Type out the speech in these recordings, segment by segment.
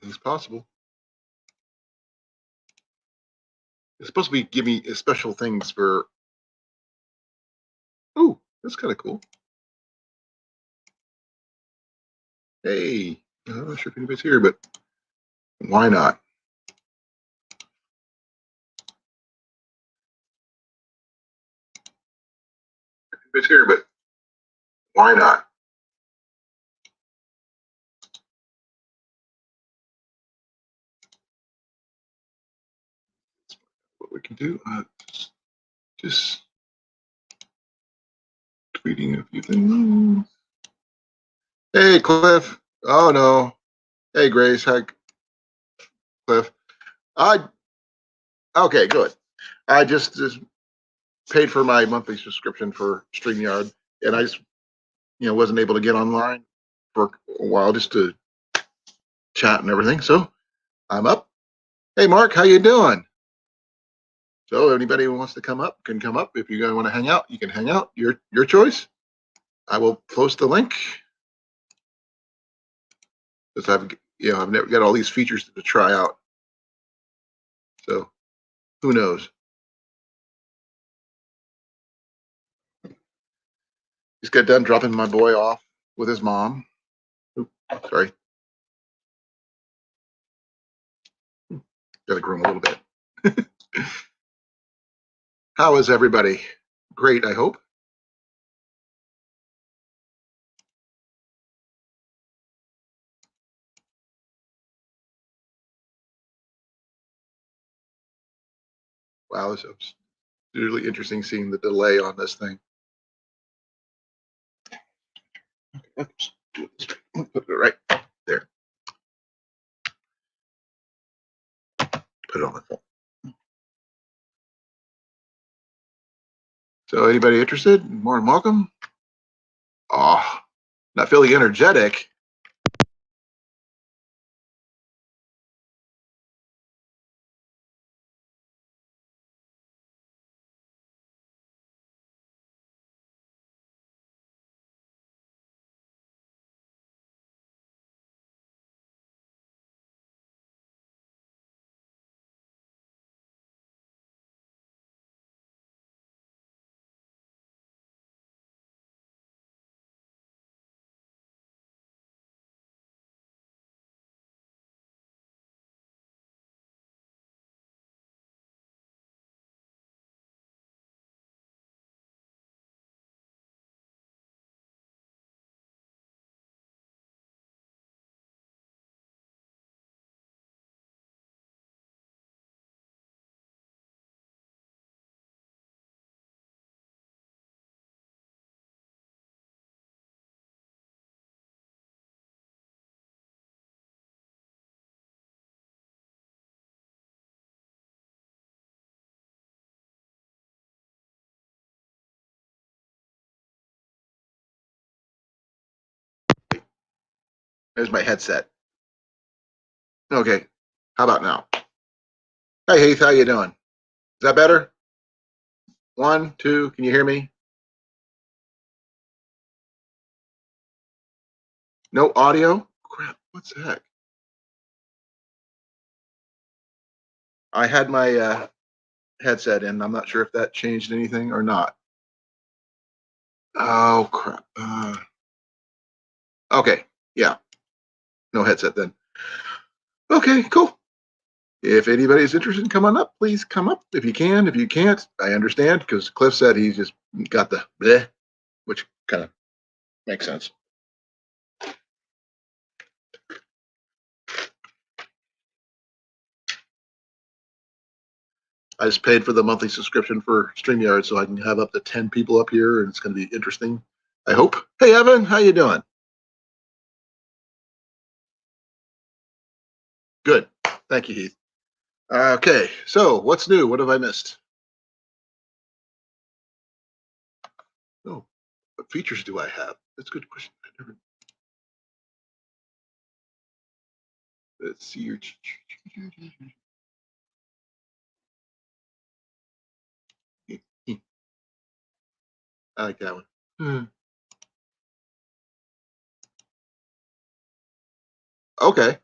Anything's possible. It's supposed to be give me special things for. Oh, that's kind of cool. Hey, I'm not sure if anybody's here, but why not? Anybody's here, but why not? What we can do? Just tweeting a few things. Hey, Cliff. Oh no. Hey, Grace. Hi, Cliff. I okay, good. I just paid for my monthly subscription for StreamYard, and I just wasn't able to get online for a while just to chat and everything. So I'm up. Hey, Mark, how you doing? So anybody who wants to come up can come up. If you guys want to hang out, you can hang out. Your choice. I will post the link because I've never got all these features to try out. So who knows? Just got done dropping my boy off with his mom. Oops, sorry. Got to groom a little bit. How is everybody? Great, I hope. Wow, this is really interesting seeing the delay on this thing. Oops, put it right there. Put it on the phone. So anybody interested? More than welcome. Oh, not feeling energetic. There's my headset. Okay, how about now? Hey Heath, how you doing? Is that better? 1, 2, can you hear me? No audio? Crap, what's the heck? I had my headset in. I'm not sure if that changed anything or not. Oh crap. Okay, yeah, no headset then. Okay, cool. If anybody's interested, come on up. Please come up if you can. If you can't, I understand because Cliff said he just got the bleh, which kind of makes sense. I just paid for the monthly subscription for StreamYard so I can have up to 10 people up here, and it's going to be interesting. I hope. Hey, Evan, how you doing? Good. Thank you, Heath. Okay, so what's new? What have I missed? Oh, what features do I have? That's a good question. Let's see your. I like that one. Okay.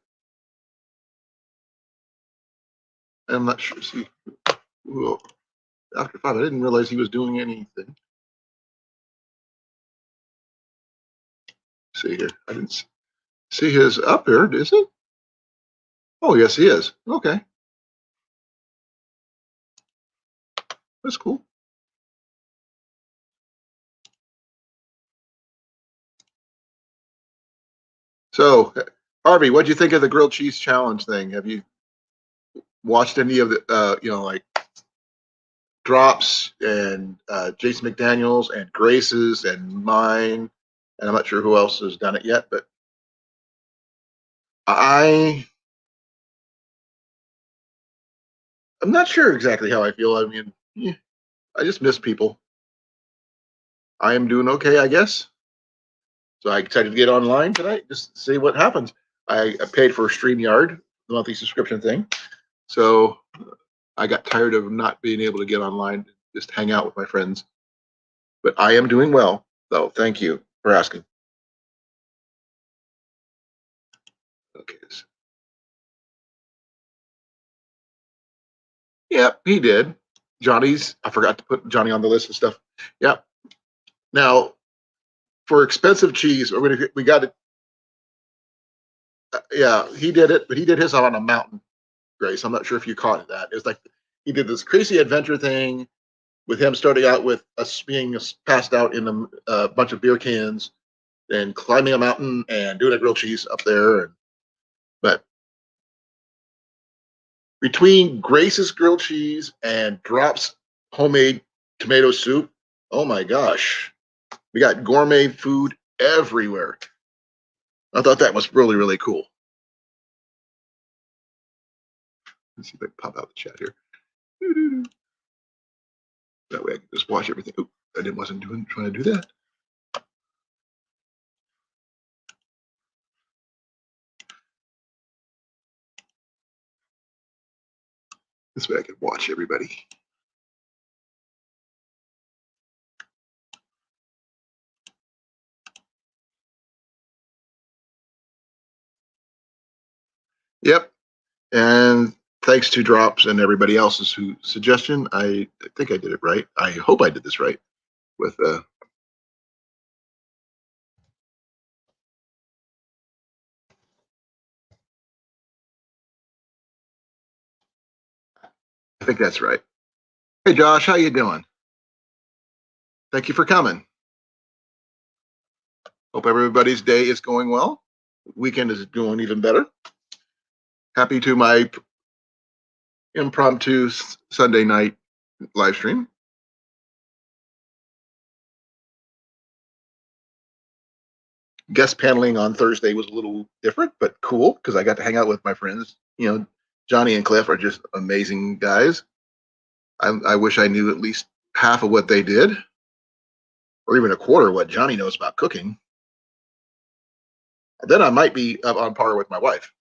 I'm not sure. See, well, after 5, I didn't realize he was doing anything. See here, I didn't see his up here, is it? Oh, yes, he is. Okay, that's cool. So, Harvey, what'd you think of the grilled cheese challenge thing? Have you watched any of the, like Drops and Jason McDaniels and Grace's and mine? And I'm not sure who else has done it yet, but I I'm not sure exactly how I feel. I mean, I just miss people. I am doing okay, I guess. So I decided to get online tonight, just to see what happens. I paid for StreamYard, the monthly subscription thing. So I got tired of not being able to get online, just hang out with my friends. But I am doing well, though. Thank you for asking. Okay. Yep, he did. I forgot to put Johnny on the list of stuff. Yep. Now, for expensive cheese, we got it. Yeah, he did it, but he did his on a mountain, Grace. I'm not sure if you caught that. It was like he did this crazy adventure thing with him starting out with us being passed out in a bunch of beer cans and climbing a mountain and doing a grilled cheese up there. But between Grace's grilled cheese and Drop's homemade tomato soup, oh my gosh, we got gourmet food everywhere. I thought that was really, really cool. Let's see if I can pop out the chat here. That way I can just watch everything. Oop, I wasn't trying to do that. This way I can watch everybody. Yep. And thanks to Drops and everybody else's suggestion, I think I did it right. I hope I did this right with I think that's right. Hey Josh, how you doing? Thank you for coming. Hope everybody's day is going well. Weekend is doing even better. Happy to my impromptu Sunday night live stream. Guest paneling on Thursday was a little different, but cool because I got to hang out with my friends. Johnny and Cliff are just amazing guys. I wish I knew at least half of what they did, or even a quarter of what Johnny knows about cooking. Then I might be up on par with my wife.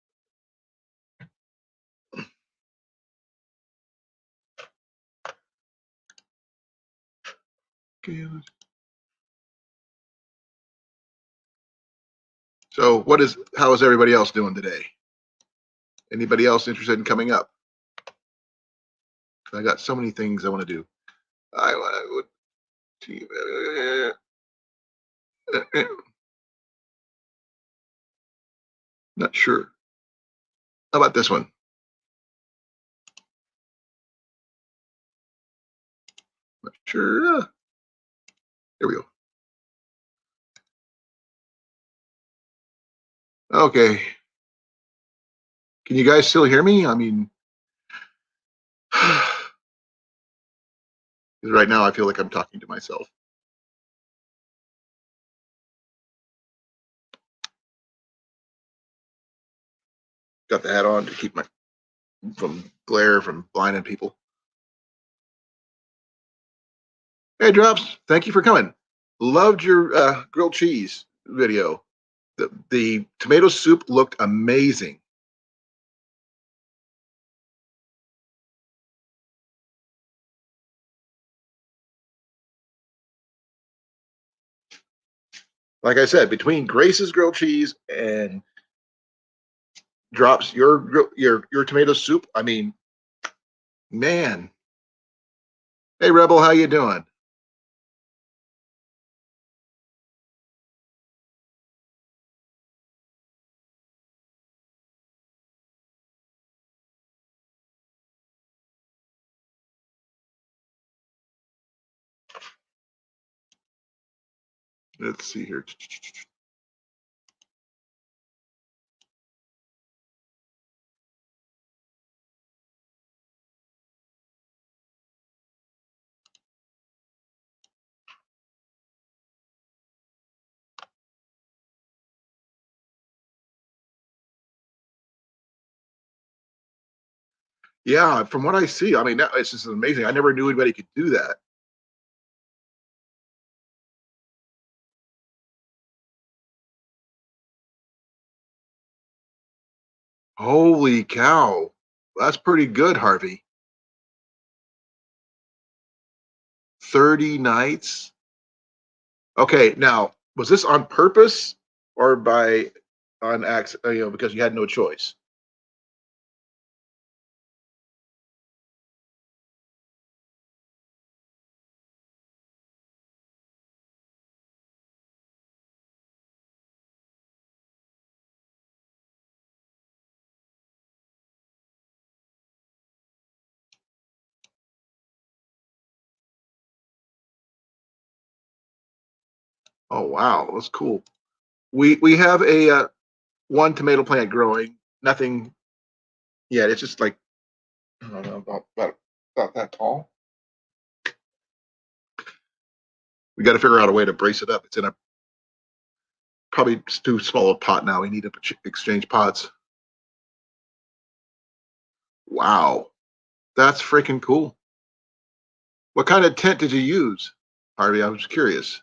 So, how is everybody else doing today? Anybody else interested in coming up? I got so many things I want to do. Not sure. How about this one? Not sure. Here we go. Okay. Can you guys still hear me? I mean, right now I feel like I'm talking to myself. Got the hat on to keep from glare from blinding people. Hey, Drops, thank you for coming. Loved your grilled cheese video. The tomato soup looked amazing. Like I said, between Grace's grilled cheese and Drops your tomato soup, I mean, Man. Hey, Rebel, how you doing? Let's see here. Yeah, from what I see, I mean, it's just amazing. I never knew anybody could do that. Holy cow. That's pretty good, Harvey. 30 nights. Okay, now, was this on purpose or by on accident, because you had no choice? Oh, wow, that's cool. We have a one tomato plant growing, nothing yet. It's just like, I don't know, about that tall. We got to figure out a way to brace it up. It's in a probably too small a pot now. We need to exchange pots. Wow, that's freaking cool. What kind of tent did you use, Harvey? I was curious.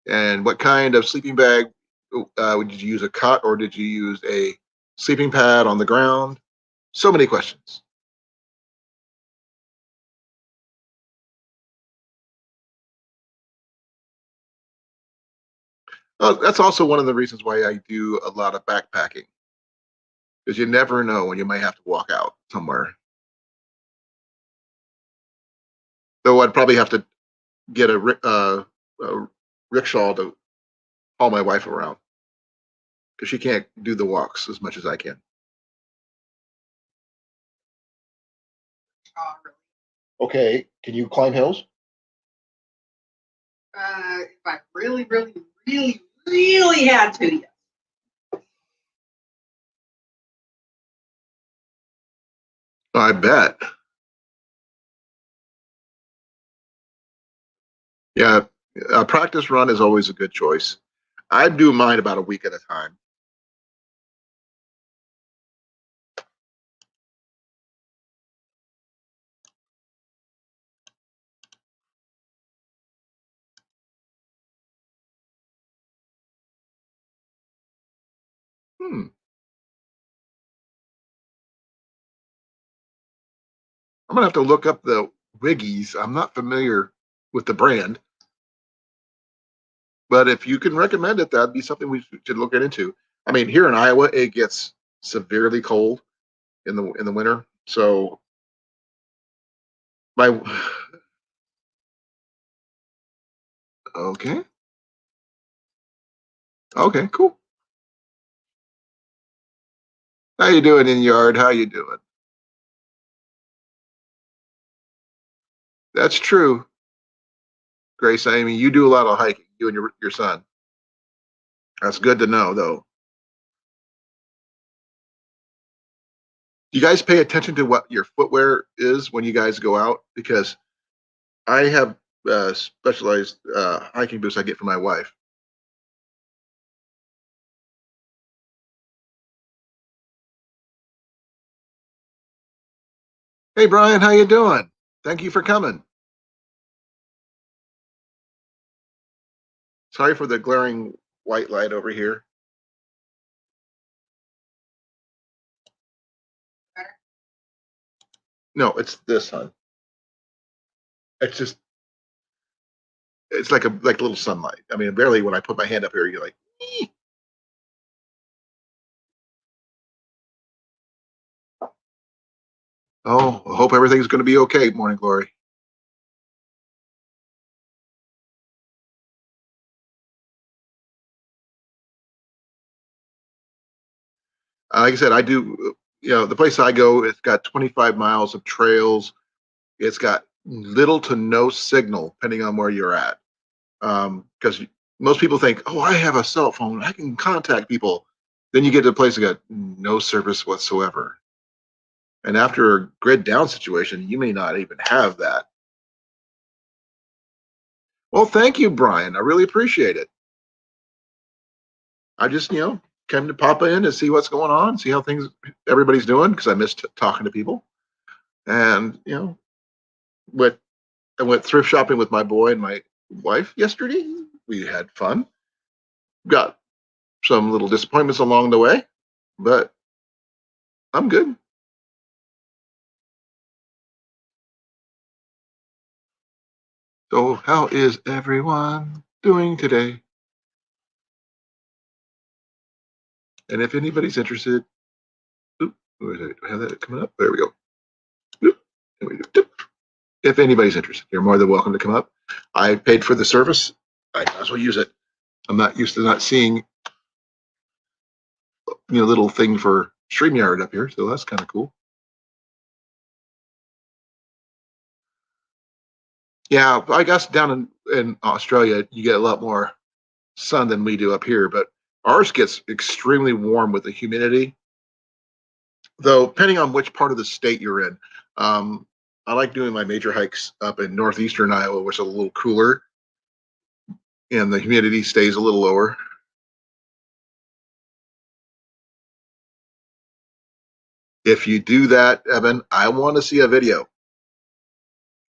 And what kind of sleeping bag? Did you use a cot or did you use a sleeping pad on the ground? So many questions. Oh, that's also one of the reasons why I do a lot of backpacking because you never know when you might have to walk out somewhere. Though I'd probably have to get a rickshaw to haul my wife around because she can't do the walks as much as I can. Okay, can you climb hills? If I really, really, really, really had to, yes. I bet. Yeah, a practice run is always a good choice. I do mine about a week at a time. Hmm. I'm gonna have to look up the Wiggies. I'm not familiar with the brand, but if you can recommend it, that'd be something we should look into. I mean, here in Iowa, it gets severely cold in the winter. So my okay, okay, cool. How you doing in yard? How you doing? That's true, Grace. I mean, you do a lot of hiking, you and your son. That's good to know, though. Do you guys pay attention to what your footwear is when you guys go out? Because I have specialized hiking boots I get for my wife. Hey, Brian, how you doing? Thank you for coming. Sorry for the glaring white light over here. No, it's this, hon. It's just it's like a little sunlight. I mean, barely when I put my hand up here, you're like, "Ee." Oh, I hope everything's going to be okay, Morning Glory. Like I said, I do, the place I go, it's got 25 miles of trails. It's got little to no signal, depending on where you're at. Because most people think, oh, I have a cell phone, I can contact people. Then you get to a place that got no service whatsoever. And after a grid down situation, you may not even have that. Well, thank you, Brian. I really appreciate it. I just, came to pop in to see what's going on, see how everybody's doing, because I missed talking to people. And, went, I went thrift shopping with my boy and my wife yesterday. We had fun. Got some little disappointments along the way, but I'm good. So, how is everyone doing today? And if anybody's interested, oop, where is it? Do I have that coming up? There we go. Oop, there we go. If anybody's interested, you're more than welcome to come up. I paid for the service. I might as well use it. I'm not used to not seeing, little thing for StreamYard up here, so that's kind of cool. Yeah, I guess down in Australia, you get a lot more sun than we do up here, but ours gets extremely warm with the humidity. Though, depending on which part of the state you're in, I like doing my major hikes up in northeastern Iowa, which is a little cooler and the humidity stays a little lower. If you do that, Evan, I want to see a video.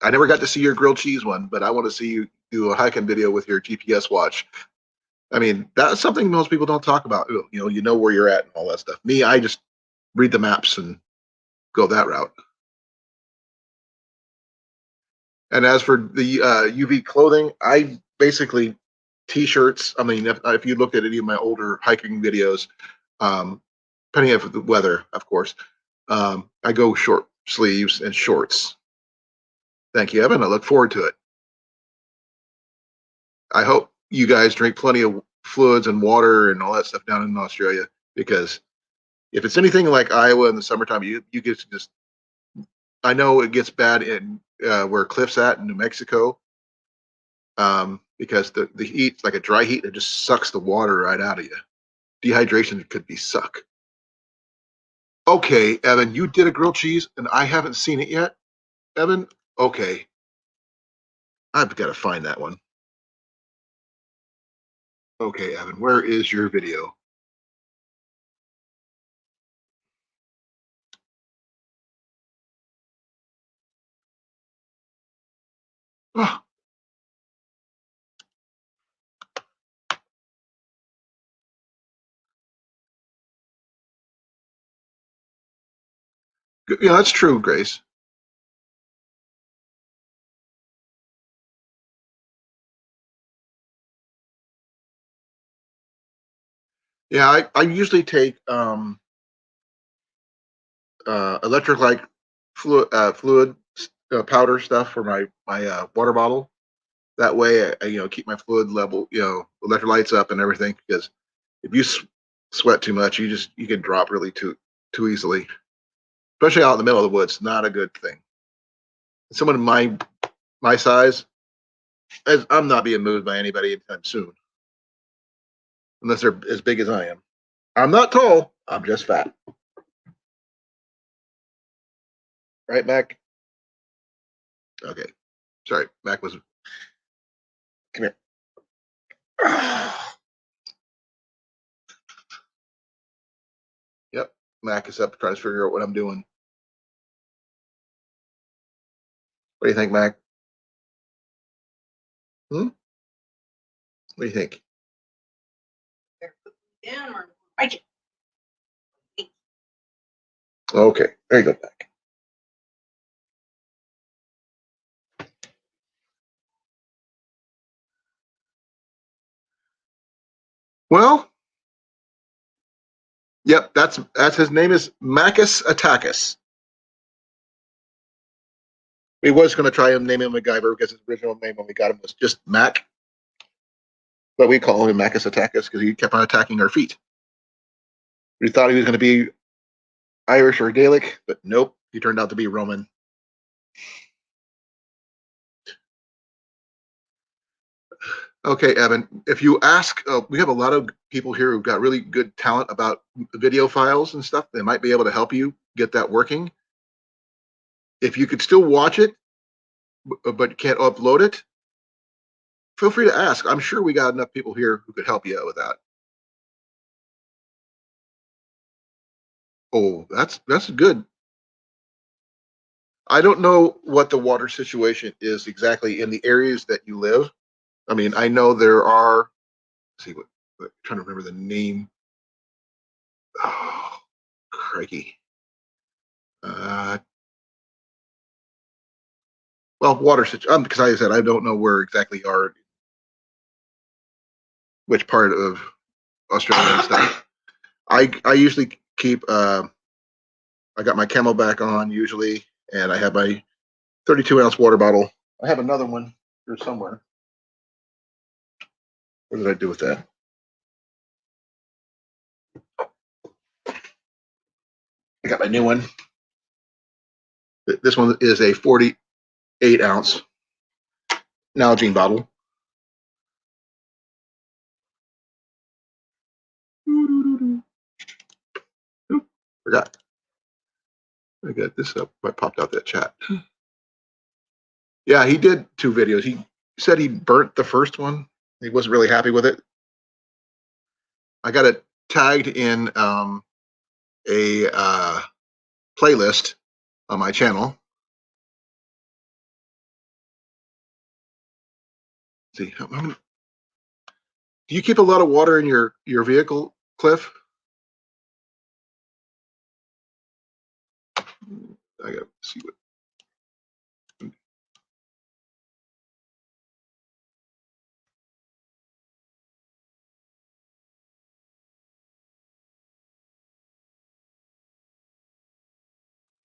I never got to see your grilled cheese one, but I want to see you do a hiking video with your GPS watch. I mean, that's something most people don't talk about. You know where you're at and all that stuff. Me, I just read the maps and go that route. And as for the UV clothing, I basically t-shirts. I mean, if you looked at any of my older hiking videos, um, depending on the weather, of course, I go short sleeves and shorts. Thank you, Evan. I look forward to it. I hope you guys drink plenty of fluids and water and all that stuff down in Australia, because if it's anything like Iowa in the summertime, you get to just. I know it gets bad in where Cliff's at in New Mexico, because the heat's like a dry heat that just sucks the water right out of you. Dehydration could be suck. Okay, Evan, you did a grilled cheese and I haven't seen it yet. Evan, okay, I've got to find that one. Okay, Evan, where is your video? Oh, yeah, that's true, Grace. Yeah, I usually take electrolyte fluid powder stuff for my water bottle. That way, I keep my fluid level, electrolytes up and everything. Because if you sweat too much, you can drop really too easily, especially out in the middle of the woods. Not a good thing. Someone my size, I'm not being moved by anybody anytime soon, unless they're as big as I am. I'm not tall. I'm just fat. Right, Mac? Okay. Sorry, Mac was. Come here. Yep. Mac is up trying to figure out what I'm doing. What do you think, Mac? Hmm? What do you think? Okay. There you go, Mac. Well, yep. That's his name is Macus Attackus. We was going to try and name him MacGyver because his original name when we got him was just Mac, but we call him Macus Attackus because he kept on attacking our feet. We thought he was going to be Irish or Gaelic, but nope, he turned out to be Roman. Okay, Evan, if you ask, we have a lot of people here who've got really good talent about video files and stuff. They might be able to help you get that working. If you could still watch it, but can't upload it, feel free to ask. I'm sure we got enough people here who could help you out with that. Oh, that's good. I don't know what the water situation is exactly in the areas that you live. I mean, I know there are. Let's see what. I'm trying to remember the name. Oh, crikey. Uh, well, water situation. Because like I said, I don't know where exactly you are, which part of Australia and stuff. I usually keep. I got my CamelBak on usually, and I have my 32-ounce water bottle. I have another one here somewhere. What did I do with that? I got my new one. This one is a 48-ounce Nalgene bottle. Oop, forgot. I got this up. I popped out that chat. Yeah, he did 2 videos. He said he burnt the first one. He wasn't really happy with it. I got it tagged in a playlist on my channel. Let's see, do you keep a lot of water in your vehicle, Cliff? I gotta see what.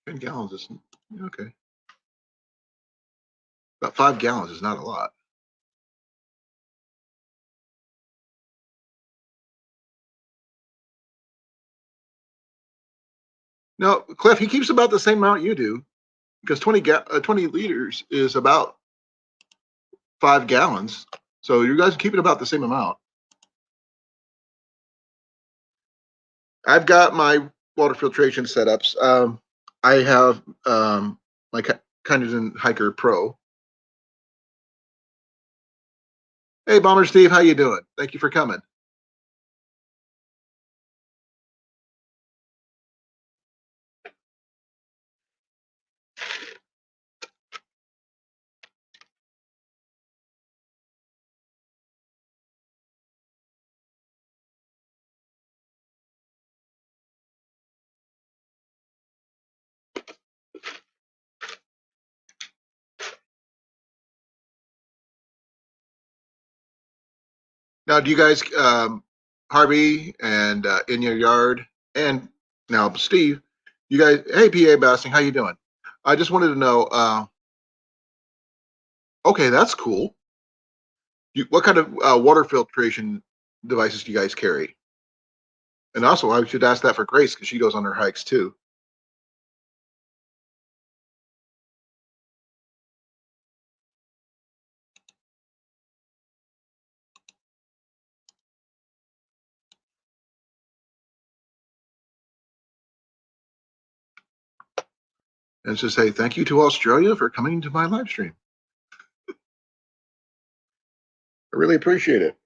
$10 gallons is okay. About 5 gallons is not a lot. No, Cliff, he keeps about the same amount you do because 20 liters is about 5 gallons. So you guys are keeping about the same amount. I've got my water filtration setups. I have my Kineton Hiker Pro. Hey, Bomber Steve, how you doing? Thank you for coming. Now, do you guys, Harvey and In Your Yard, and now Steve, you guys, hey, PA Basting, how you doing? I just wanted to know, okay, that's cool. What kind of water filtration devices do you guys carry? And also, I should ask that for Grace because she goes on her hikes too. And just say thank you to Australia for coming to my live stream. I really appreciate it.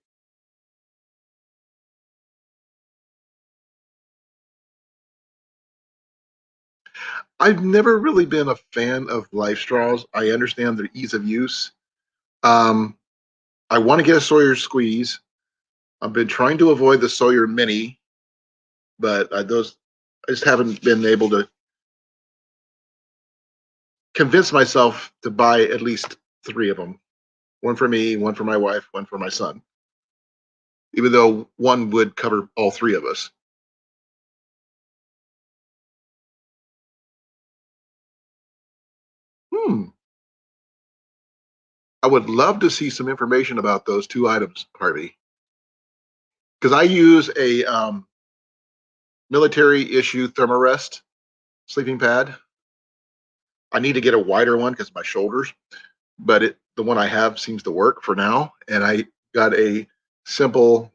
I've never really been a fan of life straws. I understand their ease of use. I want to get a Sawyer squeeze. I've been trying to avoid the Sawyer Mini, but those I just haven't been able to convince myself to buy at least 3 of them. One for me, one for my wife, one for my son. Even though one would cover all 3 of us. Hmm. I would love to see some information about those two items, Harvey, because I use a military issue Thermarest sleeping pad. I need to get a wider one because of my shoulders, but the one I have seems to work for now. And I got a simple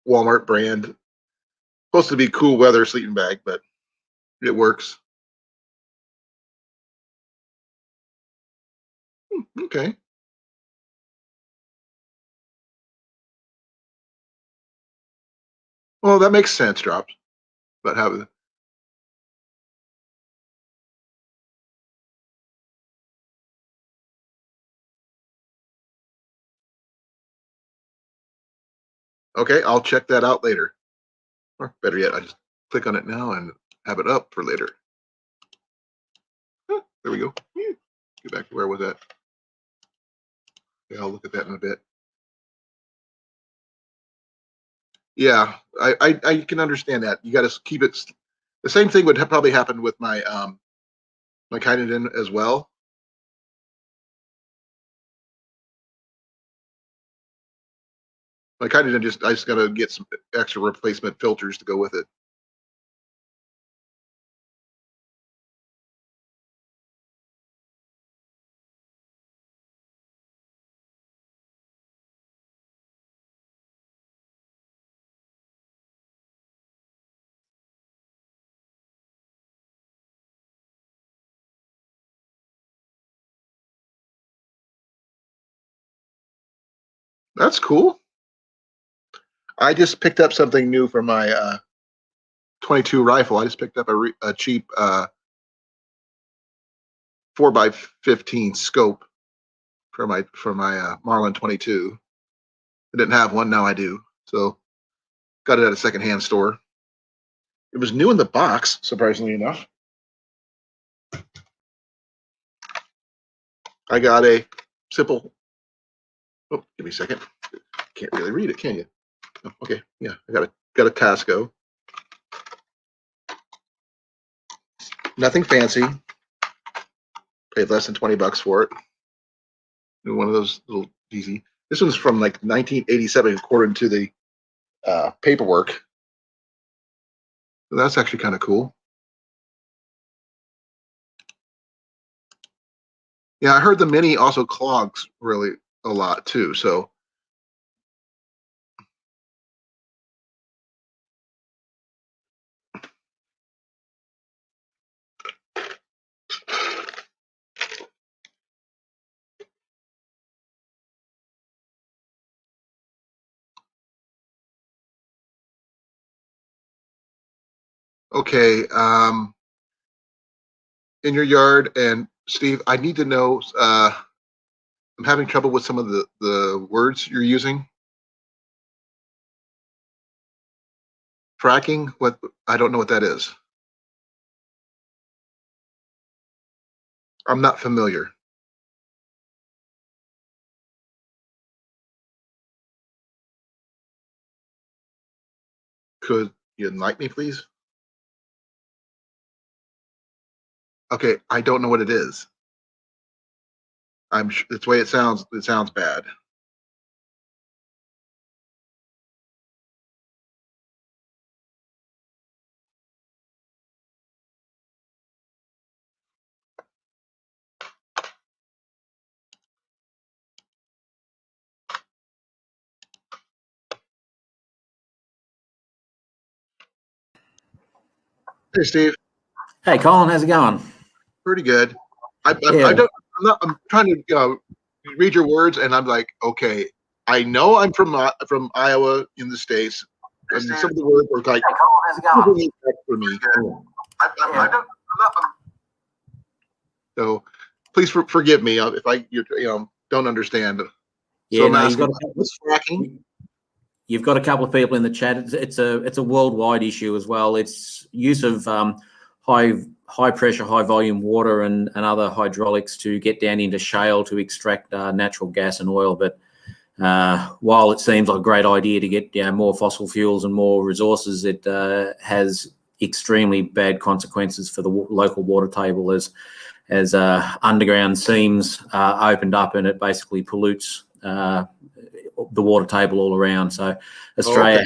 Walmart brand, supposed to be cool weather sleeping bag, but it works. Okay. Well, that makes sense, Drops. But how? Okay, I'll check that out later. Or better yet, I just click on it now and have it up for later. There we go. Get back to where I was at. Yeah, I'll look at that in a bit. Yeah, I can understand that. You got to keep it. The same thing would probably happen with my my Kynoden as well. My Kynoden I just got to get some extra replacement filters to go with it. That's cool. I just picked up something new for my 22 rifle. I just picked up a cheap 4x15 scope for my Marlin 22. I didn't have one, now I do. So got it at a secondhand store. It was new in the box, surprisingly enough. I got a simple. Oh, give me a second. Can't really read it, can you? Oh, okay, yeah, I got a Tasco. Nothing fancy. Paid less than $20 for it. One of those little easy. This one's from like 1987, according to the paperwork. So that's actually kind of cool. Yeah, I heard the Mini also clogs really a lot too. So okay, in your yard, and Steve, I need to know. I'm having trouble with some of the words you're using. Fracking? What? I don't know what that is. I'm not familiar. Could you enlighten me, please? Okay, I don't know what it is. It's the way it sounds. It sounds bad. Hey, Steve. Hey, Colin, how's it going? Pretty good. I Yeah, don't. I'm trying to read your words, and I'm like, okay, I know I'm from Iowa in the States, and some of the words are like, hey, Colin, how's it going? for me. Yeah. I'm not, so please forgive me if I don't understand. So Yeah, I'm no, asking, what's fracking? you've got a couple of people in the chat. It's a worldwide issue as well. It's use of high pressure, high volume water and other hydraulics to get down into shale to extract natural gas and oil. But while it seems like a great idea to get more fossil fuels and more resources, it has extremely bad consequences for the local water table underground seams opened up, and it basically pollutes the water table all around. So Australia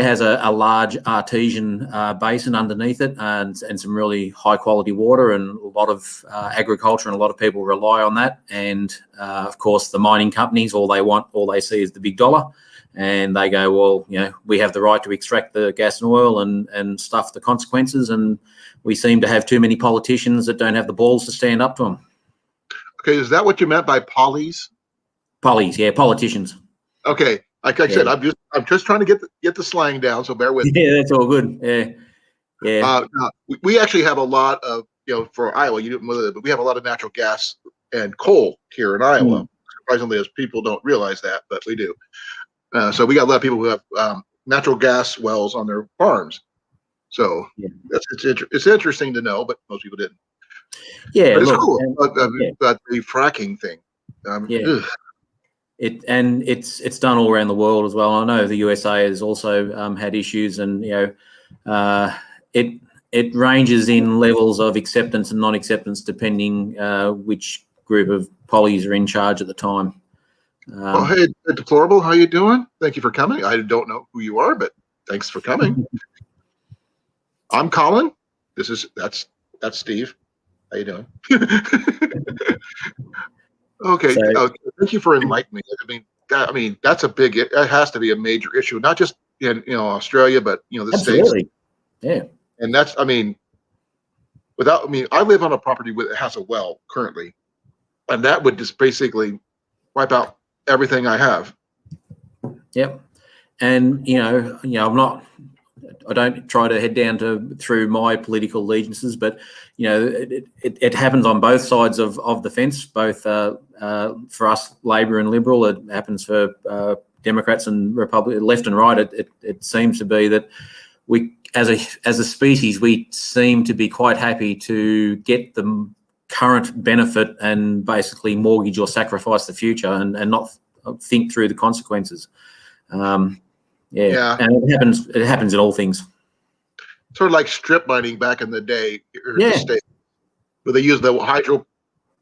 has a large artesian basin underneath it, and some really high quality water, and a lot of agriculture, and a lot of people rely on that. And of course, the mining companies, all they see is the big dollar, and they go, well, we have the right to extract the gas and oil and stuff the consequences, and we seem to have too many politicians that don't have the balls to stand up to them. Okay, is that what you meant by pollies? Pollies, yeah, politicians. Okay, like I said, I'm just trying to get the slang down, so bear with me. Yeah, that's all good. Yeah. We actually have a lot of, for Iowa, but we have a lot of natural gas and coal here in Iowa. Surprisingly, as people don't realize that, but we do. So we got a lot of people who have natural gas wells on their farms. So it's interesting to know, but most people didn't. Yeah, but it's cool. But the fracking thing. It's done all around the world as well. I know the USA has also had issues, and it ranges in levels of acceptance and non-acceptance depending which group of pollies are in charge at the time. Hey, Deplorable, how you doing? Thank you for coming. I don't know who you are, but thanks for coming. I'm Colin. That's Steve. How you doing? Okay. Thank you for enlightening me. I mean, that's a big. It has to be a major issue, not just in Australia, but the Absolutely. States. Yeah. And that's, I live on a property that has a well currently, and that would just basically wipe out everything I have. Yep. And I don't try to head down through my political allegiances, but it happens on both sides of the fence, both for us Labor and Liberal. It happens for Democrats and Republicans, left and right. It seems to be that we, as a species, we seem to be quite happy to get the current benefit and basically mortgage or sacrifice the future, and not think through the consequences. And it happens in all things. Sort of like strip mining back in the day in the States, where they use the hydro,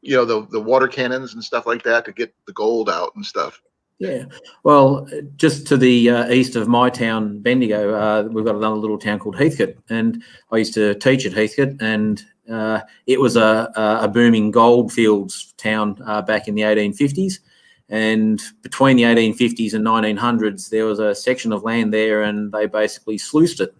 the water cannons and stuff like that to get the gold out and stuff. Yeah. Well, just to the east of my town, Bendigo, we've got another little town called Heathcote, and I used to teach at Heathcote, and it was a booming goldfields town back in the 1850s. And between the 1850s and 1900s, there was a section of land there, and they basically sluiced it.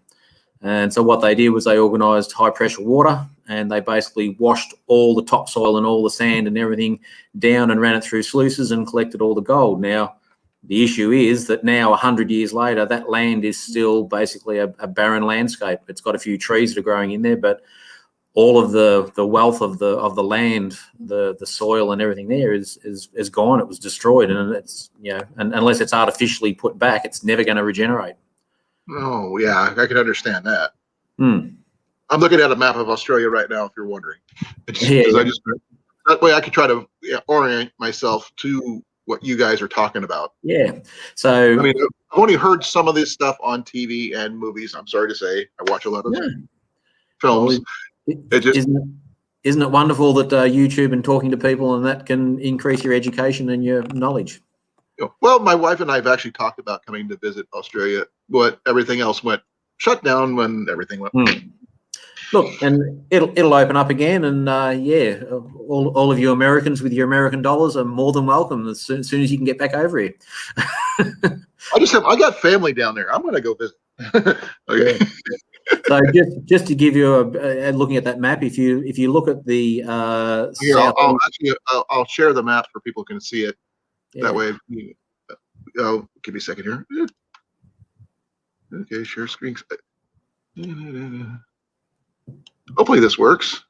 And so what they did was they organised high pressure water, and they basically washed all the topsoil and all the sand and everything down and ran it through sluices and collected all the gold. Now, the issue is that now, 100 years later, that land is still basically a barren landscape. It's got a few trees that are growing in there, but all of the wealth of the land, the soil and everything there is gone. It was destroyed, and it's and unless it's artificially put back, it's never going to regenerate. Oh yeah, I can understand that. I'm looking at a map of Australia right now, if you're wondering. That way I can try to orient myself to what you guys are talking about. Yeah. So I've only heard some of this stuff on TV and movies. I'm sorry to say, I watch a lot of films. Isn't it wonderful that YouTube and talking to people and that can increase your education and your knowledge? Well, my wife and I have actually talked about coming to visit Australia, but everything else went shut down when everything went. Look, and it'll open up again, and all of you Americans with your American dollars are more than welcome as soon as you can get back over here. I got family down there. I'm going to go visit. Okay. So just to give you looking at that map, if you look at the I'll share the map for people who can see it. That way, give me a second here. Okay, share screen. Hopefully this works.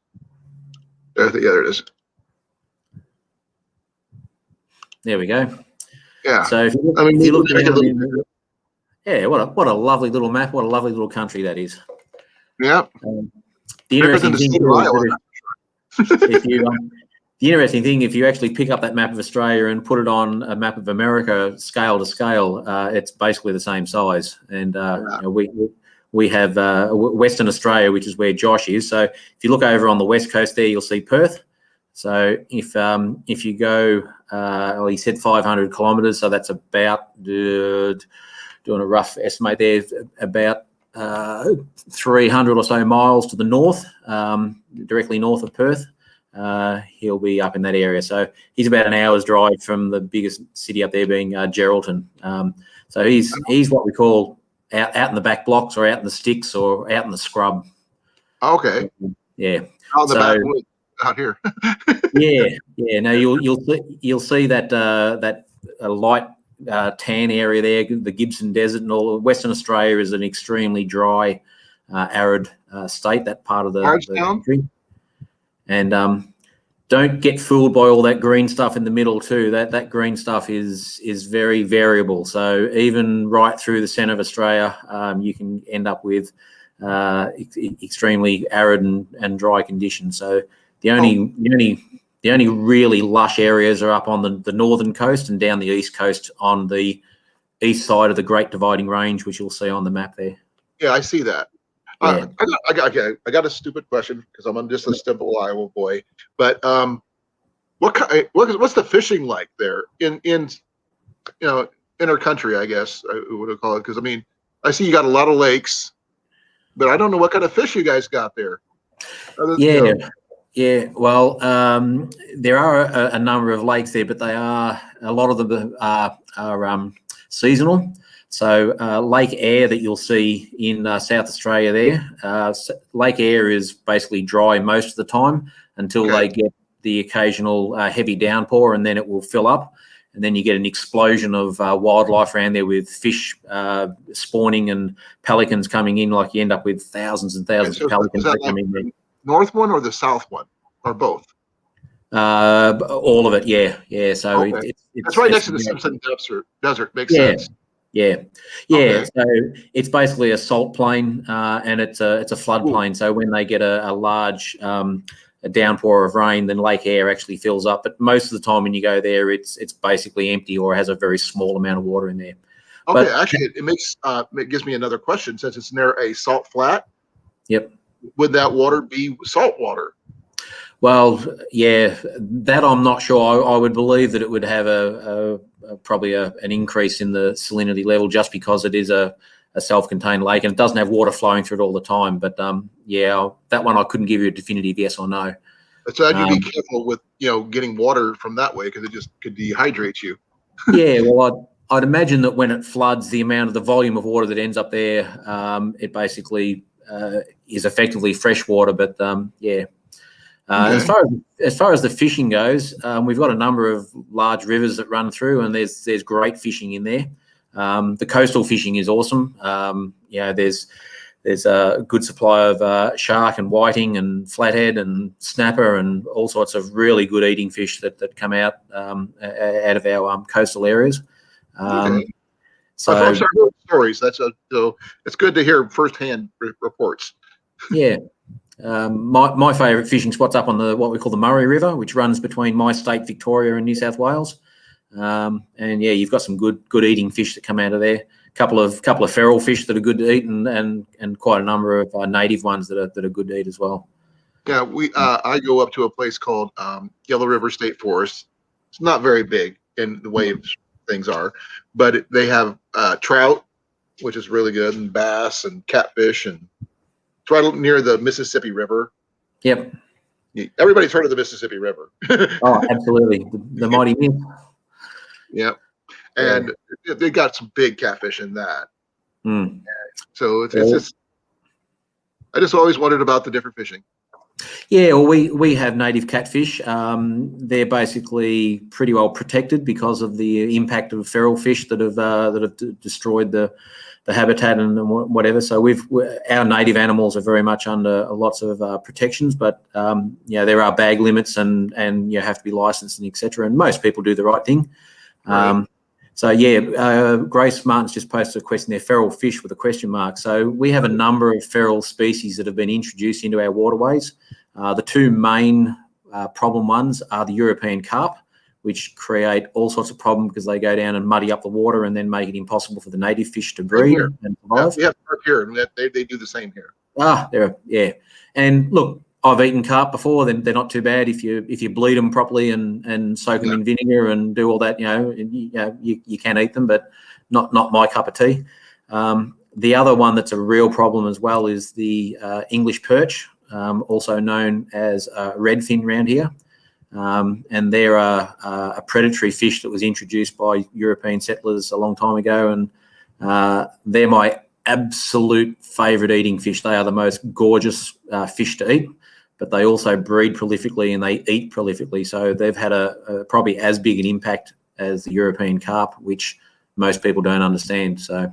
There it is. There we go. Yeah. So if you look down, what a lovely little map. What a lovely little country that is. Yeah. The interesting thing, if you actually pick up that map of Australia and put it on a map of America, scale to scale, it's basically the same size. And we have Western Australia, which is where Josh is. So if you look over on the west coast there, you'll see Perth. So if you go, well, he said 500 kilometres, so that's about, doing a rough estimate there, about 300 or so miles to the north, directly north of Perth. He'll be up in that area. So he's about an hour's drive from the biggest city up there, being Geraldton. So he's what we call out in the back blocks, or out in the sticks, or out in the scrub. Okay. Yeah. Out in the backwoods out here. yeah. No, you'll see that light tan area there, the Gibson Desert, and all. Western Australia is an extremely dry, arid state. That part of the country. And don't get fooled by all that green stuff in the middle too. That green stuff is very variable. So even right through the centre of Australia, you can end up with extremely arid and dry conditions. So the only really lush areas are up on the northern coast and down the east coast on the east side of the Great Dividing Range, which you'll see on the map there. Yeah, I see that. Yeah. I got a stupid question, because I'm just a simple Iowa boy. But what's the fishing like there in inner country, I guess I would call it? Because I mean, I see you got a lot of lakes, but I don't know what kind of fish you guys got there. Yeah. Well, there are a number of lakes there, but a lot of them are seasonal. So Lake Eyre that you'll see in South Australia there, Lake Eyre is basically dry most of the time until they get the occasional heavy downpour, and then it will fill up. And then you get an explosion of wildlife around there, with fish spawning and pelicans coming in. Like, you end up with thousands and thousands of pelicans that come in there. North one or the south one, or both? All of it, yeah. So it's right next to the Simpson Desert. Makes sense. Yeah. So it's basically a salt plain, and it's a floodplain. So when they get a large a downpour of rain, then Lake Eyre actually fills up. But most of the time when you go there, it's basically empty, or has a very small amount of water in there. Okay, but actually, it gives me another question. Since it's near a salt flat, yep, would that water be salt water? Well, yeah, that I'm not sure. I would believe that it would have probably an increase in the salinity level, just because it is a self-contained lake and it doesn't have water flowing through it all the time. But yeah, that one I couldn't give you a definitive yes or no. So you'd be careful with getting water from that way, because it just could dehydrate you. Yeah, well, I'd imagine that when it floods, the volume of water that ends up there, it basically is effectively fresh water. But yeah. Okay. As far as the fishing goes, we've got a number of large rivers that run through, and there's great fishing in there. The coastal fishing is awesome. There's a good supply of shark and whiting and flathead and snapper and all sorts of really good eating fish that come out of our coastal areas. Okay. So I've heard stories. So it's good to hear firsthand reports. Yeah. My favourite fishing spot's up on what we call the Murray River, which runs between my state, Victoria, and New South Wales. And yeah, you've got some good eating fish that come out of there. Couple of feral fish that are good to eat, and quite a number of native ones that are good to eat as well. Yeah, I go up to a place called Yellow River State Forest. It's not very big in the way things are, but they have trout, which is really good, and bass and catfish, and it's right near the Mississippi River. Yep. Everybody's heard of the Mississippi River. Oh, absolutely. The mighty myth. Yep. And they got some big catfish in that. Mm. So it's just, I just always wondered about the different fishing. Yeah, well, we have native catfish. They're basically pretty well protected because of the impact of feral fish that have destroyed the habitat and whatever. So our native animals are very much under lots of protections, but there are bag limits and you have to be licensed and etc. And most people do the right thing. Right. So yeah, Grace Martin's just posted a question there, feral fish with a question mark. So we have a number of feral species that have been introduced into our waterways. The two main problem ones are the European carp, which create all sorts of problems because they go down and muddy up the water and then make it impossible for the native fish to breed and survive. We have carp here, and they do the same here. Yeah. And look, I've eaten carp before. They're not too bad if you bleed them properly and soak them in vinegar and do all that. You can eat them, but not my cup of tea. The other one that's a real problem as well is the English perch, also known as redfin around here. And they're a predatory fish that was introduced by European settlers a long time ago, and they're my absolute favourite eating fish. They are the most gorgeous fish to eat, but they also breed prolifically and they eat prolifically. So they've had a probably as big an impact as the European carp, which most people don't understand. So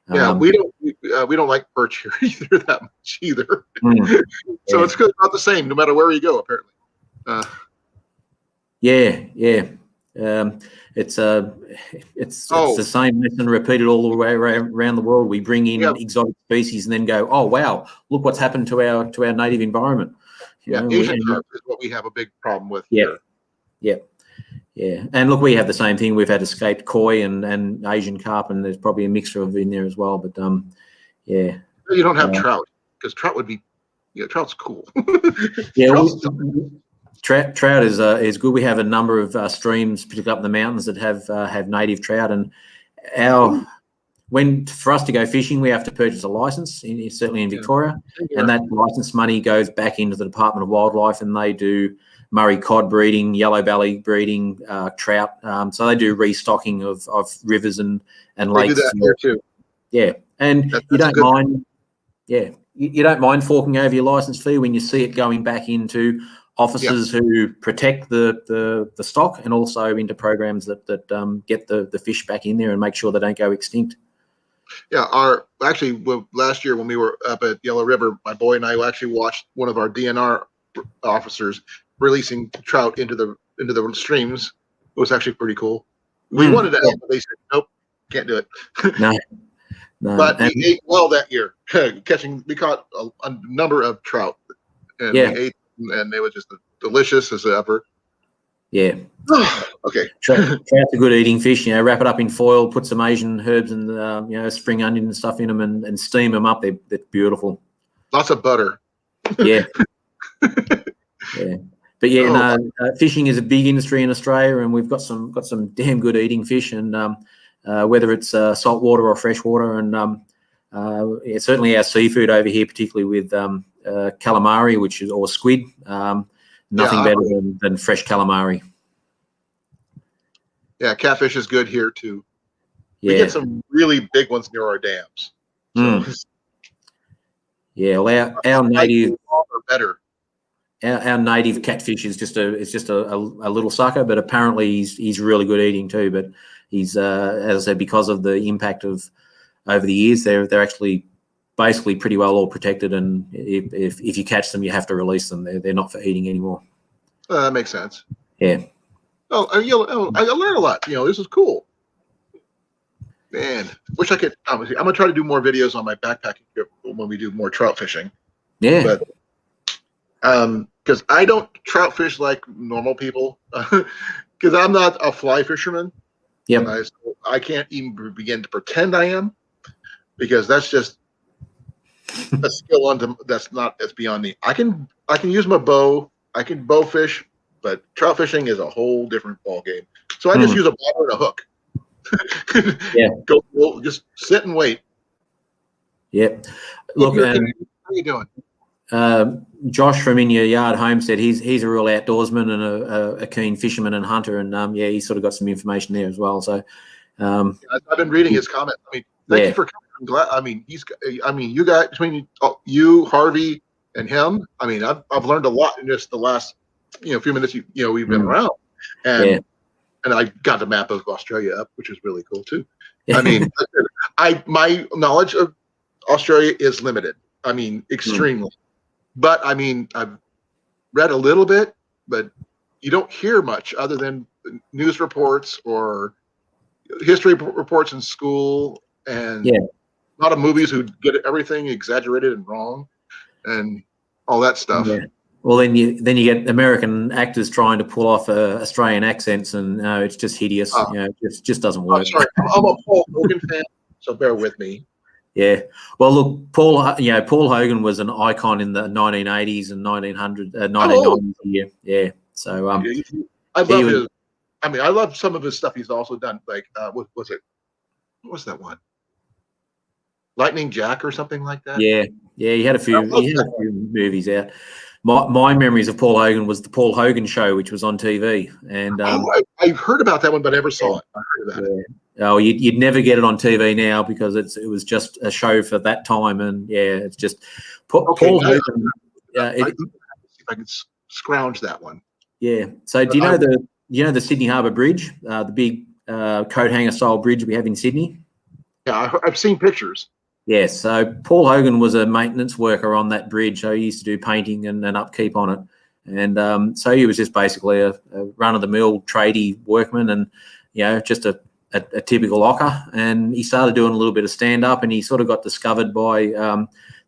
we don't like perch here either that much either. So it's good, not the same no matter where you go apparently. It's the same lesson repeated all the way around the world. We bring in exotic species and then go, oh wow, look what's happened to our native environment. Asian carp is what we have a big problem with here. Yeah, and look, we have the same thing. We've had escaped koi and Asian carp, and there's probably a mixture of in there as well. But you don't have trout because trout would be trout's cool. Trout is good. We have a number of streams, particularly up in the mountains, that have native trout. And for us to go fishing, we have to purchase a license, certainly in Victoria, and that license money goes back into the Department of Wildlife, and they do Murray cod breeding, yellow belly breeding, trout. So they do restocking of rivers and lakes. They do that here too. Yeah, and you don't mind. Yeah, you don't mind forking over your license fee when you see it going back into officers who protect the stock, and also into programs that get the fish back in there and make sure they don't go extinct. Yeah, last year when we were up at Yellow River, my boy and I actually watched one of our DNR officers releasing trout into the streams. It was actually pretty cool. We wanted to help, but they said nope, can't do it. No. But we ate well that year. We caught a number of trout, and we ate them, and they were just delicious as ever. Yeah. Okay. Trout's a good eating fish. Wrap it up in foil, put some Asian herbs and spring onion and stuff in them, and steam them up. They're beautiful. Lots of butter. Yeah. Yeah. But fishing is a big industry in Australia, and we've got some damn good eating fish, and whether it's saltwater or freshwater, and certainly our seafood over here, particularly with calamari, or squid. Nothing better than fresh calamari. Yeah, catfish is good here too. We get some really big ones near our dams. So yeah, well, our native are better. Our native catfish is just a little sucker, but apparently he's really good eating too. But he's as I said, because of the impact of over the years, they're actually basically pretty well all protected, and if you catch them, you have to release them. They're not for eating anymore. That makes sense. Yeah. I learned a lot. This is cool. Man, wish I could. I'm gonna try to do more videos on my backpacking trip when we do more trout fishing. Yeah. But because I don't trout fish like normal people, because I'm not a fly fisherman. Yeah. So I can't even begin to pretend I am, because that's just a skill that's beyond me. I can use my bow. I can bow fish, but trout fishing is a whole different ball game. So I just use a bobber and a hook. Just sit and wait. Yep. Look, how are you doing? Josh from In Your Yard Home said he's a real outdoorsman and a keen fisherman and hunter, and he's sort of got some information there as well. So I've been reading his comments. Thank you for coming. I'm glad. You guys, between you, Harvey, and him, I've learned a lot in just the last few minutes. We've been around, and I got the map of Australia up, which is really cool too. My knowledge of Australia is limited. Extremely. But I've read a little bit, but you don't hear much other than news reports or history reports in school, and a lot of movies who get everything exaggerated and wrong and all that stuff. Well, then you get American actors trying to pull off Australian accents, and it's just hideous. It just doesn't work. Sorry, I'm a Paul Hogan fan, so bear with me. Yeah. Well, look, Paul Hogan was an icon in the 1980s and 1990s. Yeah. So I love his. I mean, I love some of his stuff he's also done. Like, what was it? What was that one? Lightning Jack or something like that. Yeah. He had a few movies out. My memories of Paul Hogan was the Paul Hogan Show, which was on TV, and I heard about that one, but never saw it. I heard about it. Oh, you'd never get it on TV now because it was just a show for that time, and it's just Paul Hogan. See if I can scrounge that one. Yeah. So do you know the Sydney Harbour Bridge, the big coat hanger style bridge we have in Sydney? Yeah, I've seen pictures. Yes, so Paul Hogan was a maintenance worker on that bridge, so he used to do painting and upkeep on it. And so he was just basically a run-of-the-mill tradie workman and, just a typical ocker. And he started doing a little bit of stand-up, and he sort of got discovered by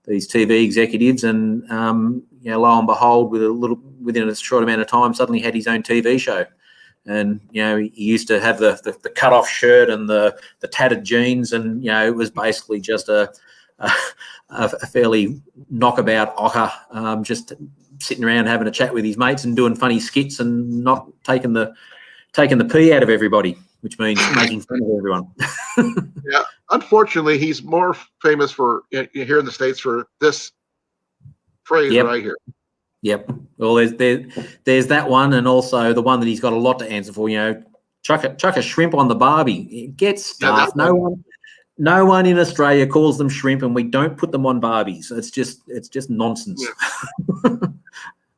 these TV executives. And, lo and behold, within a short amount of time, suddenly had his own TV show. And he used to have the cut off shirt and the tattered jeans, and it was basically just a fairly knockabout ocker, just sitting around having a chat with his mates and doing funny skits and not taking the pee out of everybody, which means making fun of everyone. Yeah, unfortunately, he's more famous for here in the States for this phrase right here. Yep. Well, there's that one, and also the one that he's got a lot to answer for. Chuck a shrimp on the barbie. It gets stuff. No one in Australia calls them shrimp, and we don't put them on barbies. It's just nonsense. Yeah.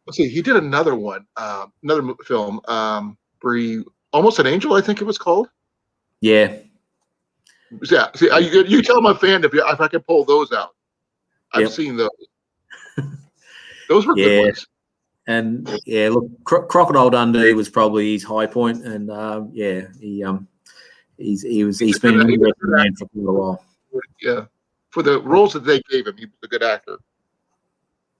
Let's see. He did another one, another film, Almost an Angel, I think it was called. Yeah. Yeah. See, you tell my fan if I can pull those out. I've seen those. Those were good ones. And look, Crocodile Dundee was probably his high point, and he's been an interesting man for quite a while. Yeah, for the roles that they gave him, he was a good actor.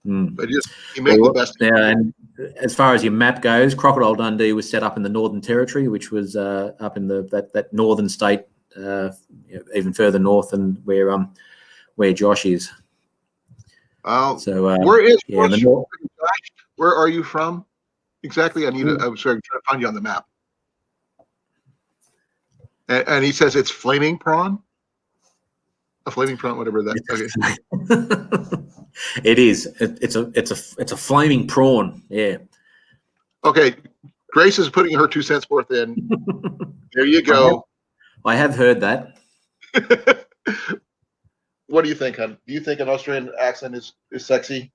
But he made the best. Yeah, and as far as your map goes, Crocodile Dundee was set up in the Northern Territory, which was up in that northern state, even further north than where Josh is. So where are you from exactly? I'm sorry, I'm trying to find you on the map. And he says it's flaming prawn. A flaming prawn, whatever that. Okay. It is. It's a flaming prawn. Yeah. Okay. Grace is putting her 2 cents worth in. There you go. I have heard that. What do you think, hon? Do you think an Australian accent is sexy?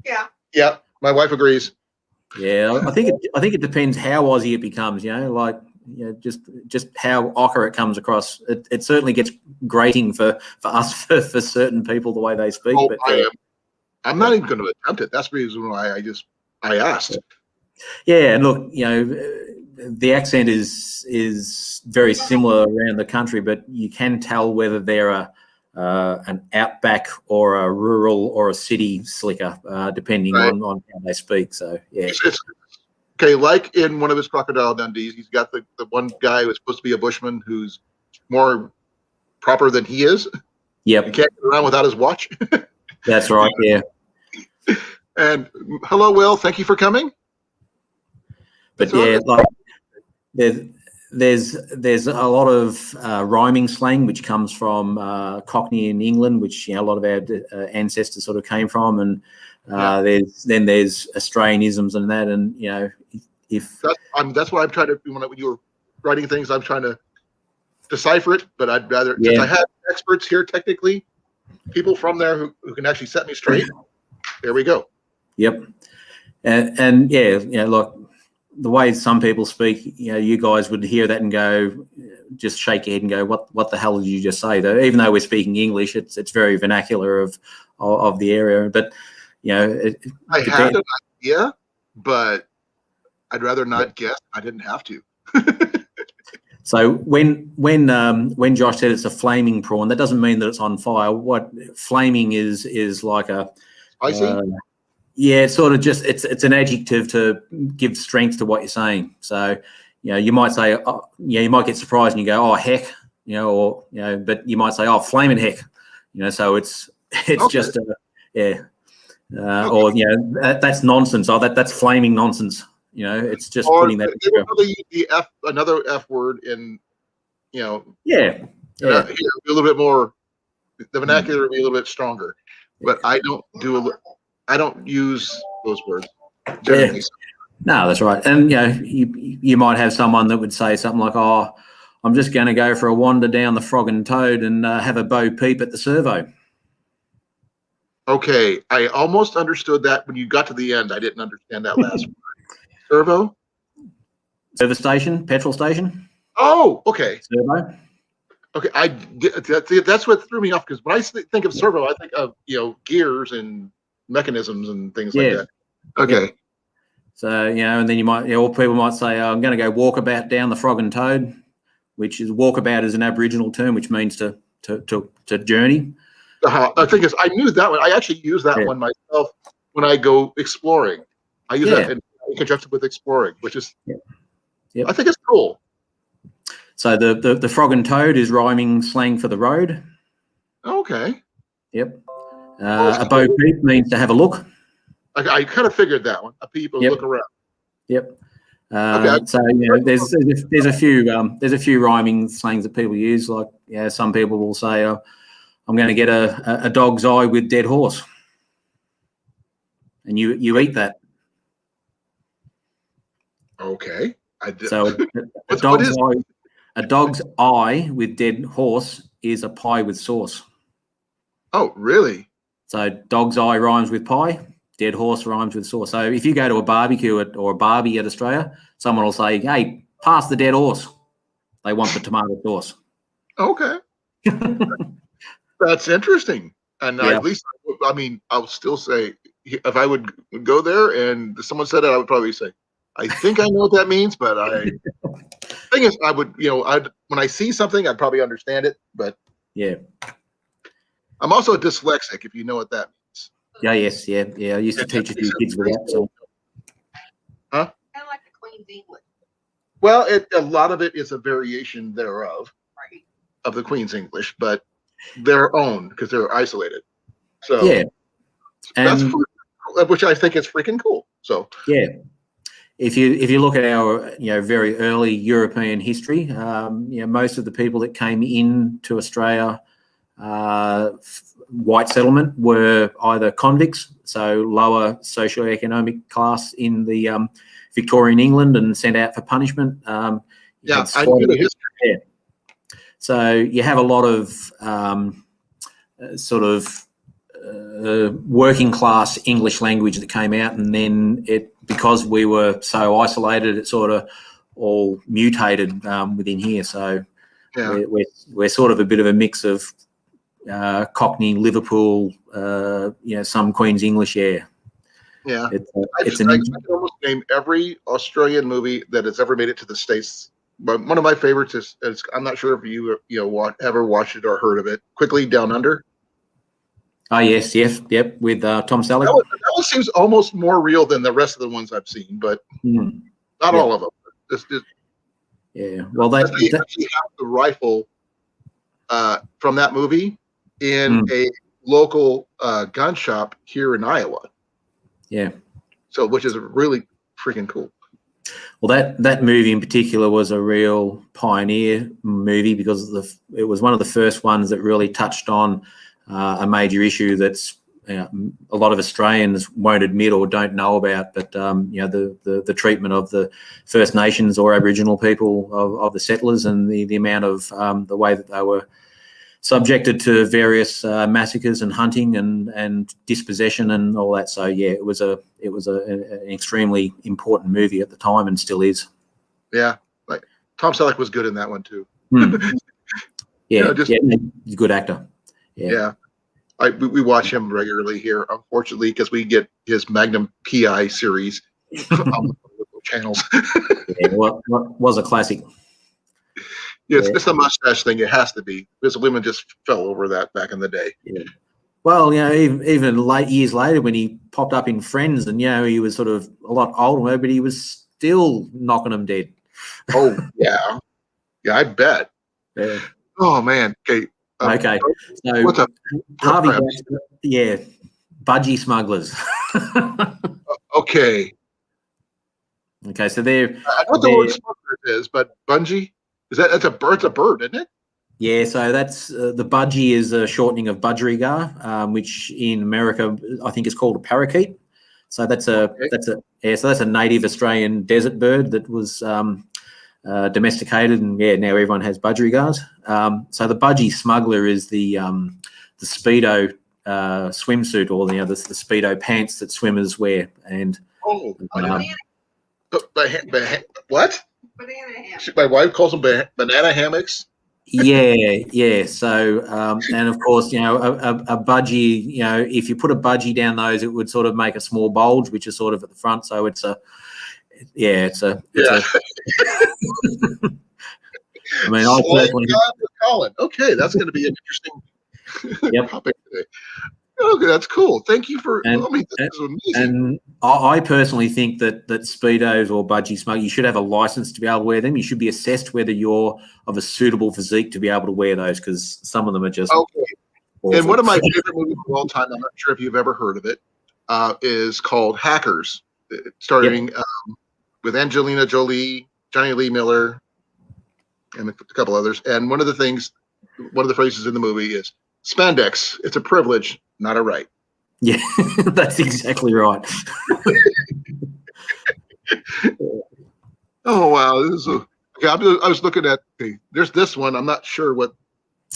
Yeah. Yeah, my wife agrees. Yeah, I think it depends how Aussie it becomes. Just how ochre it comes across. It certainly gets grating for us for certain people the way they speak. Oh, but I'm not even going to attempt it. That's the reason why I asked. Yeah, and look, the accent is very similar around the country, but you can tell whether they're an outback or a rural or a city slicker, depending on how they speak. So yeah. Okay, like in one of his Crocodile Dundees, he's got the one guy who's supposed to be a bushman who's more proper than he is. Yep. You can't get around without his watch. That's right, yeah. And hello, Will. Thank you for coming. But there's a lot of rhyming slang which comes from Cockney in England, which a lot of our ancestors sort of came from, and there's Australianisms and that, and if that's what I'm trying to when you were writing things, I'm trying to decipher it, but I'd rather since I have experts here, technically, people from there who can actually set me straight. There we go. Yep, and look. The way some people speak, you guys would hear that and go, just shake your head and go, "What the hell did you just say?" Though, even though we're speaking English, it's very vernacular of the area. But I had an idea, but I'd rather not guess. I didn't have to. So when Josh said it's a flaming prawn, that doesn't mean that it's on fire. What flaming is like a spicy. Yeah, it's sort of just it's an adjective to give strength to what you're saying. So, you might say, you might get surprised and you go, oh heck, or but you might say, oh flaming heck, So it's Okay. just yeah, Okay. or that's nonsense. Oh, that's flaming nonsense. It's just Or putting that. they would probably use the another F word in, Yeah. here, be a little bit more. The vernacular would be a little bit stronger, but I don't use those words generally. Yeah. No, that's right. And you might have someone that would say something like, "Oh, I'm just going to go for a wander down the Frog and Toad and have a Bo Peep at the servo." Okay, I almost understood that when you got to the end. I didn't understand that last word. Servo? Service station, petrol station. Oh, okay. Servo. Okay, that's what threw me off, because when I think of servo, I think of gears and mechanisms and things like that. Okay. Yep. So and then you might, or people might say, "I'm going to go walkabout down the Frog and Toad," which is walkabout is an Aboriginal term, which means to journey. The thing is, I knew that one. I actually use that one myself when I go exploring. I use that in conjunction with exploring, which is, I think it's cool. So the Frog and Toad is rhyming slang for the road. Okay. Yep. A Bo Peep means to have a look. I kind of figured that one. A peep, look around. Yep. Okay. So there's a few rhyming slangs that people use. Like some people will say, "I'm going to get a dog's eye with dead horse," and you eat that. Okay. So a dog's eye with dead horse is a pie with sauce. Oh, really? So dog's eye rhymes with pie. Dead horse rhymes with sauce. So if you go to a barbecue or a barbie at Australia, someone will say, "Hey, pass the dead horse." They want the tomato sauce. Okay. That's interesting. And at least, I'll still say, if I would go there and someone said it, I would probably say, I think I know what that means, but thing is, I would, when I see something, I'd probably understand it, but I'm also dyslexic, if you know what that means. Yeah, yes, yeah. I used to teach a few kids with that. So. Huh? Kind of like the Queen's English. Well, a lot of it is a variation thereof, of the Queen's English, but their own, because they're isolated. So that's which I think is freaking cool. So if you look at our very early European history, most of the people that came into Australia, white settlement, were either convicts, so lower socioeconomic class in the Victorian England, and sent out for punishment. I knew the history. So you have a lot of working class English language that came out, and then because we were so isolated, it sort of all mutated within here. So we're sort of a bit of a mix of Cockney, Liverpool, some Queen's English. I can almost name every Australian movie that has ever made it to the States. But one of my favorites is I'm not sure if you ever watched it or heard of it. Quickly Down Under. Oh yes, yep, with Tom Selleck. That one seems almost more real than the rest of the ones I've seen, but not all of them. Well, they actually have the rifle from that movie in a local gun shop here in Iowa. So, which is really freaking cool. Well, that movie in particular was a real pioneer movie, because it was one of the first ones that really touched on a major issue that's a lot of Australians won't admit or don't know about, but the treatment of the First Nations or Aboriginal people of the settlers, and the amount of the way that they were subjected to various massacres and hunting and dispossession and all that. So it was an extremely important movie at the time, and still is. Yeah, like Tom Selleck was good in that one too. He's a good actor. We watch him regularly here, unfortunately, because we get his Magnum PI series on the local channels. What was a classic. It's a mustache thing. It has to be, because women just fell over that back in the day. Well, even late years later when he popped up in Friends, and he was sort of a lot older, but he was still knocking them dead. Oh yeah, I bet. Yeah. Oh man. Okay. Okay. So what's up? Harvey, Preps. budgie smugglers. Okay. Okay, so they're I know what the word smuggler is, but bungee that's a bird. It's a bird, isn't it? Yeah, so that's the budgie is a shortening of budgerigar, which in America I think is called a parakeet. So that's a native Australian desert bird that was domesticated, and now everyone has budgerigars. So the budgie smuggler is the Speedo swimsuit, or the Speedo pants that swimmers wear, and Oh, what? Banana ham. My wife calls them banana hammocks. Yeah. So, and of course, a budgie, if you put a budgie down those, it would sort of make a small bulge, which is sort of at the front. So it's a. I mean, I personally. Colin. Okay, that's going to be an interesting topic today. Okay, that's cool. Thank you for. This is amazing. And I personally think that Speedos or budgie smugglers, you should have a license to be able to wear them. You should be assessed whether you're of a suitable physique to be able to wear those, because some of them are just okay. awful. And one of my favorite movies of all time, I'm not sure if you've ever heard of it, is called Hackers. Starting with Angelina Jolie, Johnny Lee Miller, and a couple others. And one of the phrases in the movie is spandex. It's a privilege, not a right. Yeah, that's exactly right. Oh wow! I was looking at there's this one. I'm not sure what.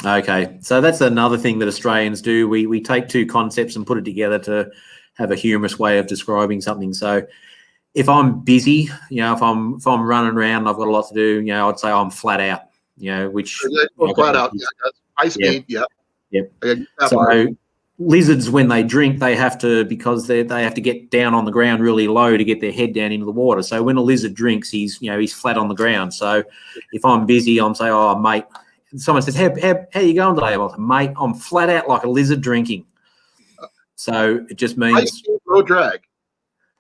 Okay, so that's another thing that Australians do. We take two concepts and put it together to have a humorous way of describing something. So if I'm busy, if I'm running around, I've got a lot to do. I'd say I'm flat out. Which flat out. Yeah, that's high speed. Yeah. Yep. So lizards, when they drink, they have to, because they have to get down on the ground really low to get their head down into the water. So when a lizard drinks, he's flat on the ground. So if I'm busy, I'm saying, "Oh, mate," someone says, how you going today? I'm like, "Mate, I'm flat out like a lizard drinking." So it just means no drag.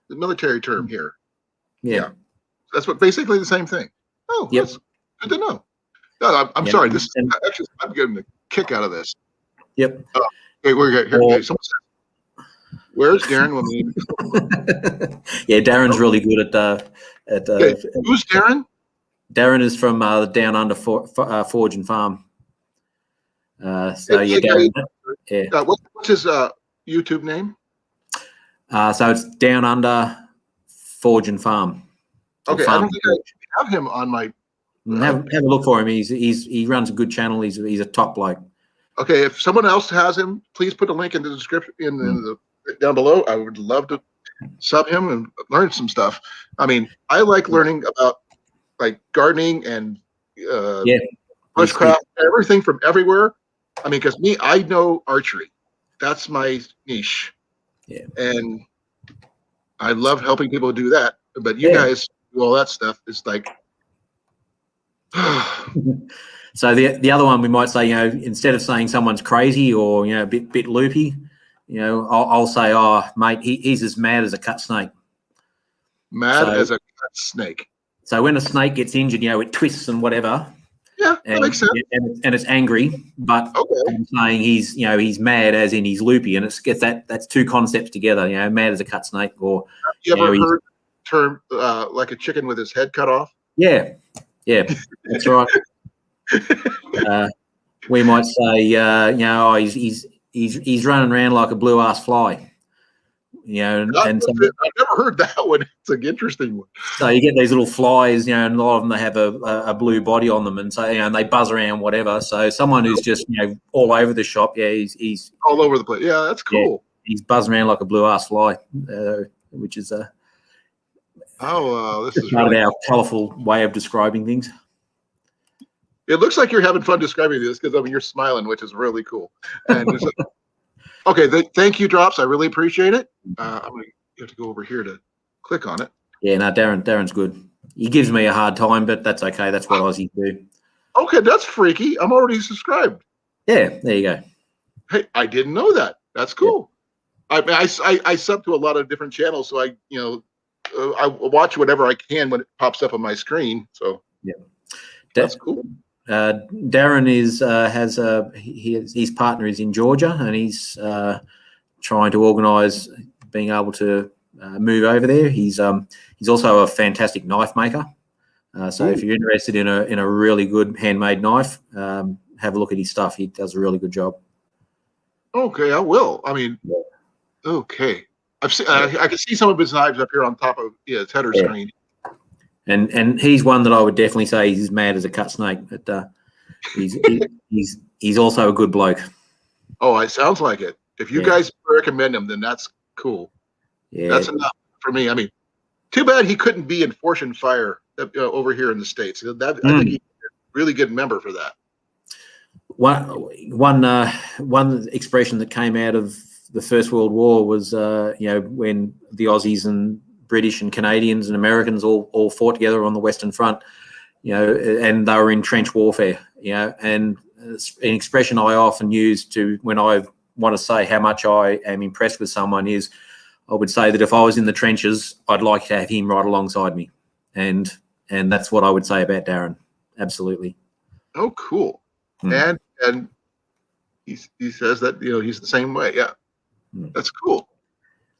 The military term here. Yeah. That's basically the same thing. Oh, yep. That's good to know. No, I'm sorry. I'm getting a kick out of this. Yep. Okay, we're here. Okay, someone says, where's Darren? Yeah, Darren's really good at. Who's Darren? Darren is from Down Under Forge and Farm. Darren. Yeah. What's his YouTube name? So it's Down Under Forge and Farm. Okay, I don't think I have him on my. Have a look for him. He runs a good channel. He's a top bloke. Okay, if someone else has him, please put a link in the description down below. I would love to sub him and learn some stuff. I mean, I like learning about like gardening and bushcraft, everything from everywhere. I mean, because I know archery. That's my niche. Yeah. And I love helping people do that. But you guys do all that stuff. It's like. So the other one we might say, instead of saying someone's crazy or a bit loopy, I'll say, "Oh, mate, he's as mad as a cut snake." Mad as a cut snake. So when a snake gets injured, it twists and whatever. Yeah, that makes sense. And it's angry, but I'm saying he's mad as in he's loopy, and that's two concepts together. Mad as a cut snake, or have you ever heard the term like a chicken with his head cut off? Yeah, that's right. We might say, he's running around like a blue ass fly. I've never heard that one. It's an interesting one. So you get these little flies, and a lot of them, they have a blue body on them, and so and they buzz around whatever. So someone who's just all over the shop, he's all over the place. Yeah, that's cool. He's buzzing around like a blue ass fly, which is this is part of our colourful way of describing things. It looks like you're having fun describing this because you're smiling, which is really cool. And okay, thank you, Drops. I really appreciate it. I'm going to have to go over here to click on it. Yeah, no, Darren's good. He gives me a hard time, but that's okay. That's what Aussies do. Okay, that's freaky. I'm already subscribed. Yeah, there you go. Hey, I didn't know that. That's cool. I mean, I sub to a lot of different channels, so I watch whatever I can when it pops up on my screen. So Yeah. that's cool. Darren his partner is in Georgia, and he's trying to organise being able to move over there. He's also a fantastic knife maker. So if you're interested in a really good handmade knife, have a look at his stuff. He does a really good job. Okay, I will. I mean, okay. I've seen. I can see some of his knives up here on top of his header screen. And he's one that I would definitely say he's as mad as a cut snake, but he's also a good bloke. Oh, it sounds like it. If you guys recommend him, then that's cool. Yeah, that's enough for me. I mean, too bad he couldn't be in Fortune Fire over here in the States. I think he's a really good member for that. One expression that came out of the First World War was when the Aussies and British and Canadians and Americans all fought together on the Western Front, and they were in trench warfare, and an expression I often use to when I want to say how much I am impressed with someone is, I would say that if I was in the trenches, I'd like to have him right alongside me, and that's what I would say about Darren. Absolutely. Oh, cool. And he says that he's the same way. Yeah, that's cool.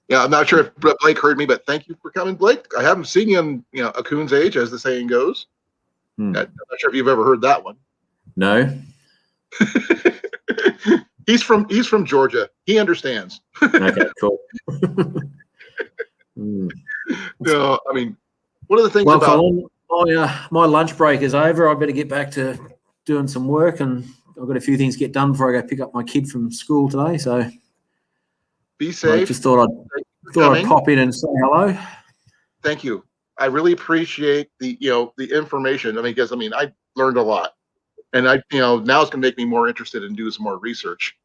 Yeah, I'm not sure if Blake heard me, but thank you for coming, Blake. I haven't seen you in a coon's age, as the saying goes. I'm not sure if you've ever heard that one. No. He's from Georgia. He understands. Okay, cool. No, I mean, one of the things about Colin, my lunch break is over. I better get back to doing some work, and I've got a few things to get done before I go pick up my kid from school today. So be safe. I just thought I'd pop in and say hello. Thank you. I really appreciate the information. I mean, because I learned a lot, and now it's going to make me more interested in doing some more research,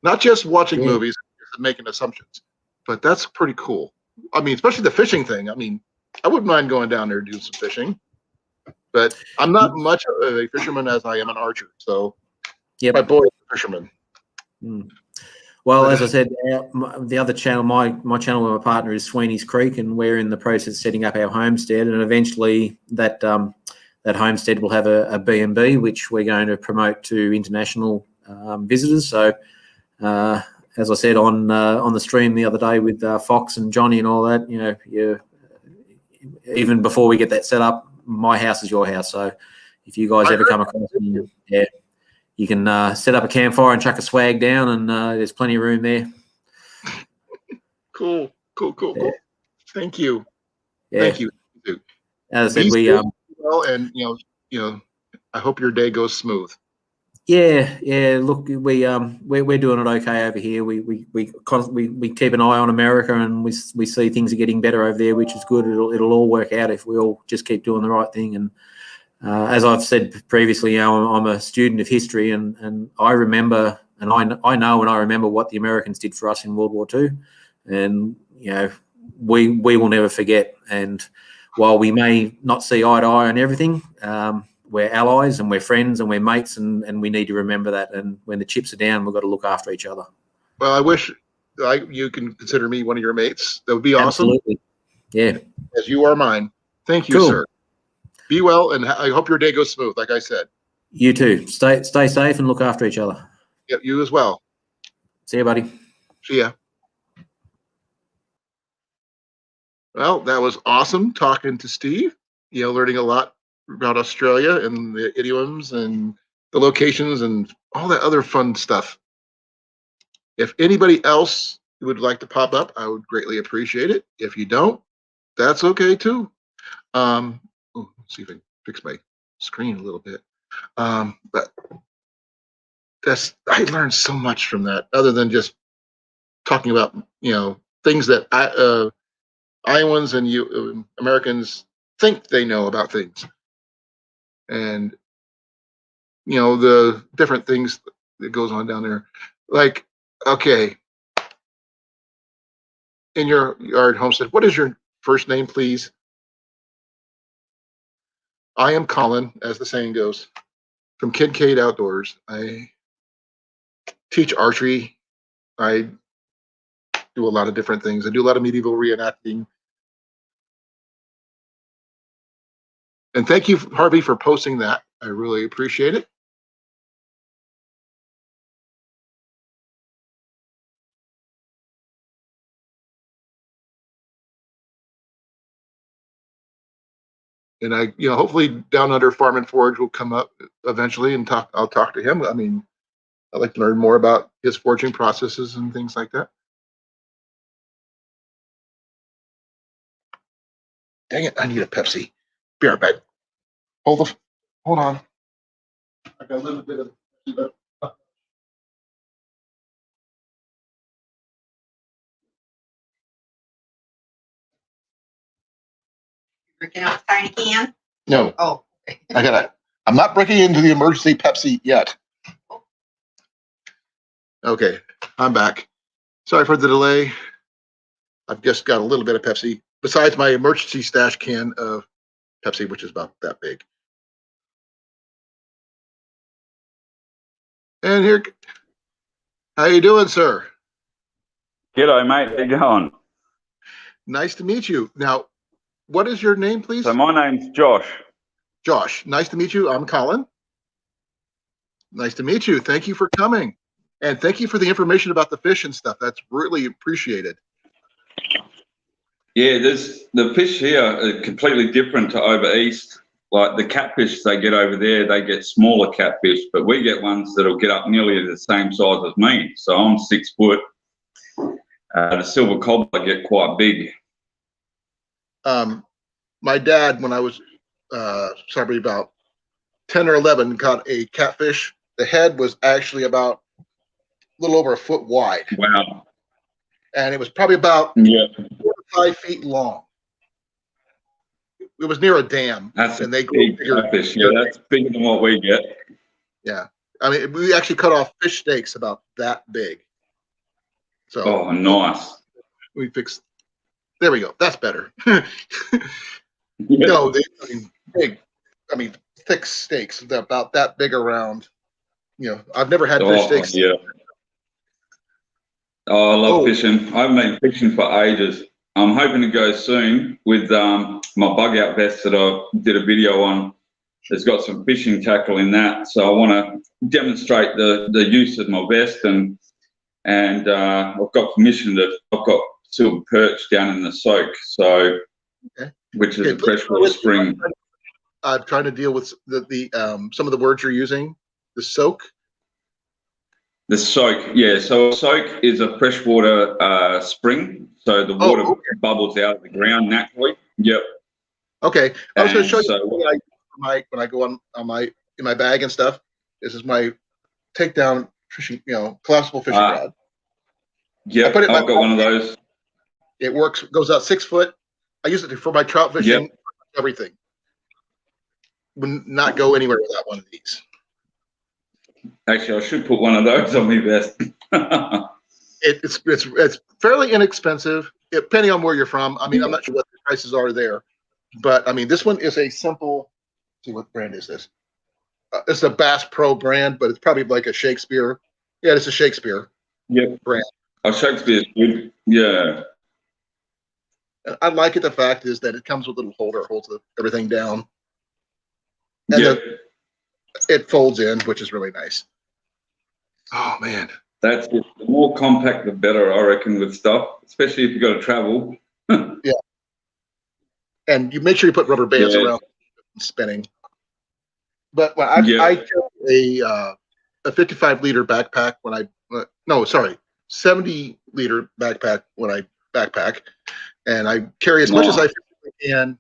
not just watching movies and making assumptions. But that's pretty cool. I mean, especially the fishing thing. I mean, I wouldn't mind going down there and doing some fishing, but I'm not much of a fisherman as I am an archer. So, my boy is a fisherman. Well, as I said, the other channel, my channel with my partner is Sweeney's Creek, and we're in the process of setting up our homestead, and eventually that homestead will have a B&B, which we're going to promote to international visitors. So, as I said on the stream the other day with Fox and Johnny and all that, even before we get that set up, my house is your house. So, if you guys ever come across me, you can set up a campfire and chuck a swag down, and there's plenty of room there. Cool. Thank you. Yeah. Thank you. As I said, well, and I hope your day goes smooth. Yeah. Look, we're doing it okay over here. We keep an eye on America, and we see things are getting better over there, which is good. It'll all work out if we all just keep doing the right thing. And as I've said previously, I'm a student of history, and I remember, and I know and I remember what the Americans did for us in World War II, and we will never forget. And while we may not see eye to eye on everything, we're allies and we're friends and we're mates, and we need to remember that. And when the chips are down, we've got to look after each other. Well, I wish you can consider me one of your mates. That would be awesome. Absolutely. Yeah. As you are mine. Thank you, sir. Be well, and I hope your day goes smooth, like I said. You too. Stay safe and look after each other. Yep, you as well. See you, buddy. See ya. Well, that was awesome talking to Steve. Learning a lot about Australia and the idioms and the locations and all that other fun stuff. If anybody else would like to pop up, I would greatly appreciate it. If you don't, that's okay too. Let's see if I can fix my screen a little bit. But I learned so much from that, other than just talking about things that Iowans and Americans think they know about things, and the different things that goes on down there. Like, okay, in your yard homestead, what is your first name, please? I am Colin, as the saying goes, from Kincaid Outdoors. I teach archery. I do a lot of different things. I do a lot of medieval reenacting. And thank you, Harvey, for posting that. I really appreciate it. And I, hopefully Down Under Farm and Forage will come up eventually and I'll talk to him. I mean, I'd like to learn more about his foraging processes and things like that. Dang it, I need a Pepsi. Be right back. Hold on. I got a little bit of Drinking out a tiny can? No. Oh. I'm not breaking into the emergency Pepsi yet. Okay, I'm back. Sorry for the delay. I've just got a little bit of Pepsi, besides my emergency stash can of Pepsi, which is about that big. And here, how you doing, sir? G'day, mate. How you going? Nice to meet you. Now, what is your name, please? So my name's Josh. Josh, nice to meet you. I'm Colin. Nice to meet you. Thank you for coming. And thank you for the information about the fish and stuff. That's really appreciated. Yeah, the fish here are completely different to over east. Like the catfish they get over there, they get smaller catfish, but we get ones that'll get up nearly the same size as me. So I'm 6 foot. The silver cobbler get quite big. My dad, when I was probably about 10 or 11, caught a catfish. The head was actually about a little over a foot wide. Wow. And it was probably about 4 to 5 feet long. It was near a dam. That's and a they big catfish. Yeah, that's bigger than what we get. Yeah. I mean, we actually cut off fish steaks about that big. So Oh, nice. we fixed. There we go. That's better. Yeah. No, big. I mean, thick steaks about that big around. I've never had fish steaks. Yeah. Oh, I love fishing. I haven't been fishing for ages. I'm hoping to go soon with my bug out vest that I did a video on. It's got some fishing tackle in that, so I want to demonstrate the use of my vest, and I've got permission I've got silver perch down in the soak, so which is a freshwater spring. I'm trying to deal with the some of the words you're using. The soak. The soak, yeah. So a soak is a freshwater spring, so the water bubbles out of the ground naturally. Yep. Okay, I was going to show you so, when I go on in my bag and stuff. This is my takedown fishing, collapsible fishing rod. Yeah, I've got one of those. It works. Goes out 6 foot. I use it for my trout fishing. Everything. Would not go anywhere without one of these. Actually, I should put one of those on my vest. It's fairly inexpensive, depending on where you're from. I mean, I'm not sure what the prices are there, but I mean, this one is a simple. Let's see, what brand is this? It's a Bass Pro brand, but it's probably like a Shakespeare. Yeah, it's a Shakespeare. Brand. Oh, Shakespeare's good. Yeah. And I like it. The fact is that it comes with a little holder, holds everything down, and it folds in, which is really nice. Oh man, that's it. The more compact, the better, I reckon, with stuff, especially if you've got to travel. Yeah, and you make sure you put rubber bands around spinning. But when I carry a 55-liter backpack when I 70-liter backpack when I backpack, and I carry as much as I can.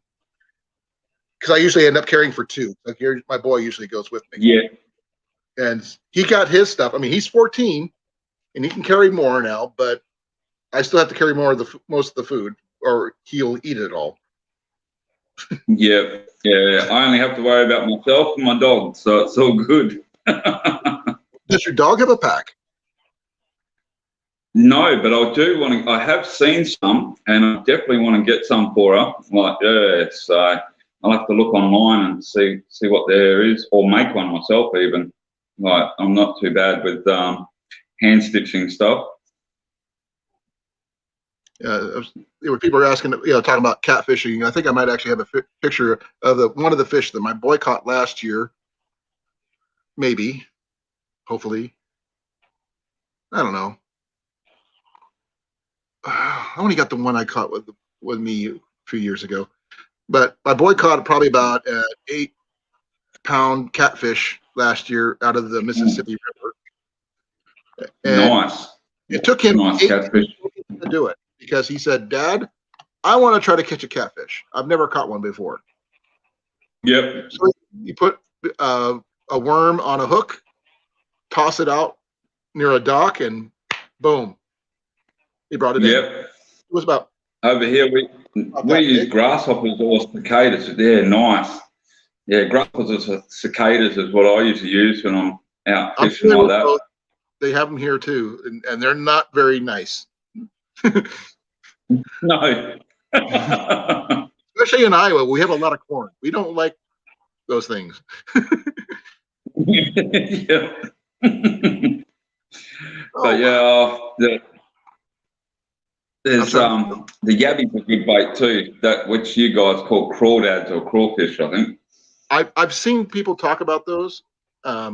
Because I usually end up carrying for 2. Like my boy usually goes with me. Yeah. And he got his stuff. I mean, he's 14, and he can carry more now, but I still have to carry most of the food, or he'll eat it all. Yeah. I only have to worry about myself and my dog, so it's all good. Does your dog have a pack? No, but I do want to. I have seen some, and I definitely want to get some for her. So I'll have to look online and see what there is, or make one myself even. Like, I'm not too bad with hand stitching stuff. People were asking, talking about catfishing. I think I might actually have a picture of one of the fish that my boy caught last year. Maybe, hopefully. I don't know. I only got the one I caught with me a few years ago, but my boy caught probably about an 8-pound catfish last year out of the Mississippi River. And Nice. it took him Nice 8 catfish. days to do it because he said, "Dad, I want to try to catch a catfish. I've never caught one before." Yep. So you put a worm on a hook, toss it out near a dock, and boom, he brought it in. Yep. It was about Over here, we use big. grasshoppers or cicadas. They're nice. Yeah, grasshoppers or cicadas is what I usually use when I'm out I'm fishing familiar like with both. that. They have them here too, and they're not very nice, No. especially in Iowa. We have a lot of corn. We don't like those things. Yeah. Oh, But yeah, there's sorry. the yabby's a good bait too. That which you guys call crawdads or crawfish, I think. I've seen people talk about those.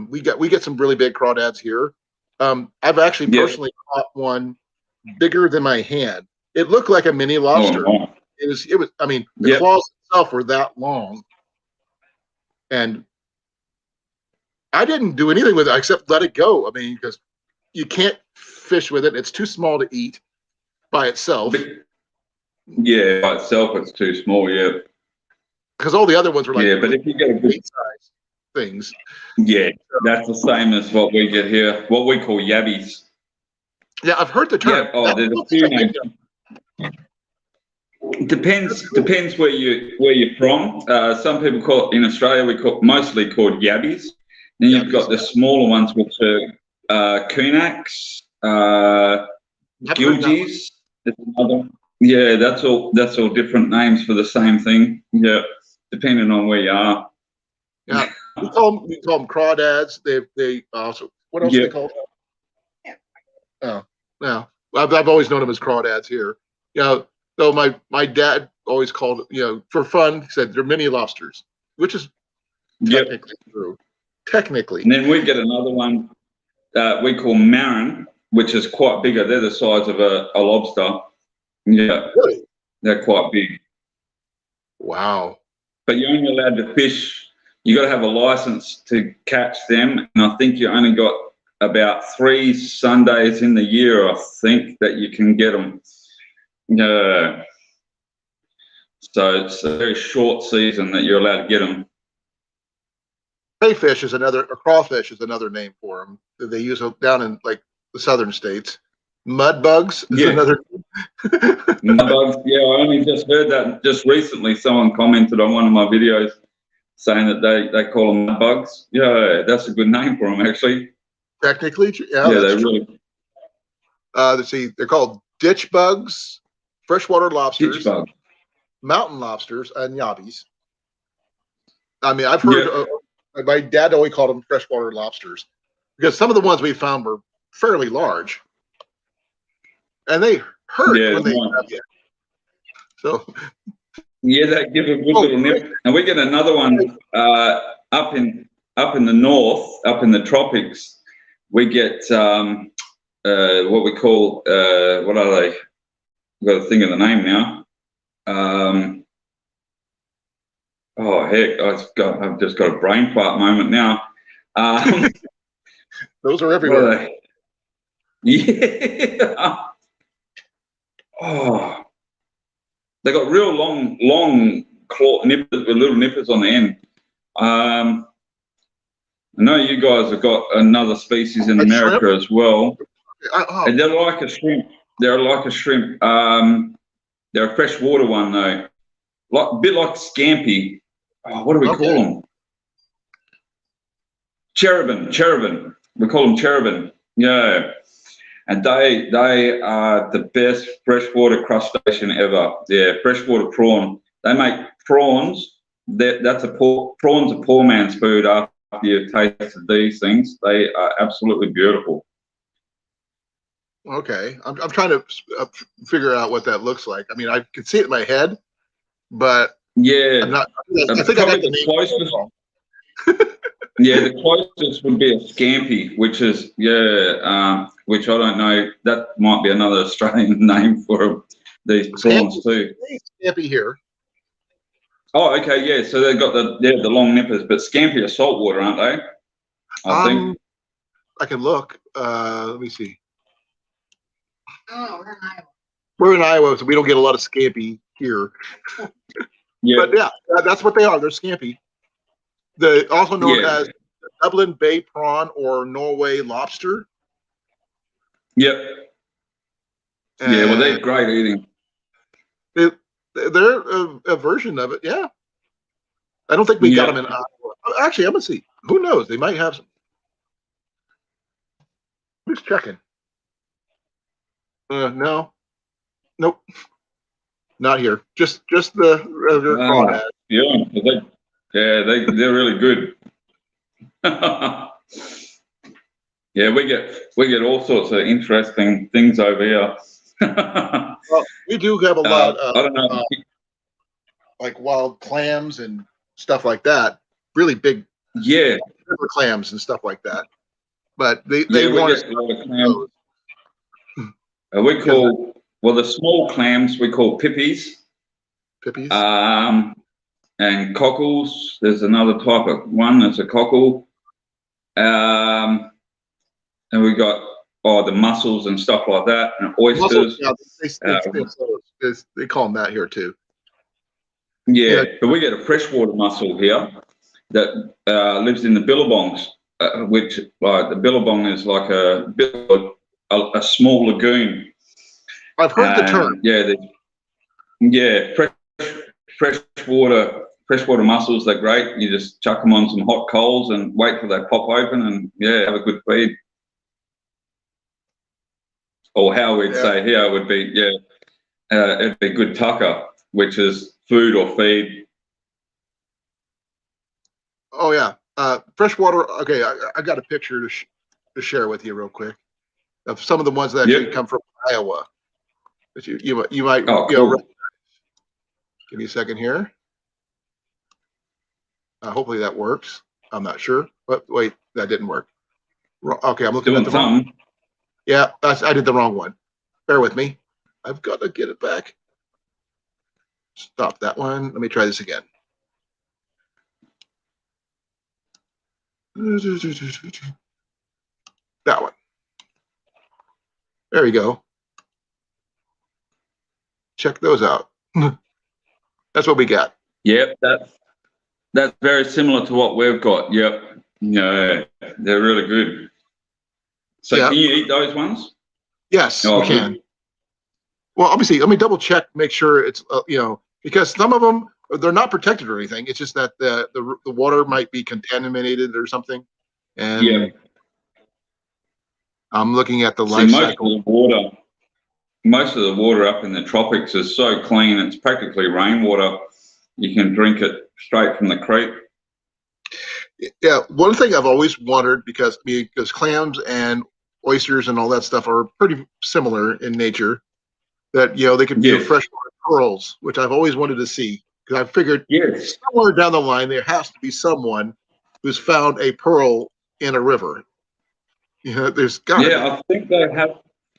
We get some really big crawdads here. I've actually Yeah. personally caught one bigger than my hand. It looked like a mini Oh, lobster. nice. It was. I mean, the Yep. claws itself were that long, and I didn't do anything with it except let it go. I mean, because you can't fish with it. It's too small to eat by itself. Yeah, by itself it's too small. Yeah. Because all the other ones were like Yeah, but if you get a good, bait size things. yeah, that's the same as what we get here. What we call yabbies. Yeah, I've heard the term. Yeah. Oh, That there's a looks few like names. Depends where you're from. Some people call it, in Australia we call mostly called yabbies. Then you've got the smaller ones which are kunaks, I've heard that one. gilgies. There's another one. Yeah, that's all different names for the same thing. Yeah, depending on where you are. Yeah, we call them crawdads. They also, what else do Yeah. they call them? Oh, no. I've always known them as crawdads here. So my dad always called it, for fun, he said they're mini lobsters, which is Yep. technically true. Technically. And then we get another one we call marron, which is quite bigger. They're the size of a lobster. Yeah, Really? they're quite big. Wow. But you're only allowed to fish. You got to have a license to catch them, and I think you only got about 3 Sundays in the year. I think that you can get them. Yeah. So it's a very short season that you're allowed to get them. Crayfish is a crawfish is another name for them that they use down in like the southern states. Mud bugs is Yeah. another. Mud bugs. Yeah, I only just heard that just recently. Someone commented on one of my videos saying that they call them mud bugs. Yeah, that's a good name for them actually. Technically, yeah, Yeah, that's they true. really Let's see, they're called ditch bugs, freshwater lobsters, ditch bugs. mountain lobsters, and yabbies. I mean, I've heard my dad always called them freshwater lobsters because some of the ones we found were fairly large, and they hurt Yeah, when they right. grab you. So Yeah, they give a good little nip. And we get another one up in the north, up in the tropics. We get what we call what are they? I've got to think of the name now. Oh heck, I've just got a brain fart moment now. those are What everywhere. are they? Yeah. Oh, they got real long claw nippers with little nippers on the end. I know you guys have got another species in A America shrimp? as well. Oh, And they're like a shrimp. They're like a shrimp. They're a freshwater one though, a bit like scampi. Oh, what do we Okay. call them? Cherubin. We call them cherubin. Yeah. And they are the best freshwater crustacean ever. Yeah, freshwater prawn. They make prawns. Prawns are poor man's food after you've tasted these things. They are absolutely beautiful. Okay, I'm trying to figure out what that looks like. I mean, I can see it in my head, but Yeah, I'm not. I think I got probably the the name closest. wrong. Yeah, the closest would be a scampi, which is which I don't know. That might be another Australian name for these prawns too. Scampi here. Oh, okay, yeah. So they've got the long nippers, but scampi are saltwater, aren't they? I think. I can look. Let me see. Oh, we're in Iowa. We're in Iowa, so we don't get a lot of scampi here. Yeah. But yeah, that's what they are. They're scampi. Also known as Dublin Bay prawn or Norway lobster. Yep. Yeah, well, they're great eating. They're a version of it. Yeah. I don't think we got them in Iowa. Actually, I'm gonna see. Who knows? They might have some. Who's checking? No. Nope. Not here. Just the regular prawn ad. They're really good. Yeah, we get all sorts of interesting things over here. Well, we do have a lot of I don't know. like wild clams and stuff like that. Really big Yeah. river clams and stuff like that. But they We want get a lot of clams. We call the small clams we call pippies. pippies. And cockles. There's another type of one. There's a cockle. And we got the mussels and stuff like that, and oysters. They call them that here too. Yeah, but we get a freshwater mussel here that lives in the billabongs, which like the billabong is like a small lagoon. I've heard the term. Freshwater mussels. They're great. You just chuck them on some hot coals and wait till they pop open, and have a good feed. Or how we'd say here would be it'd be good tucker, which is food or feed. Oh yeah, freshwater. Okay, I got a picture to share with you real quick of some of the ones that actually come from Iowa. That you might cool. Give me a second here. Hopefully that works. I'm not sure, but wait, that didn't work. Okay, I'm looking at the wrong. Yeah, I did the wrong one. Bear with me. I've got to get it back. Stop that one. Let me try this again. That one. There we go. Check those out. That's what we got. Yep, that's very similar to what we've got. Yep. Yeah, they're really good. So can you eat those ones? Yes, you can. Well, obviously, let me double check, make sure it's because some of them they're not protected or anything. It's just that the water might be contaminated or something. And I'm looking at the life cycle. Most of the water up in the tropics is so clean; it's practically rainwater. You can drink it straight from the creek. Yeah, one thing I've always wondered because clams and oysters and all that stuff are pretty similar in nature, that they could be freshwater pearls, which I've always wanted to see, because I figured somewhere down the line there has to be someone who's found a pearl in a river. There's got to be. I think they have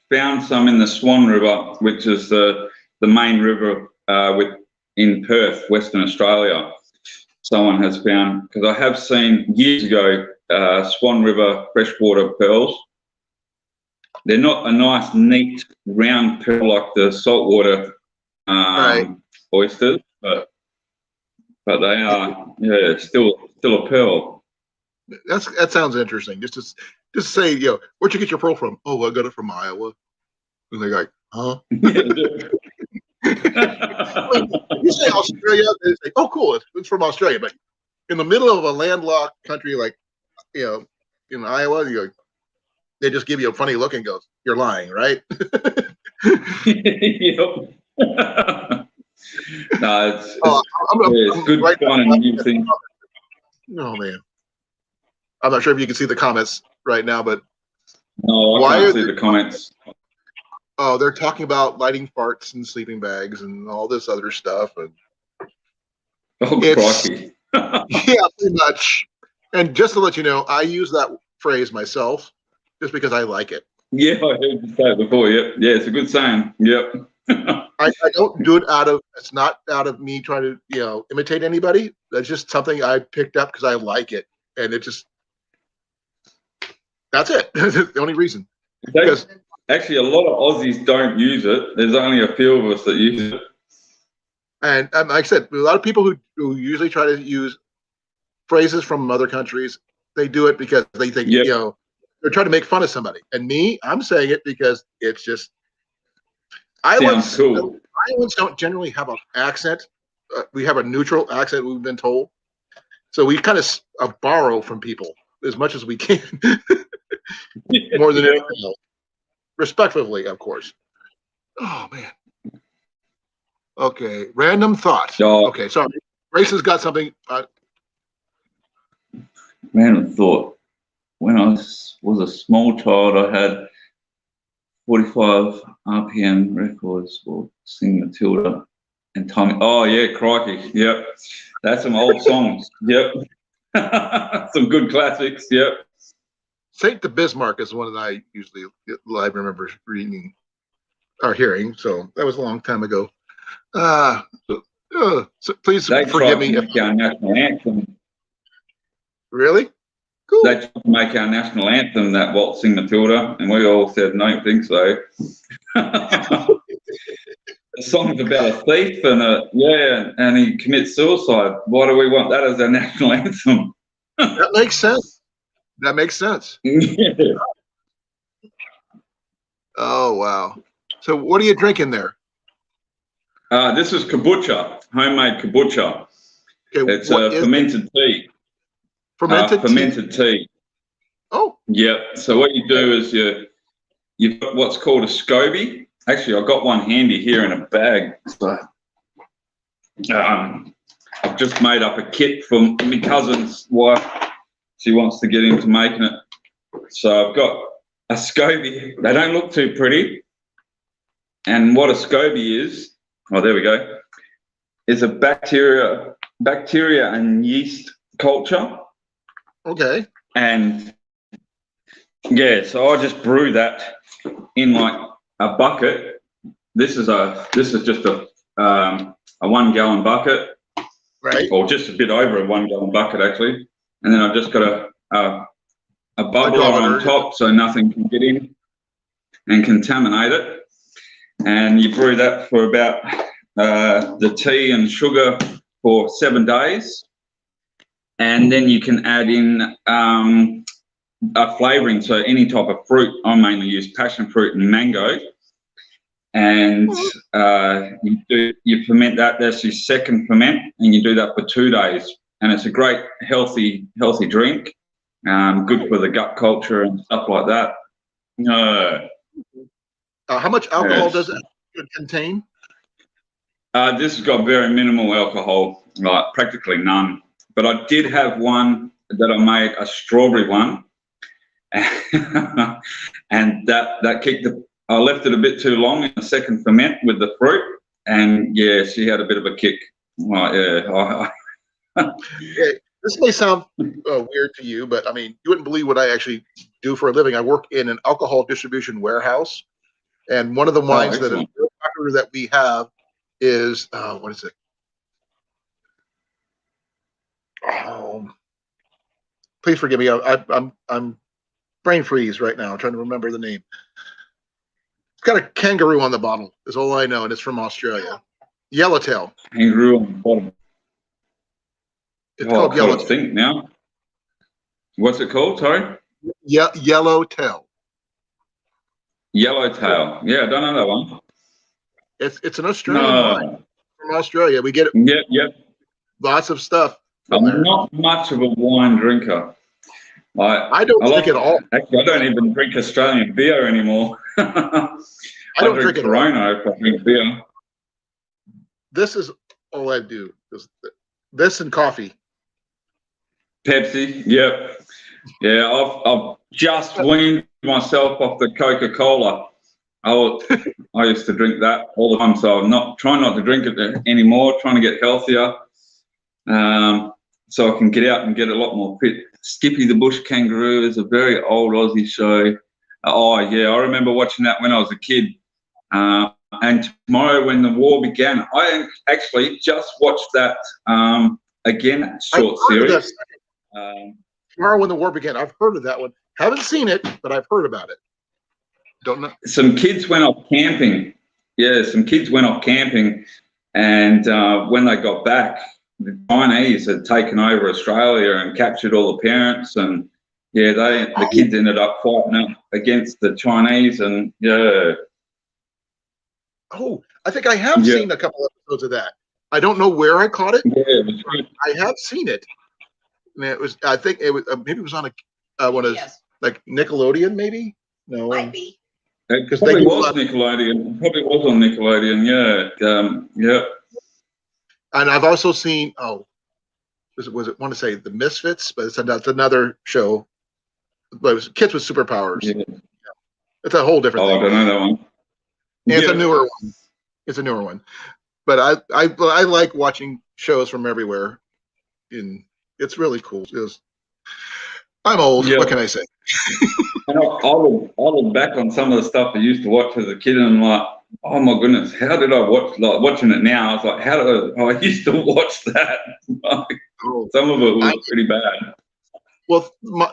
found some in the Swan River, which is the main river in Perth, Western Australia. Someone has found, because I have seen years ago Swan River freshwater pearls. They're not a nice, neat, round pearl like the saltwater oysters, but they are still a pearl. That sounds interesting. Just say, where'd you get your pearl from? Oh, I got it from Iowa. And they're like, huh? You say Australia, they say, oh, cool, it's from Australia. But in the middle of a landlocked country like, in Iowa, they just give you a funny look and goes, you're lying, right? Yep. No, it's good finding new things. Oh, man. I'm not sure if you can see the comments right now, but no, I can't see the comments. oh, they're talking about lighting farts in sleeping bags and all this other stuff. And Oh, It's- crikey. yeah, pretty much. And just to let you know, I use that phrase myself just because I like it. Yeah, I heard you say it before. Yep. Yeah, it's a good saying. Yep. I don't do it it's not out of me trying to, imitate anybody. That's just something I picked up because I like it. And that's it. That's the only reason. Because Actually, a lot of Aussies don't use it. There's only a few of us that use it. And like I said, a lot of people who usually try to use phrases from other countries, they do it because they think, Yep. they're trying to make fun of somebody. And me, I'm saying it because it's just, Sounds cool. Islands don't generally have an accent. We have a neutral accent, we've been told. So we kind of borrow from people as much as we can, more than anything else. Respectfully, of course. Oh, man. Okay, random thought. Oh. Okay, sorry. Grace has got something. Random thought. When I was a small child, I had 45 RPM records for Sing Matilda and Tommy. Oh, yeah, crikey. Yep. That's some old songs. Yep. Some good classics. Yep. Saint the Bismarck is one that I usually remember reading or hearing. So that was a long time ago. So please They forgive tried me. to make our national anthem. Really? Cool. They tried to make our national anthem that Waltz Sing Matilda, and we all said, no, don't think so. The song's about a thief and he commits suicide. Why do we want that as our national anthem? That makes sense. That makes sense. Yeah. Oh, wow. So what are you drinking there? This is kombucha, homemade kombucha. Okay, It's what a is it? fermented tea. Fermented tea? Fermented tea. Oh, Yep. So what you do is you've got what's called a SCOBY. Actually, I've got one handy here in a bag. So I've just made up a kit for my cousin's wife. She wants to get into making it. So I've got a SCOBY. They don't look too pretty. And what a SCOBY is, oh, there we go, is a bacteria and yeast culture. okay. And yeah, so I just brew that in like a bucket. This is just a 1 gallon bucket, Right. or just a bit over a 1 gallon bucket actually. And then I've just got a bubbler on top so nothing can get in and contaminate it. And you brew that for about the tea and sugar for 7 days. And then you can add in a flavouring, so any type of fruit. I mainly use passion fruit and mango. And you ferment that. That's your second ferment, and you do that for 2 days. And it's a great healthy drink. Good for the gut culture and stuff like that. How much alcohol Yes. does it contain? This has got very minimal alcohol, like practically none. But I did have one that I made, a strawberry one, and that kicked I left it a bit too long in the second ferment with the fruit, and yeah, she had a bit of a kick. Yeah. This may sound weird to you, but I mean, you wouldn't believe what I actually do for a living. I work in an alcohol distribution warehouse, and one of the wines that is excellent. real popular that we have is what is it? Oh, please forgive me. I'm brain freeze right now. I'm trying to remember the name. It's got a kangaroo on the bottle. Is all I know, and it's from Australia. Yellowtail. Kangaroo on the bottom. It's Oh, called I've got to Yellowtail. think now. What's it called? Sorry. Yellowtail. Yellowtail. Yeah, I don't know that one. It's an Australian wine No. from Australia. We get Yep. lots of stuff from I'm there. not much of a wine drinker. I don't drink at all. Actually, I don't even drink Australian beer anymore. I don't drink at all. Corona if I drink beer. This is all I do. This and coffee. Pepsi, yep. Yeah, I've just weaned myself off the Coca-Cola. I used to drink that all the time, so I'm trying not to drink it anymore, trying to get healthier, so I can get out and get a lot more fit. Skippy the Bush Kangaroo is a very old Aussie show. Oh, yeah, I remember watching that when I was a kid. And tomorrow when the war began, I actually just watched that again, short series. Tomorrow when the war began. I've heard of that one. Haven't seen it, but I've heard about it. Don't know. Some kids went off camping. Yeah, some kids went off camping, and when they got back, the Chinese had taken over Australia and captured all the parents, and yeah, the kids ended up fighting up against the Chinese, and yeah. Oh, I think I have seen a couple episodes of that. I don't know where I caught it. Yeah, it was good. I have seen it. And it was. I think it was. Maybe it was on one of like Nickelodeon. Maybe no. Might be. It probably was Nickelodeon. Probably was on Nickelodeon. Yeah. Yeah. And I've also seen. Oh, was it? Want to say the Misfits? But it's another show. But it was kids with superpowers. Yeah. It's a whole different thing. I don't know that one. Yeah, it's a newer one. It's a newer one. But I like watching shows from everywhere. It's really cool. I'm old. Yeah. What can I say? And I look back on some of the stuff I used to watch as a kid, and I'm like, oh my goodness, how did I watch? Like watching it now, I was like, how did I used to watch that? Some of it was pretty bad. Well,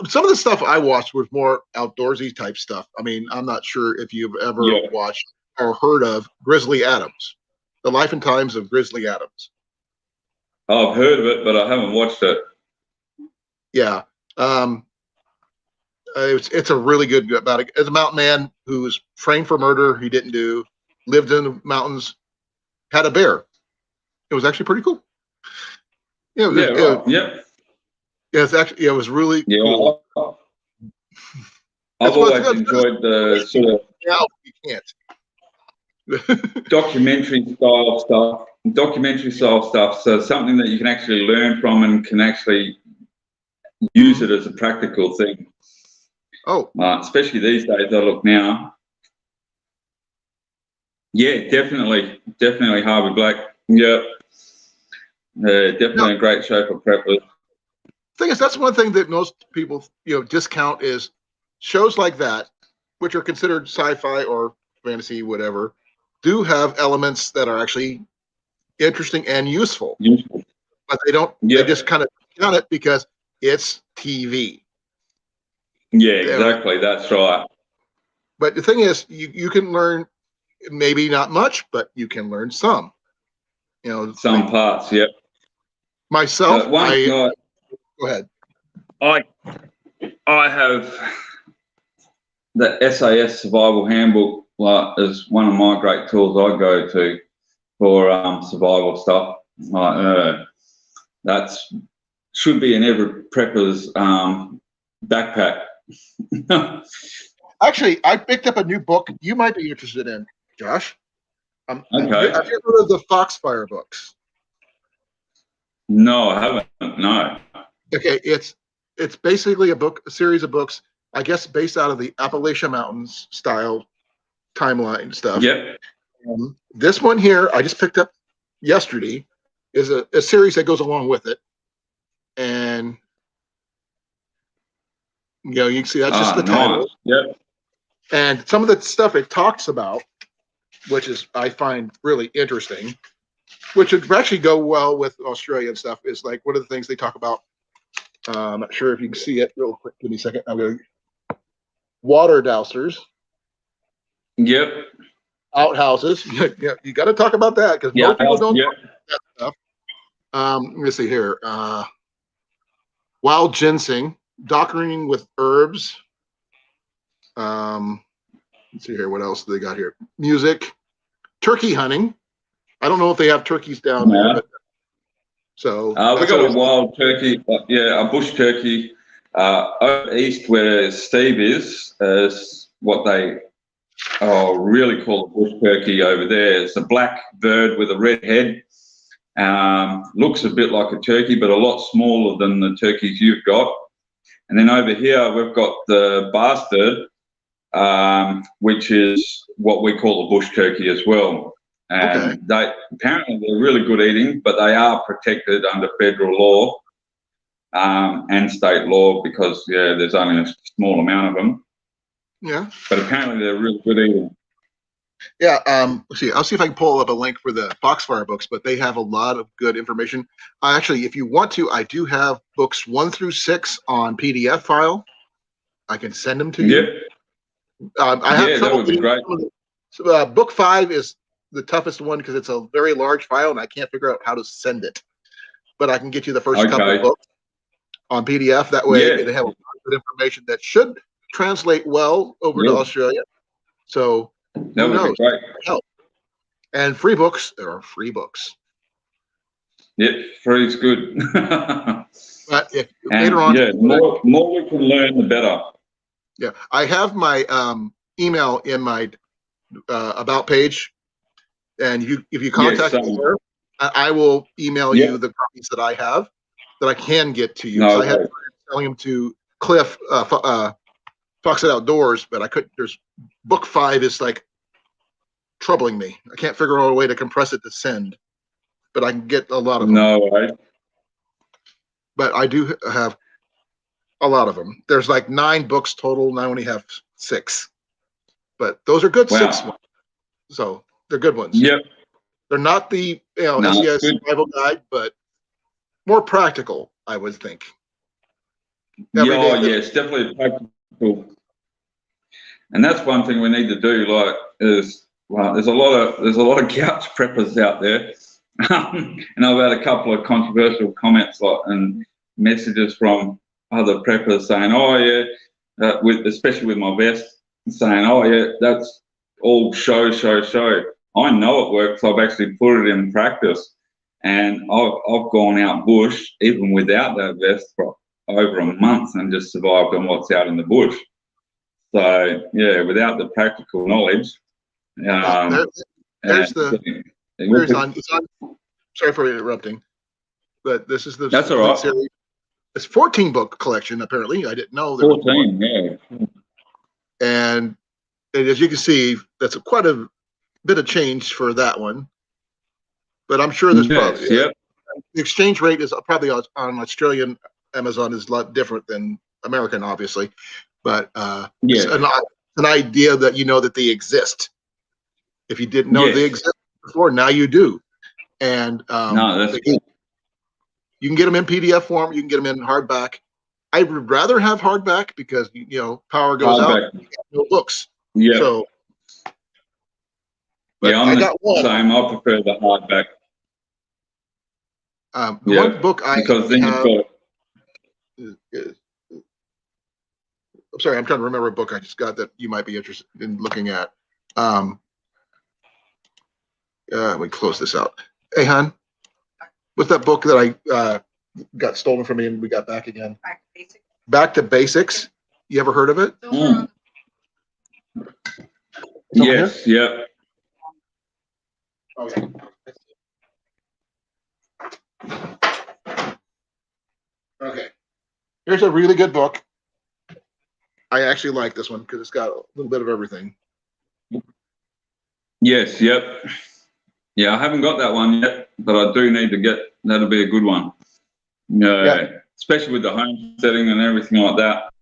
some of the stuff I watched was more outdoorsy type stuff. I mean, I'm not sure if you've ever watched or heard of Grizzly Adams, The Life and Times of Grizzly Adams. I've heard of it, but I haven't watched it. Yeah. It's a really good about it. It's a mountain man who was framed for murder he didn't do, lived in the mountains, had a bear. It was actually pretty cool. Yeah. It's actually it was really cool. I've always enjoyed the sort of you can't. documentary style stuff. So something that you can actually learn from and can actually use it as a practical thing. Oh, especially these days. I look now. Yeah, definitely Harvey Black. Yeah, definitely a great show for preppers. Thing is, that's one thing that most people discount is shows like that, which are considered sci-fi or fantasy, whatever, do have elements that are actually interesting and useful. But they don't. They just kind of count it because it's TV. Yeah, exactly. That's right. But the thing is, you can learn maybe not much, but you can learn some. Some parts. Yep. Myself, go ahead. I have the SAS Survival Handbook is one of my great tools I go to for survival stuff. That's should be in every prepper's backpack. Actually, I picked up a new book you might be interested in, Josh. Okay. Have you heard of the Foxfire books? No, I haven't. No. Okay, it's basically a series of books, I guess, based out of the Appalachian Mountains style timeline stuff. Yep. This one here, I just picked up yesterday, is a series that goes along with it, and you can see that's just the title. Yep. And some of the stuff it talks about, which is I find really interesting, which would actually go well with Australian stuff, is like one of the things they talk about. I'm not sure if you can see it real quick. Give me a second. I'm going to water dousers. Yep. Outhouses. You got to talk about that because most people don't talk about that stuff. Let me see here. Wild ginseng, dockering with herbs. Let's see here. What else do they got here? Music, turkey hunting. I don't know if they have turkeys down there. But, so we got a wild turkey. A bush turkey. Over east where Steve is what they really call a bush turkey over there. It's a black bird with a red head. Looks a bit like a turkey, but a lot smaller than the turkeys you've got. And then over here, we've got the bastard, which is what we call a bush turkey as well. And Okay. apparently they're really good eating, but they are protected under federal law and state law because there's only a small amount of them. Yeah. But apparently they're really good eating. Yeah. Let's see. I'll see if I can pull up a link for the Foxfire books, but they have a lot of good information. Actually, if you want to, I do have books 1 through 6 on PDF file. I can send them to you. Yep. I have trouble that would be getting great. some of the, book 5 is the toughest one because it's a very large file and I can't figure out how to send it. But I can get you the first couple of books on PDF. That way they have a lot of good information that should translate well over to Australia. So that would be great. Help. And free books, there are free books. Yep, free is good. But if and later on, more we can learn, the better. Yeah, I have my email in my about page, and if you contact me there, I will email you the copies that I have that I can get to you. I had telling them to Cliff Fox It Outdoors, but I couldn't. There's book 5 is like troubling me. I can't figure out a way to compress it to send, but I can get a lot of them. No way. But I do have a lot of them. There's like 9 books total, and I only have 6. But those are good 6 ones. So they're good ones. Yep. They're not the SES survival guide, but more practical, I would think. It's definitely practical. And that's one thing we need to do. Like, there's a lot of couch preppers out there, and I've had a couple of controversial comments and messages from other preppers saying, especially with my vest, saying, that's all show. I know it works. I've actually put it in practice, and I've gone out bush even without that vest for over a month and just survived on what's out in the bush. So without the practical knowledge, it's on. Sorry for interrupting, but this is the that's all right. Series. It's 14 book collection. Apparently, I didn't know. 14, yeah. And as you can see, that's quite a bit of change for that one. But I'm sure there's probably the exchange rate is probably on Australian Amazon is a lot different than American, obviously. But it's an idea that that they exist. If you didn't know they exist before, now you do. And you can get them in PDF form. You can get them in hardback. I would rather have hardback because power goes out. No books. Yeah. So, I'm the same. I prefer the hardback. One book because then you've got. I'm sorry, I'm trying to remember a book I just got that you might be interested in looking at. We close this out. Hey, hon, what's that book that I got stolen from me and we got back again? Back to Basics. You ever heard of it? Yes. Yep. Okay. Okay. Here's a really good book. I actually like this one because it's got a little bit of everything. Yes. Yep. Yeah, I haven't got that one yet, but I do need to get. That'll be a good one. Especially with the home setting and everything like that.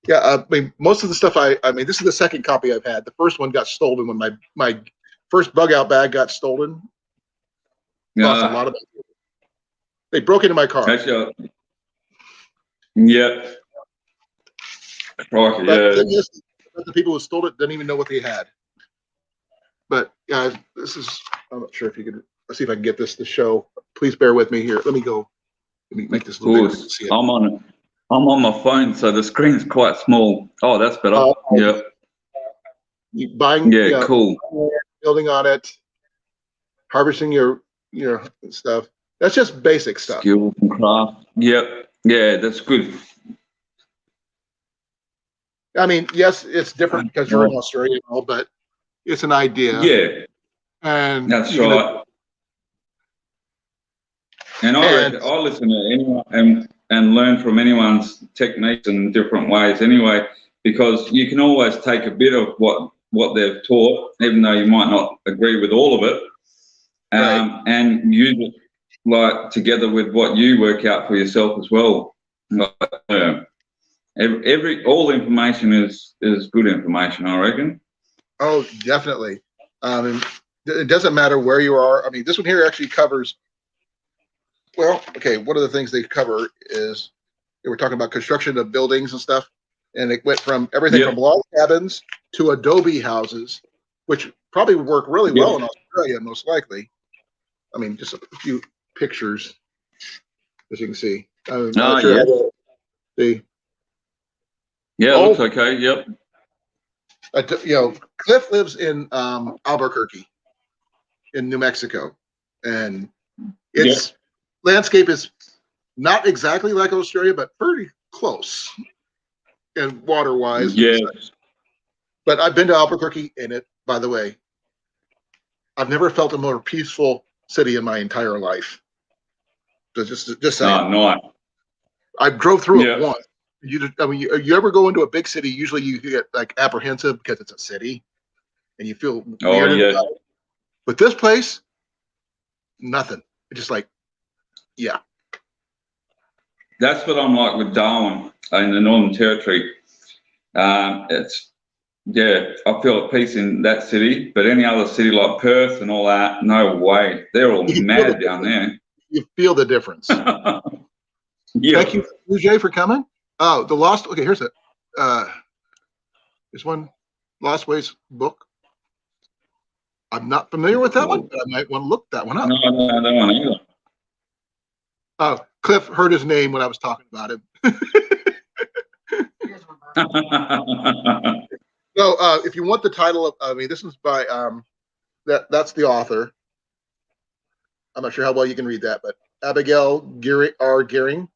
Yeah, I mean, most of the stuff I mean, this is the second copy I've had. The first one got stolen when my first bug out bag got stolen. Lost a lot of it. They broke into my car. Actually, yeah. But the people who stole it didn't even know what they had. But this is, I'm not sure if you can, let's see if I can get this to show. Please bear with me here. Let me make this a little bigger. See it. I'm on my phone, so the screen's quite small. Oh, that's better. Yeah. You buying, cool. Building on it, harvesting your stuff. That's just basic stuff. Skill and craft. Yep. Yeah, that's good. I mean, yes, it's different because you're in Australia and all, but it's an idea. Yeah. And that's right. I listen to anyone and learn from anyone's techniques and different ways anyway, because you can always take a bit of what they've taught, even though you might not agree with all of it, Right. and use it like together with what you work out for yourself as well. Like, all information is good information, I reckon. Oh, definitely. And it doesn't matter where you are. I mean, this one here actually covers. Well, okay. One of the things they cover is they were talking about construction of buildings and stuff, and it went from everything Yep. from log cabins to adobe houses, which probably would work really well in Australia, most likely. I mean, just a few pictures, as you can see. I'm not sure. See, Yeah, it looks okay. Yep. Cliff lives in Albuquerque, in New Mexico, and its landscape is not exactly like Australia, but pretty close, and water-wise. Yeah. But I've been to Albuquerque, and it, by the way, I've never felt a more peaceful city in my entire life. So just saying. Oh, nice. I drove through it once. You ever go into a big city? Usually you get like apprehensive because it's a city, and you feel weird about it. But this place, nothing. It's just like, yeah. That's what I'm like with Darwin in the Northern Territory. I feel at peace in that city, but any other city like Perth and all that, no way. They're all mad down there. You feel the difference. Yeah. Thank you, Jay, for coming. Oh, the Lost. Okay, here's it. This one, Lost Ways book. I'm not familiar with that one, but I might want to look that one up. No, I don't want either. Oh, Cliff heard his name when I was talking about him. So, if you want the title of, I mean, this is by that's the author. I'm not sure how well you can read that, but Abigail Gehring.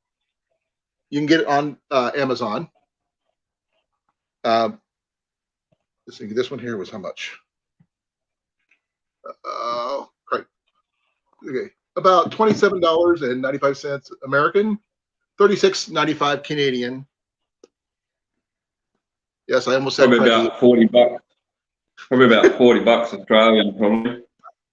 You can get it on Amazon. This one here was how much? Right. Okay, about $27.95 American, $36.95 Canadian. Yes, I almost said probably about $40. Probably about $40 Australian, probably.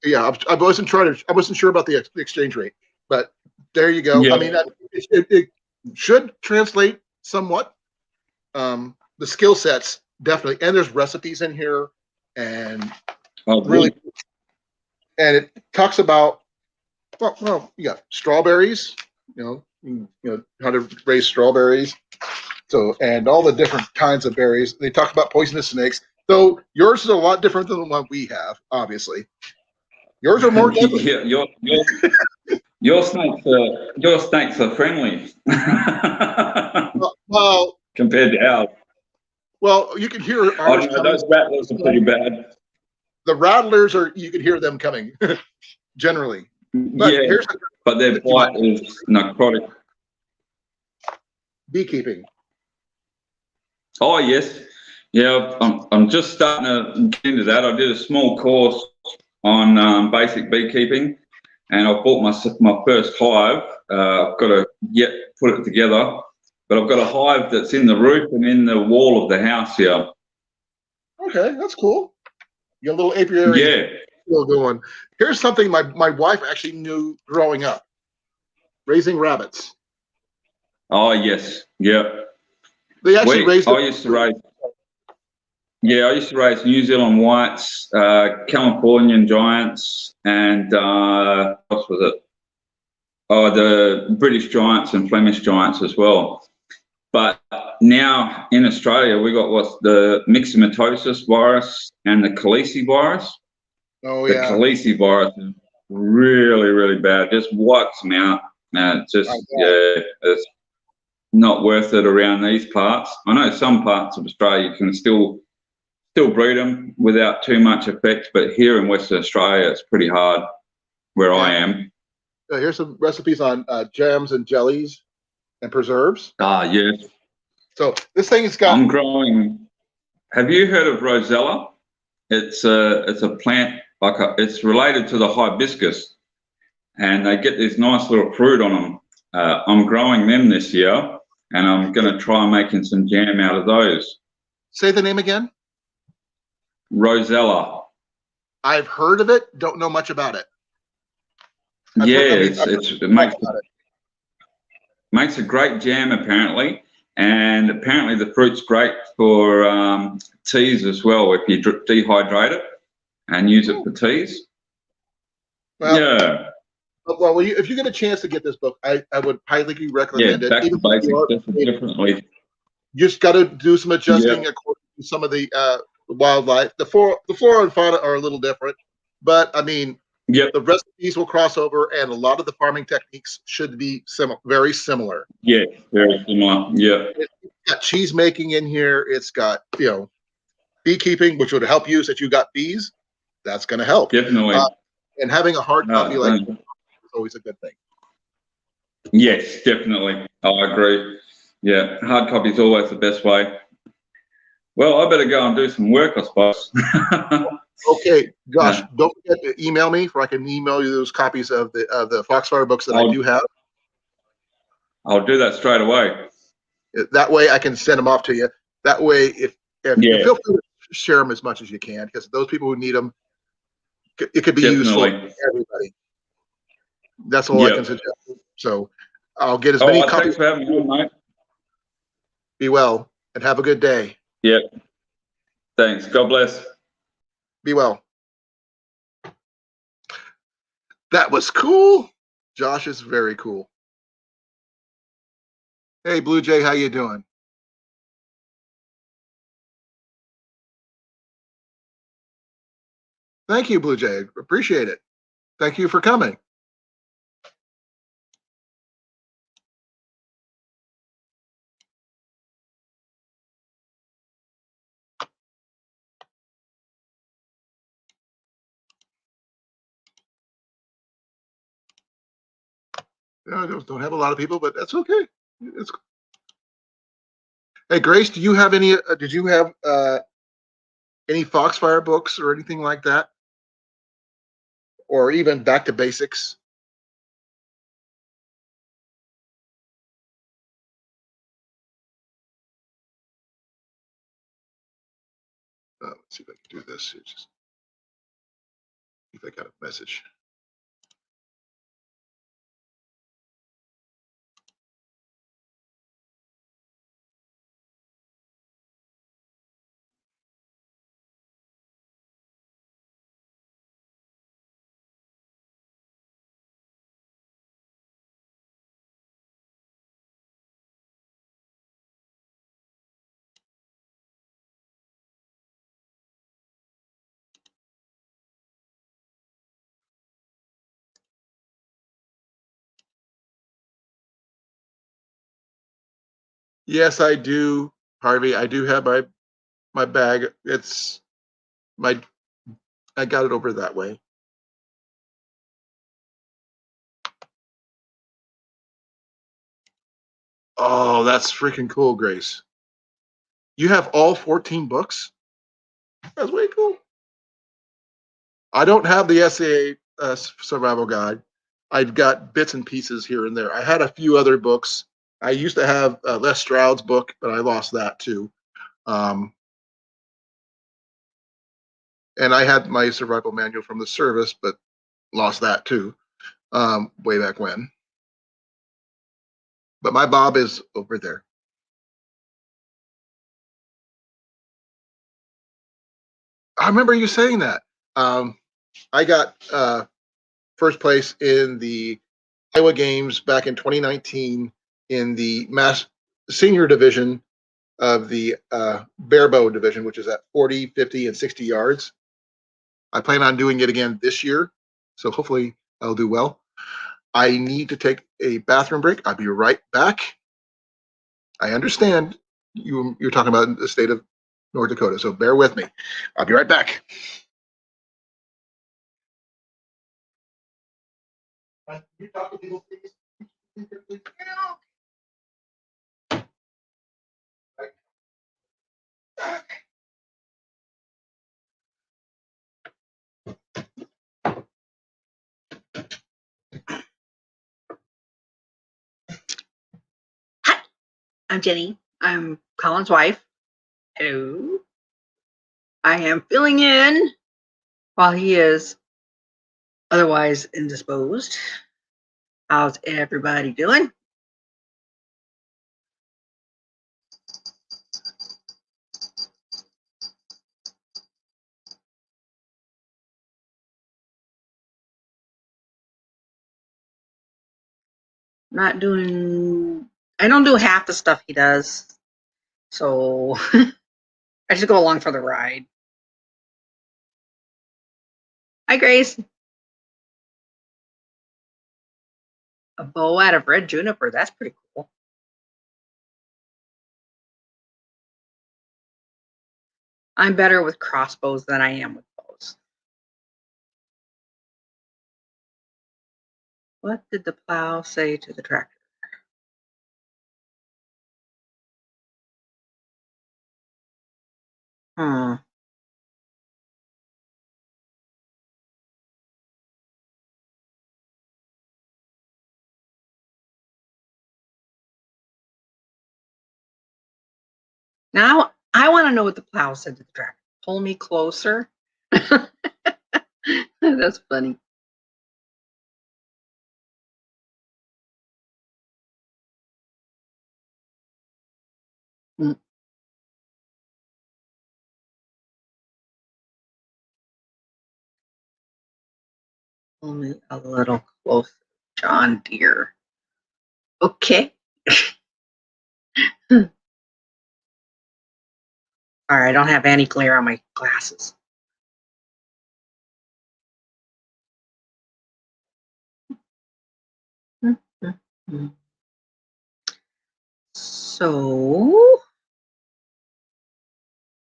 Yeah, I wasn't sure about the exchange rate, but there you go. Yeah. I mean, it should translate somewhat. The skill sets definitely, and there's recipes in here, and really, and it talks about well, you got strawberries, you know how to raise strawberries, so and all the different kinds of berries. They talk about poisonous snakes. So yours is a lot different than the one we have, obviously. Yours are more deadly. Yeah, your snakes are friendly. Well, compared to ours. Well, you can hear ours coming. Those rattlers are pretty bad. The rattlers you can hear them coming, generally. But but their bite is necrotic. Beekeeping. Oh yes, yeah. I'm just starting to get into that. I did a small course on basic beekeeping, and I bought my first hive. I've got to put it together, but I've got a hive that's in the roof and in the wall of the house here. Okay, that's cool. You got a little apiary. Yeah. Still going. Here's something my wife actually knew growing up: raising rabbits. Oh yes, yeah. They actually raised. I used to raise New Zealand whites, Californian giants, and what was it? Oh, the British giants and Flemish giants as well. But now in Australia, we got what's the myxomatosis virus and the Khaleesi virus. Oh the yeah. The Khaleesi virus is really, really bad. Just wipes them out. And it's just it's not worth it around these parts. I know some parts of Australia you can still breed them without too much effect, but here in Western Australia, it's pretty hard where I am. Here's some recipes on jams and jellies and preserves. Ah, yes. So this thing's got. I'm growing. Have you heard of Rosella? It's a plant it's related to the hibiscus, and they get this nice little fruit on them. I'm growing them this year, and I'm going to try making some jam out of those. Say the name again. Rosella. I've heard of it. Don't know much about it. Yeah, I've it makes a great jam apparently, and apparently the fruit's great for teas as well if you dehydrate it and use it for teas. Well, yeah. Well, if you get a chance to get this book, I would highly recommend it. Back to Even if you basics, definitely. You just got to do some adjusting according to some of the wildlife. The flora and fauna are a little different, but I mean, the recipes will cross over, and a lot of the farming techniques should be very similar. Yeah, very similar. Yeah. It's got cheese making in here. It's got beekeeping, which would help you since you got bees. That's going to help. Definitely. And having a hard copy like that is always a good thing. Yes, definitely. I agree. Yeah, hard copy is always the best way. Well, I better go and do some work, I suppose. Okay, Josh, don't forget to email me, for I can email you those copies of the Foxfire books that I do have. I'll do that straight away. That way, I can send them off to you. That way, if feel free to share them as much as you can, because those people who need them, it could be useful for everybody. That's all I can suggest. So I'll get as many copies. Thanks for having me on, mate. Be well and have a good day. Yep. Thanks. God bless. Be well. That was cool. Josh is very cool. Hey, Blue Jay, how you doing? Thank you, Blue Jay. Appreciate it. Thank you for coming. I don't have a lot of people, but that's okay. It's... Hey, Grace, do you have any? Did you have any Foxfire books or anything like that, or even Back to Basics? Let's see if I can do this. Just see if I got a message. Yes, I do, Harvey. I do have my bag. It's my. I got it over that way. Oh, that's freaking cool, Grace. You have all 14 books? That's way cool. I don't have the SAA survival guide. I've got bits and pieces here and there. I had a few other books. I used to have Les Stroud's book, but I lost that too. And I had my survival manual from the service, but lost that too, way back when. But my Bob is over there. I remember you saying that. I got first place in the Iowa Games back in 2019 in the mass senior division of the barebow division, which is at 40, 50, and 60 yards. I plan on doing it again this year, so hopefully I'll do well. I need to take a bathroom break. I'll be right back. I understand you're talking about the state of North Dakota, so bear with me. I'll be right back. Can you talk to people, please? Hi, I'm Jenny. I'm Colin's wife, Hello. I am filling in while he is otherwise indisposed. How's everybody doing? Not doing, I don't do half the stuff he does. So I just go along for the ride. Hi, Grace. A bow out of red juniper. That's pretty cool. I'm better with crossbows than I am with bows. What did the plow say to the tractor? Hmm. Now I want to know what the plow said to the tractor. Pull me closer. That's funny. Mm. Pull me a little closer, John Deere. Okay. All right, I don't have any glare on my glasses. So,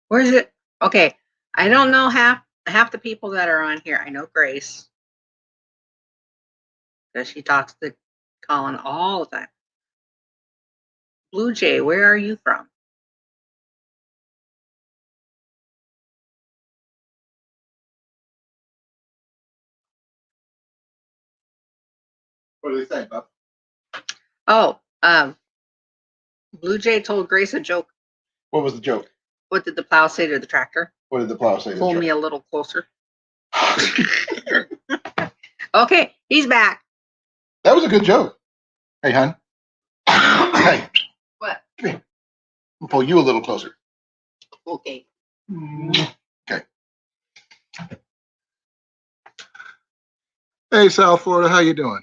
where is it? Okay, I don't know half the people that are on here. I know Grace, because she talks to Colin all the time. Blue Jay, where are you from? What do they say, Bob? Oh, Blue Jay told Grace a joke. What was the joke? What did the plow say to the tractor? What did the plow say? Pull me a little closer. Okay, he's back. That was a good joke. Hey, hon. Hey, What? come here. I'll pull you a little closer. Okay. Okay. Hey, South Florida, how you doing?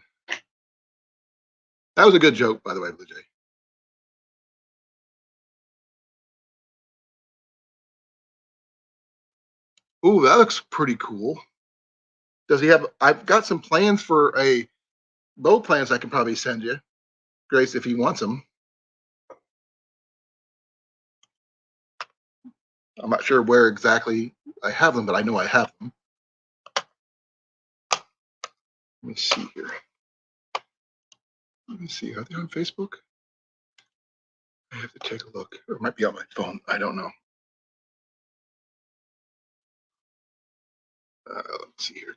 That was a good joke, by the way, Blue Jay. Ooh, that looks pretty cool. Does he have? I've got some plans for a bow plans I can probably send you, Grace, if he wants them. I'm not sure where exactly I have them, but I know I have them. Let me see here. Let me see. Are they on Facebook? I have to take a look. Or it might be on my phone. I don't know. Let's see here.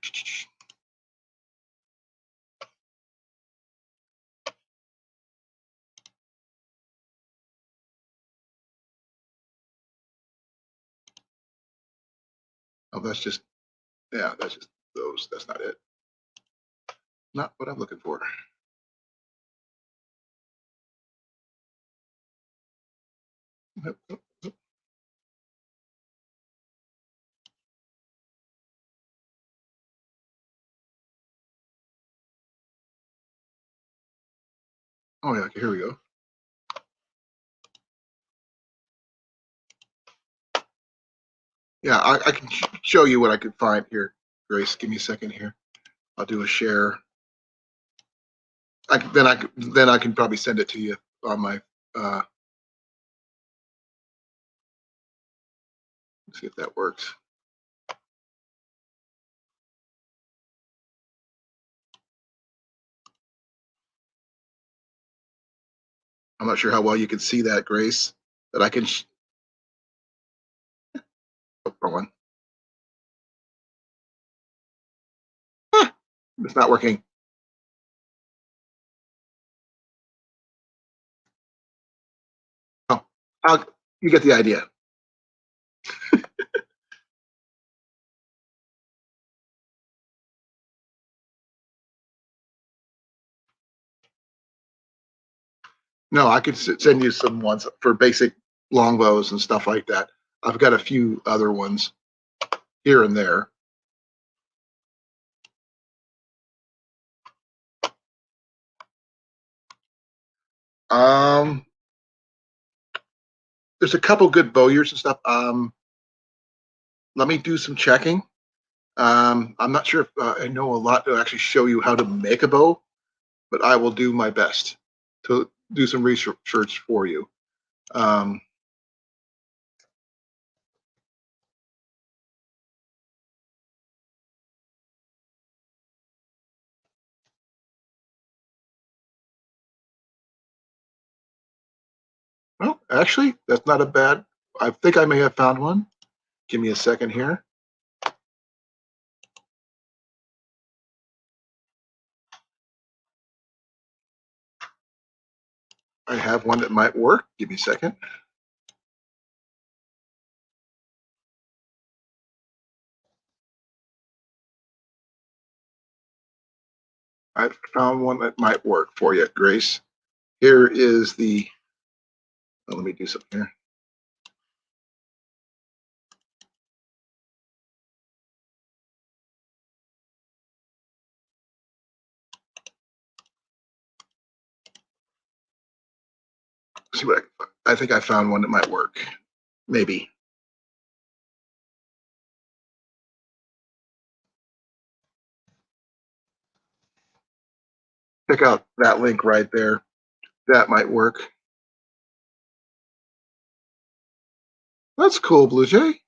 Oh, that's just, yeah, that's just those. That's not it. Not what I'm looking for. Nope, nope, nope. Oh, yeah, okay, here we go. Yeah, I can show you what I could find here, Grace. Give me a second here. I'll do a share. Then I can probably send it to you on my. Let's see if that works. I'm not sure how well you can see that, Grace, but I can. Oh, wrong one. Ah, it's not working. Oh, you get the idea. No, I could send you some ones for basic longbows and stuff like that. I've got a few other ones here and there. There's a couple good bowyers and stuff. Let me do some checking. I'm not sure if I know a lot to actually show you how to make a bow, but I will do my best to do some research for you. Well, actually, that's not a bad. I think I may have found one. Give me a second here. I have one that might work. Give me a second. I found one that might work for you, Grace. Here is the. Oh, let me do something here. See what I think I found one that might work. Maybe. Check out that link right there. That might work. That's cool, Blue Jay.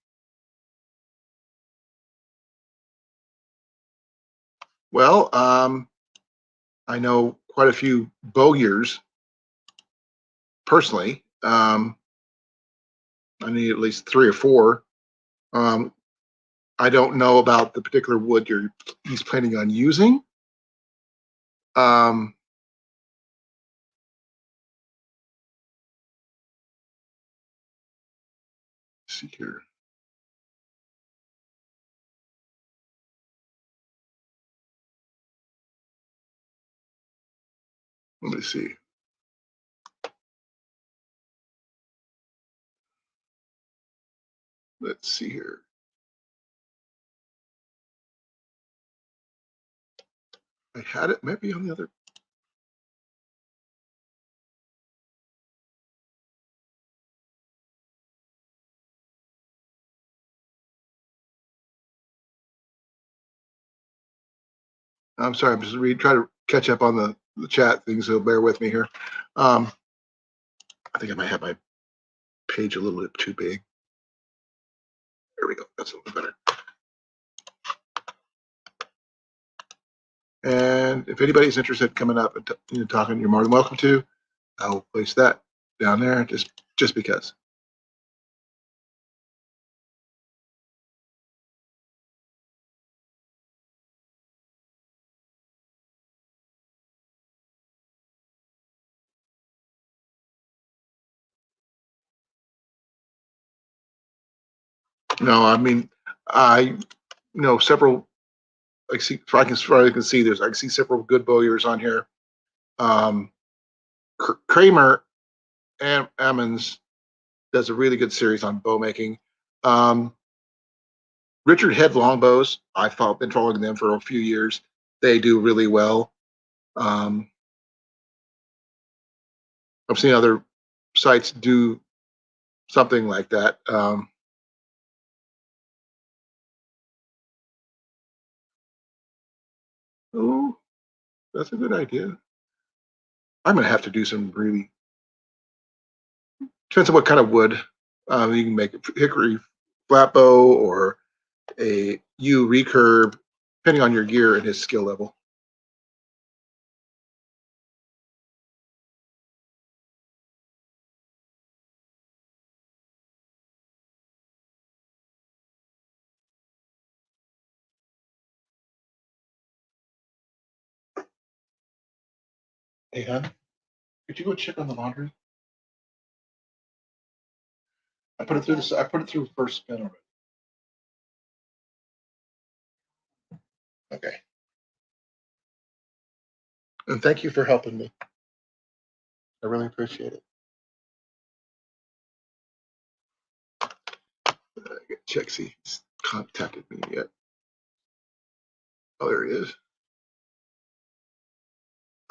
Well, I know quite a few bowyers personally. I need at least 3 or 4. I don't know about the particular wood he's planning on using. Let's see here. Let me see. Let's see here. I had it maybe on the other. I'm sorry, I'm just trying to catch up on the chat thing, so bear with me here. I think I might have my page a little bit too big. There we go. That's a little better. And if anybody's interested in coming up and talking, you're more than welcome to. I'll place that down there just because. No, I mean, I know several. Like, see, I can see I can see several good bowyers on here. Kramer and Emmons does a really good series on bow making. Richard Head Longbows, I've been following them for a few years. They do really well. I've seen other sites do something like that. Oh, that's a good idea. I'm gonna have to do some really. Depends on what kind of wood. You can make a hickory flat bow or a yew recurve, depending on your gear and his skill level. Hey, hon, could you go check on the laundry? I put it through I put it through first spin already. Okay. And thank you for helping me. I really appreciate it. Check, see, he's contacted me yet. Oh, there he is.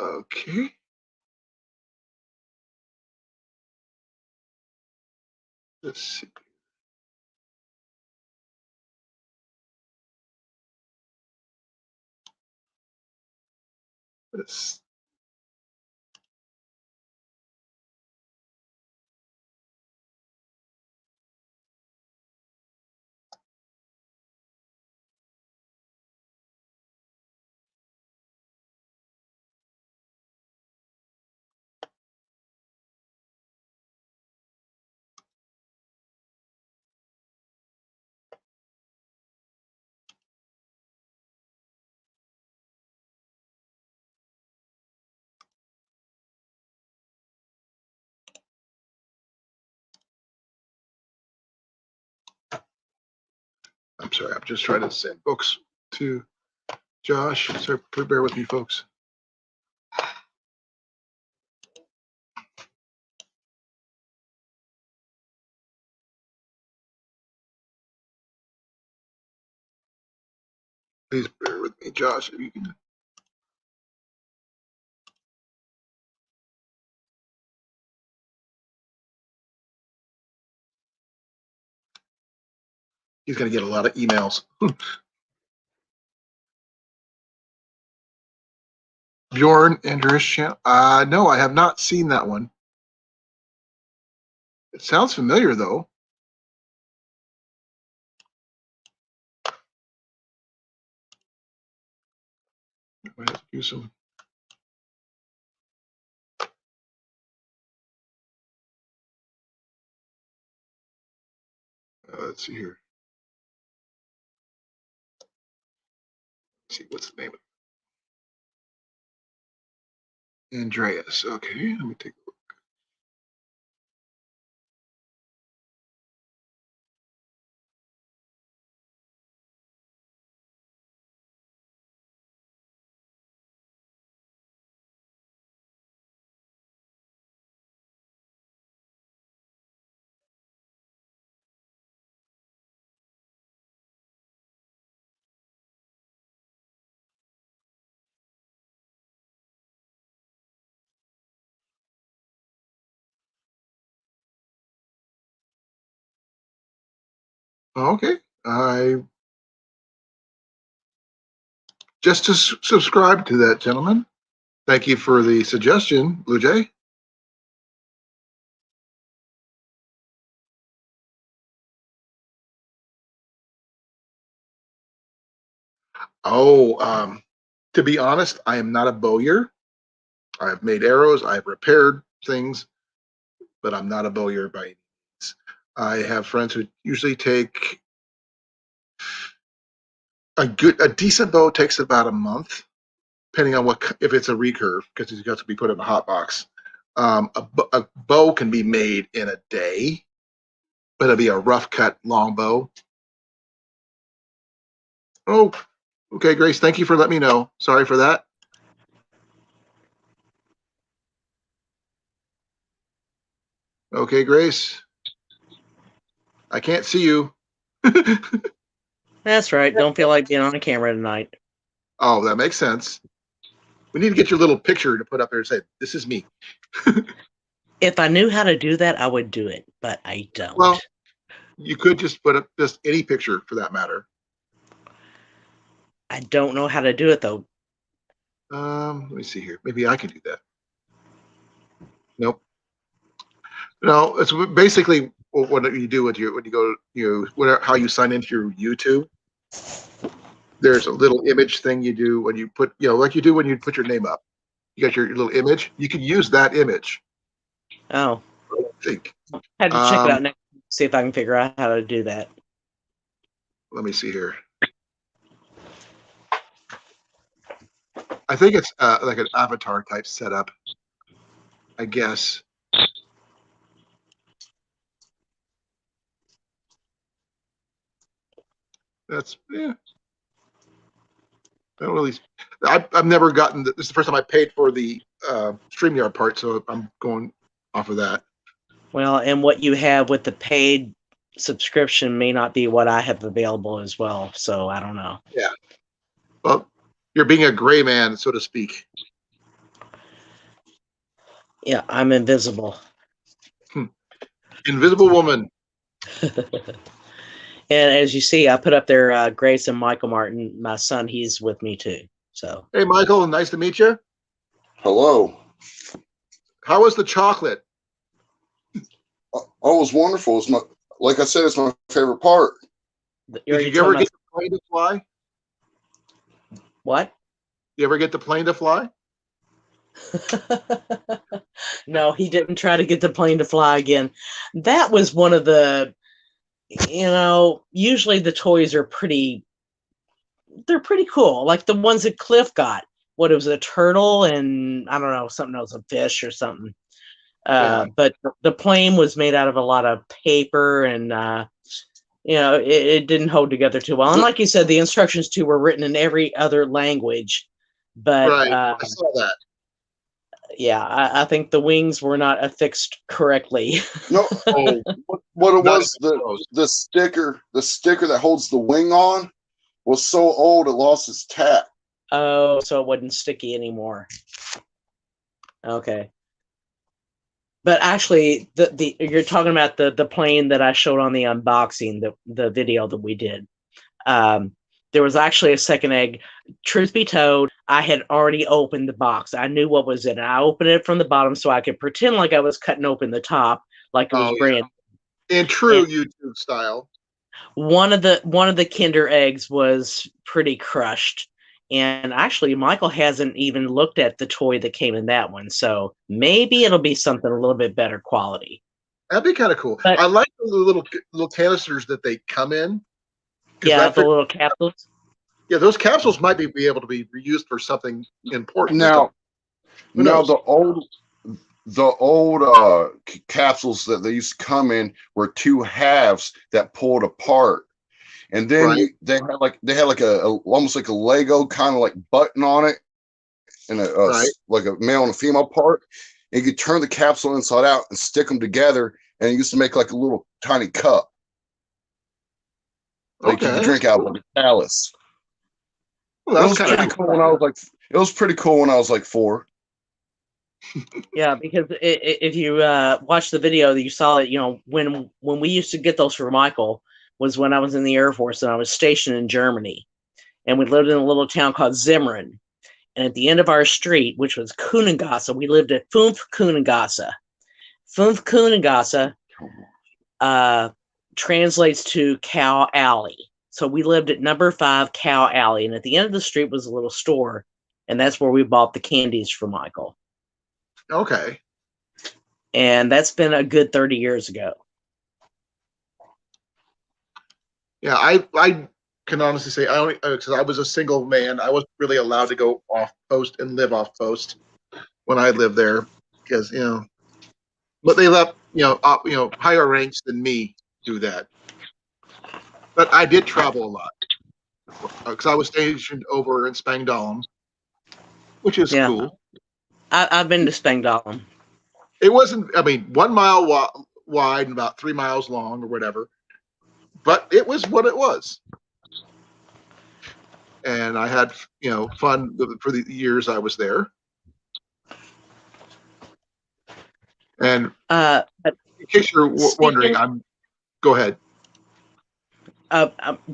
Okay. Let's see. Let's. I'm sorry. I'm just trying to send books to Josh. So bear with me, folks. Please bear with me, Josh. If you can. He's going to get a lot of emails. Bjorn Andrews channel. No, I have not seen that one. It sounds familiar, though. I might have to do some. Let's see here. Let's see, what's the name of it? Andreas. Okay, let me take a look. Okay, I just to subscribe to that, gentlemen. Thank you for the suggestion, Blue Jay. Oh, to be honest, I am not a bowyer. I've made arrows, I've repaired things, but I'm not a bowyer by any means. I have friends who usually take a decent bow takes about a month, depending on if it's a recurve, because it's got to be put in a hot box. A bow can be made in a day, but it'll be a rough cut long bow. Oh, okay, Grace. Thank you for letting me know. Sorry for that. Okay, Grace. I can't see you. That's right. Don't feel like being on camera tonight. Oh, that makes sense. We need to get your little picture to put up there and say, "This is me." If I knew how to do that, I would do it, but I don't. Well, you could just put up just any picture for that matter. I don't know how to do it though. Let me see here. Maybe I can do that. Nope. No, it's basically what you do when you go whatever how you sign into your YouTube. There's a little image thing you do when you put like you do when you put your name up. You got your little image. You can use that image. Oh, I think. I had to check it out next. See if I can figure out how to do that. Let me see here. I think it's like an avatar type setup. I guess. That's yeah. I don't really. I've never gotten. This is the first time I paid for the StreamYard part, so I'm going off of that. Well, and what you have with the paid subscription may not be what I have available as well. So I don't know. Yeah. Well, you're being a gray man, so to speak. Yeah, I'm invisible. Invisible woman. And as you see, I put up there Grace and Michael Martin, my son. He's with me too. So Hey, Michael, nice to meet you. Hello. How was the chocolate? Oh, it was wonderful. It's like I said, it's my favorite part. Did you ever get the plane to fly? What? You ever get the plane to fly? No, he didn't try to get the plane to fly again. That was one of the, usually the toys are they're pretty cool. Like the ones that Cliff got. What, it was a turtle and I don't know, something else, a fish or something. Yeah. But the plane was made out of a lot of paper and, it didn't hold together too well. And like you said, the instructions too were written in every other language. But Right. I saw that. yeah, I think the wings were not affixed correctly. No, Oh, what it not was, even close. the sticker that holds the wing on was so old it lost its tap. Oh, so it wasn't sticky anymore. Okay. But actually, the you're talking about the plane that I showed on the unboxing, the video that we did. There was actually a second egg. Truth be told, I had already opened the box. I knew what was in it. I opened it from the bottom so I could pretend like I was cutting open the top, like it was Oh, brand. In true YouTube style. One of the Kinder eggs was pretty crushed. And actually, Michael hasn't even looked at the toy that came in that one. So maybe it'll be something a little bit better quality. That'd be kind of cool. But- I like the little canisters that they come in. 'Cause Yeah, that the fig- little capsules. yeah, those capsules might be able to be reused for something important. Now, Who now knows? the old capsules that they used to come in were two halves that pulled apart, and then Right. they had like a almost like a Lego kind of like button on it, and Right. like a male and a female part. And you could turn the capsule inside out and stick them together, and it used to make like a little tiny cup, like you Okay. could drink out of like a chalice. Well, It that's was kind pretty of cool when I was like. It was pretty cool when I was like 4. Yeah, because if you watch the video, you saw that when we used to get those for Michael was when I was in the Air Force and I was stationed in Germany, and we lived in a little town called Zimmern. And at the end of our street, which was Kunengasse, we lived at Fünf Kunengasse. Fünf Kunengasse translates to Cow Alley. So we lived at number 5 Cow Alley, and at the end of the street was a little store, and that's where we bought the candies for Michael. okay. And that's been a good 30 years ago. Yeah, I can honestly say I only because I was a single man. I wasn't really allowed to go off post and live off post when I lived there because but they let higher ranks than me do that. But I did travel a lot because I was stationed over in Spangdahlem, which is Yeah. cool. I've been to Spangdahlem. It wasn't. I mean, 1 mile wide and about 3 miles long or whatever. But it was what it was. And I had, fun for the years I was there. And But in case you're wondering, go ahead.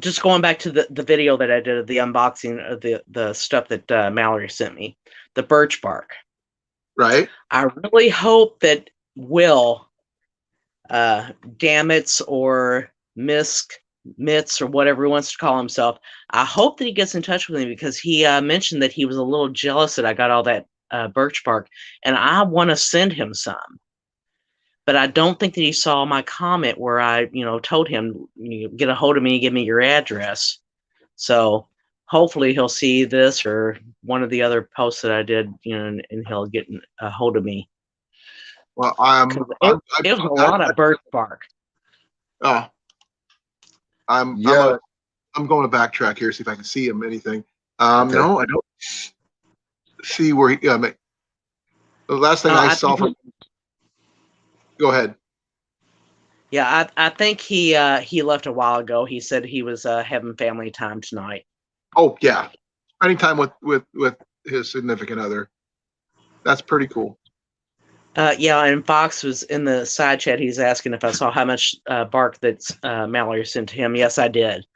just going back to the video that I did of the unboxing of the stuff that Mallory sent me, the birch bark. Right? I really hope that Will, Dammits or Mitz or whatever he wants to call himself, I hope that he gets in touch with me because he mentioned that he was a little jealous that I got all that birch bark, and I want to send him some. But I don't think that he saw my comment where I, told him, get a hold of me and give me your address. So hopefully he'll see this or one of the other posts that I did, and he'll get a hold of me. Well, It was a lot of birch bark. I'm going to backtrack here, see if I can see anything. Okay. No, I don't see where he. The last thing No, I I saw think from. Go ahead. Yeah, I think he left a while ago. He said he was having family time tonight. Oh yeah, spending time with his significant other. That's pretty cool. Yeah, and Fox was in the side chat. He's asking if I saw how much bark that Mallory sent to him. Yes, I did.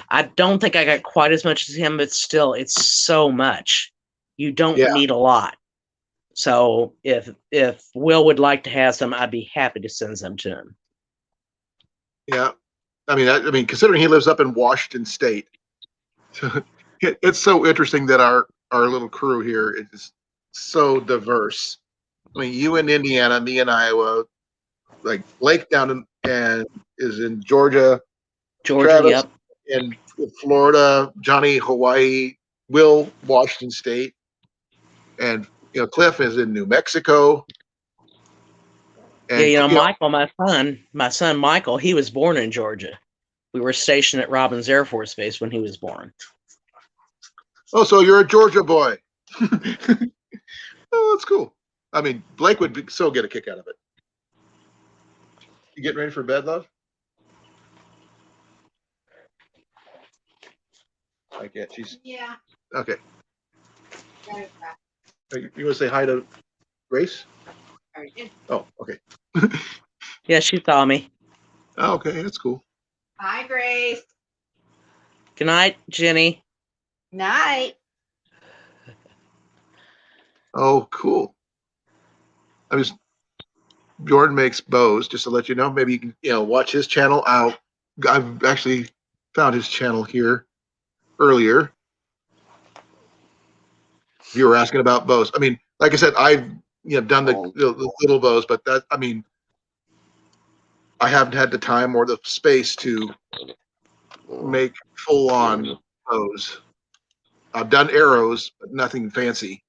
I don't think I got quite as much as him, but still, it's so much. You don't Yeah. need a lot. So if Will would like to have some, I'd be happy to send some to him. Yeah, I mean, considering he lives up in Washington State, so it's so interesting that our little crew here is so diverse. I mean, you in Indiana, me in Iowa, like Blake down in and is in Georgia, Georgia, Travis yep. in Florida, Johnny Hawaii, Will Washington State, and Cliff is in New Mexico. Yeah, And Michael, my son Michael, he was born in Georgia. We were stationed at Robbins Air Force Base when he was born. oh, so you're a Georgia boy. Oh, that's cool. I mean, Blake would so get a kick out of it. You getting ready for bed, love? I can't. She's Yeah. okay. You want to say hi to Grace? Oh, okay. Yeah, she saw me. Oh, okay, that's cool. Hi, Grace. Good night, Jenny. Night. Oh, cool. Jordan makes bows. Just to let you know, maybe you can watch his channel. I've actually found his channel here earlier. You were asking about bows. I mean, like I said, I've done the little bows, but I haven't had the time or the space to make full on bows. I've done arrows, but nothing fancy.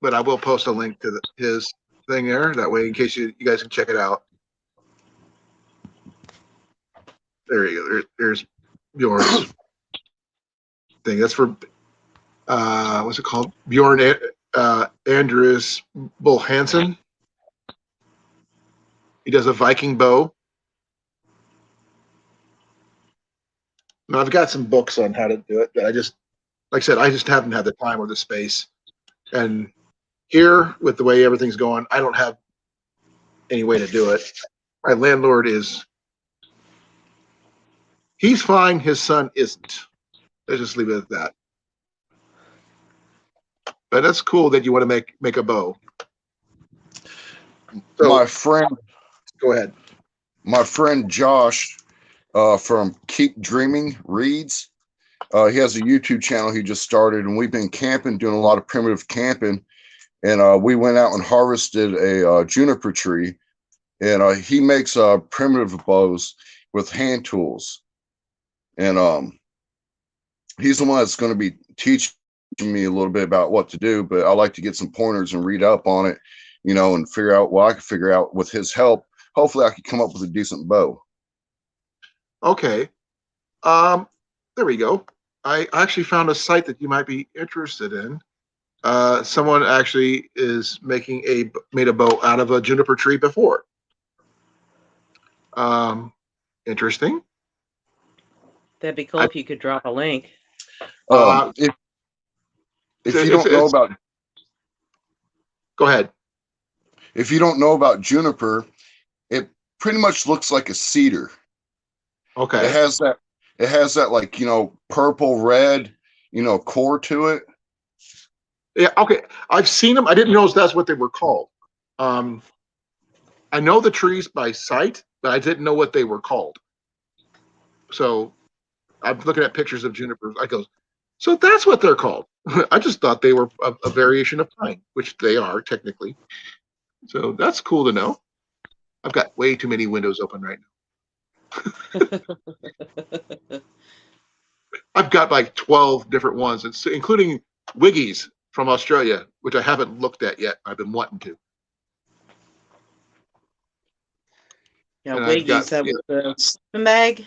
But I will post a link to his thing there. That way, in case you guys can check it out. There you go. There's Bjorn's thing. That's for what's it called? Bjorn Andreas Bull Hansen. He does a Viking bow. Now, I've got some books on how to do it, but like I said, I just haven't had the time or the space. And here, with the way everything's going, I don't have any way to do it. My landlord he's fine. His son isn't. Let's just leave it at that. But that's cool that you want to make a bow. So, My friend, go ahead. my friend Josh from Keep Dreaming reads. He has a YouTube channel he just started, and we've been camping, doing a lot of primitive camping. And we went out and harvested a juniper tree, and he makes primitive bows with hand tools. And he's the one that's going to be teaching me a little bit about what to do, but I like to get some pointers and read up on it, and figure out what I can figure out with his help. Hopefully I can come up with a decent bow. Okay. There we go. I actually found a site that you might be interested in. Someone actually is made a bow out of a juniper tree before. Interesting. That'd be cool if you could drop a link. If you don't know about, go ahead. If you don't know about juniper, it pretty much looks like a cedar. Okay. It has that like, purple red, core to it. Yeah. Okay. I've seen them. I didn't know that's what they were called. I know the trees by sight, but I didn't know what they were called. So I'm looking at pictures of junipers. I go, so that's what they're called. I just thought they were a variation of pine, which they are technically. So that's cool to know. I've got way too many windows open right now. I've got like 12 different ones, including Wiggies from Australia, which I haven't looked at yet. I've been wanting to. Yeah, And Wiggies, that was the sleeping bag.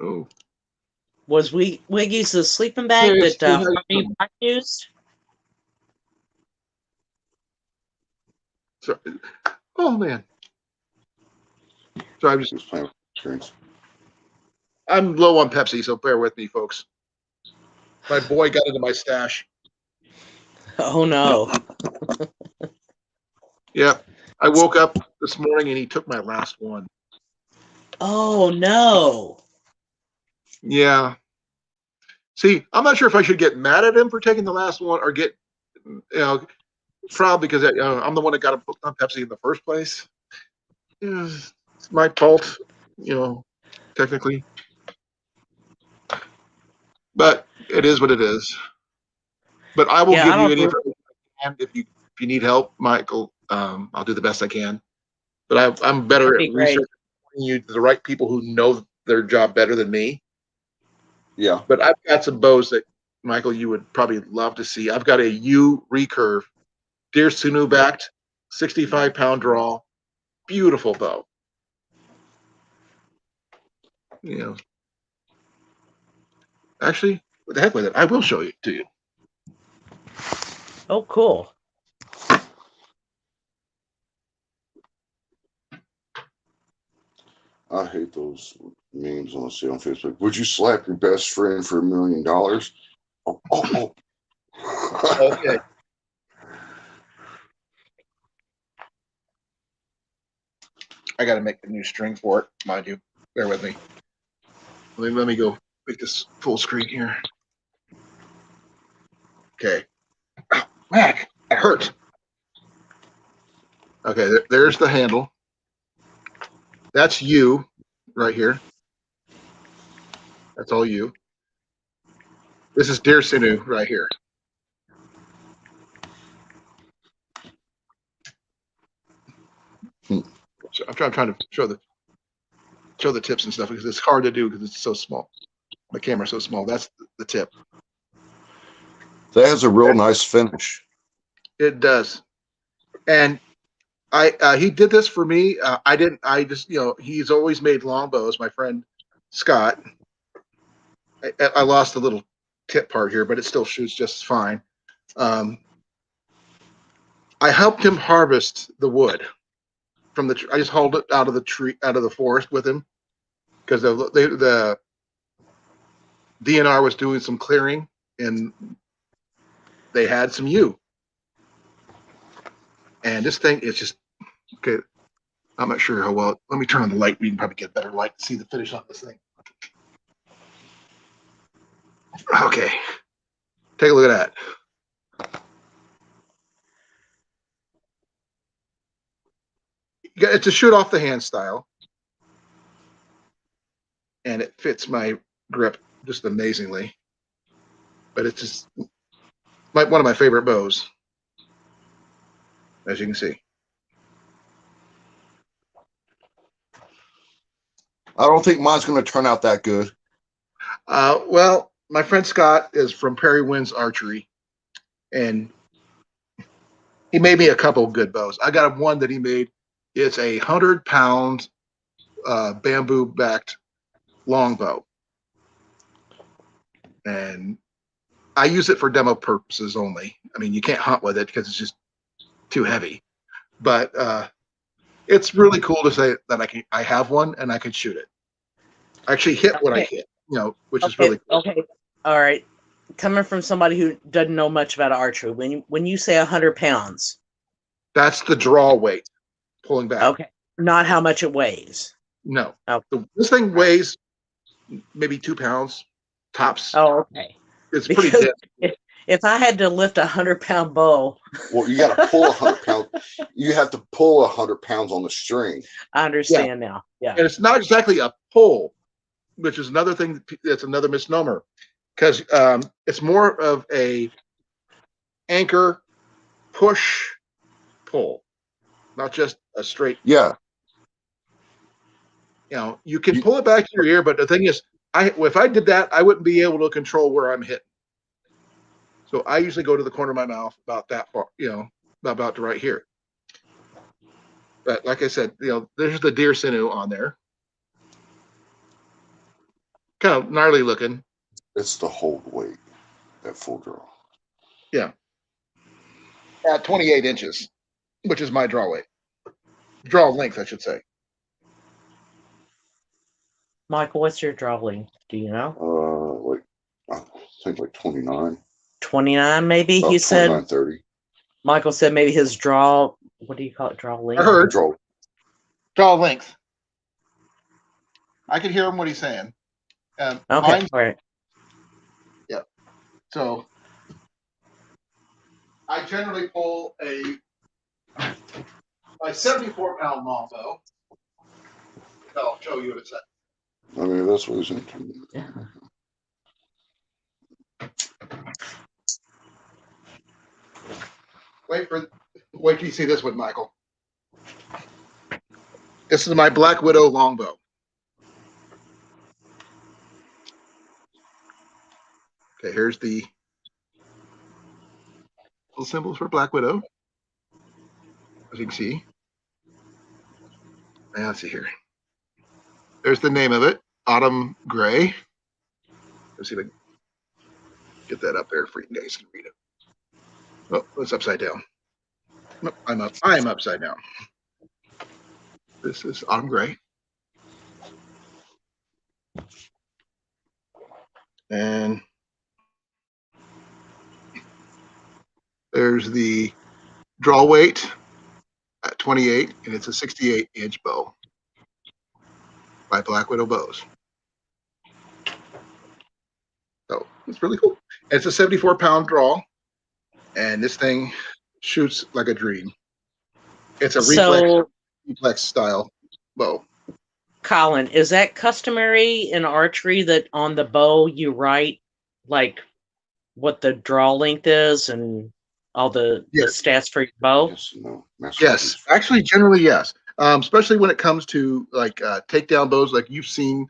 Oh, Was Wiggy's the sleeping bag Yes, that yes. Harvey White used? sorry. Oh man. So Just playing with screens. I'm low on Pepsi, so bear with me, folks. My boy got into my stash. Oh no. Yeah. I woke up this morning and he took my last one. Oh no. Yeah. See, I'm not sure if I should get mad at him for taking the last one or get, proud because I'm the one that got him hooked on Pepsi in the first place. Yeah, it's my fault, technically. But it is what it is. But I will Yeah, give I you don't any think- information I can if you need help, Michael. I'll do the best I can. But I'm better That'd be at great. researching you to the right people who know their job better than me. Yeah. But I've got some bows that, Michael, you would probably love to see. I've got a U recurve, deer sinew backed, 65-pound draw, beautiful bow. Actually, what the heck with it? I will show it to you. Oh, cool. I hate those memes I see on Facebook. Would you slap your best friend for $1 million? Oh. Okay. I got to make a new string for it, mind you. Bear with me. Let me go make this full screen here. Okay. Ow, Mac, it hurts. Okay, there's the handle. That's you right here. That's all you. This is deer sinew right here. So I'm trying to show the tips and stuff because it's hard to do because it's so small. My camera's so small. That's the tip. That has a real nice finish. It does. And he did this for me. I didn't. I just he's always made longbows. My friend Scott. I lost the little tip part here, but it still shoots just fine. I helped him harvest the wood from the. I just hauled it out of the tree, out of the forest with him, because the DNR was doing some clearing and they had some yew. And this thing is just okay. I'm not sure how well. Let me turn on the light. We can probably get better light to see the finish on this thing. Okay, take a look at that. It's a shoot off the hand style, and it fits my grip just amazingly. But it's just one of my favorite bows, as you can see. I don't think mine's going to turn out that good. Well, my friend Scott is from Perry Winds Archery, and he made me a couple of good bows. I got one that he made. It's a 100-pound bamboo-backed longbow, and I use it for demo purposes only. I mean, you can't hunt with it because it's just too heavy. But it's really cool to say that I have one and I can shoot it. I actually hit what I hit, which is really cool. Okay. All right. Coming from somebody who doesn't know much about archery, when you say 100 pounds, that's the draw weight, pulling back. okay, not how much it weighs. No. Okay. This thing weighs maybe 2 pounds tops. Oh, okay. It's pretty dense. If I had to lift a 100-pound bow, Well, you got to pull 100 pounds. You have to pull 100 pounds on the string. I understand now. Yeah. And it's not exactly a pull, which is another thing that's another misnomer, because it's more of a anchor push pull, not just a straight. Yeah. You can pull it back to your ear, but the thing is, if I did that, I wouldn't be able to control where I'm hitting. So I usually go to the corner of my mouth about that far, about to right here. But like I said, there's the deer sinew on there. kind of gnarly looking. It's the hold weight at full draw. At 28 inches, which is my draw weight. Draw length, I should say. Michael, what's your draw length? Do you know? Like I think like 29. 29, maybe? About He said, 29, 30. Michael said maybe his draw, what do you call it? Draw length? I heard Draw. draw length. I can hear him what he's saying. Okay, Mine's- all right. So I generally pull my 74-pound longbow. I'll show you in a second. I mean, that's what he's into. Yeah. Wait till you see this one, Michael. This is my Black Widow longbow. Okay, here's the little symbols for Black Widow, as you can see. And let's see here. There's the name of it, Autumn Gray. Let's see if I can get that up there for you guys to read it. Oh, it's upside down. Nope, I'm upside down. This is Autumn Gray. And there's the draw weight at 28, and it's a 68-inch bow by Black Widow Bows. So it's really cool. It's a 74-pound draw, and this thing shoots like a dream. It's a reflex style bow. Colin, is that customary in archery that on the bow you write like what the draw length is and all the stats for your bow? Yes, no. Yes, actually, generally, yes. Especially when it comes to like takedown bows, like you've seen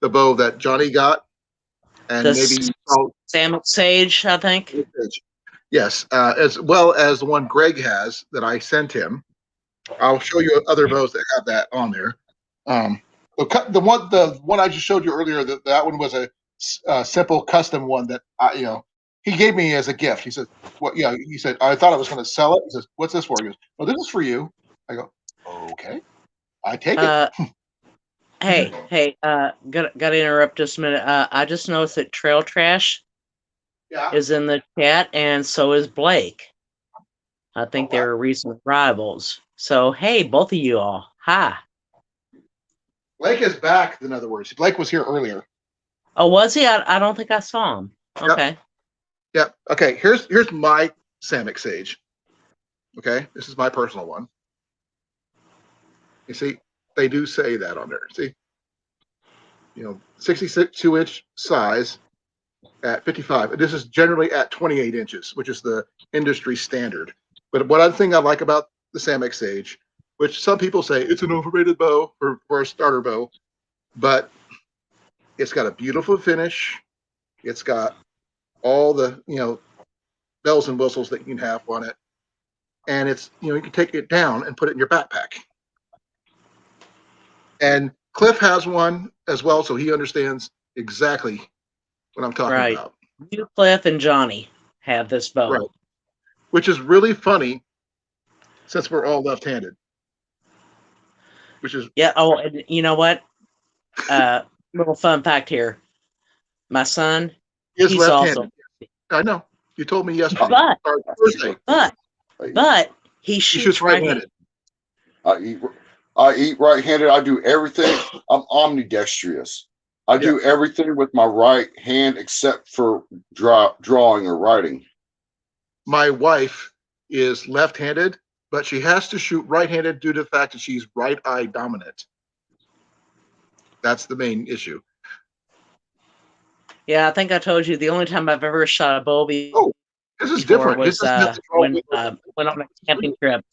the bow that Johnny got, and maybe Sam Sage, I think. Yes, as well as the one Greg has that I sent him. I'll show you other bows that have that on there. The one I just showed you earlier, that one was a simple custom one that he gave me as a gift. He said, "What? Yeah." He said, "I thought I was going to sell it." He says, "What's this for?" He goes, "Well, this is for you." I go, "Okay, I take it." Hey, gotta interrupt just a minute. I just noticed that Trail Trash is in the chat, and so is Blake. I think they're recent rivals. So, hey, both of you all, hi. Blake is back. In other words, Blake was here earlier. Oh, was he? I don't think I saw him. Okay. Yep. Okay. Here's my Samick Sage. Okay, this is my personal one. You see, they do say that on there. See, 62-inch size at 55. This is generally at 28 inches, which is the industry standard. But one other thing I like about the Samick Sage, which some people say it's an overrated bow for a starter bow, but it's got a beautiful finish. It's got all the bells and whistles that you can have on it, and it's you can take it down and put it in your backpack. And Cliff has one as well, so he understands exactly what I'm talking about. You, Cliff, and Johnny have this bow. Right. Which is really funny since we're all left-handed. Which is Oh, and you know what? Little fun fact here. My son, he's left-handed. also. I know. You told me yesterday. But Thursday. But he shoots right-handed. I eat right-handed. I do everything. I'm omnidextrous. I do everything with my right hand except for drawing or writing. My wife is left-handed, but she has to shoot right-handed due to the fact that she's right eye dominant. That's the main issue. Yeah, I think I told you the only time I've ever shot a bow this is different. was when went on a camping trip.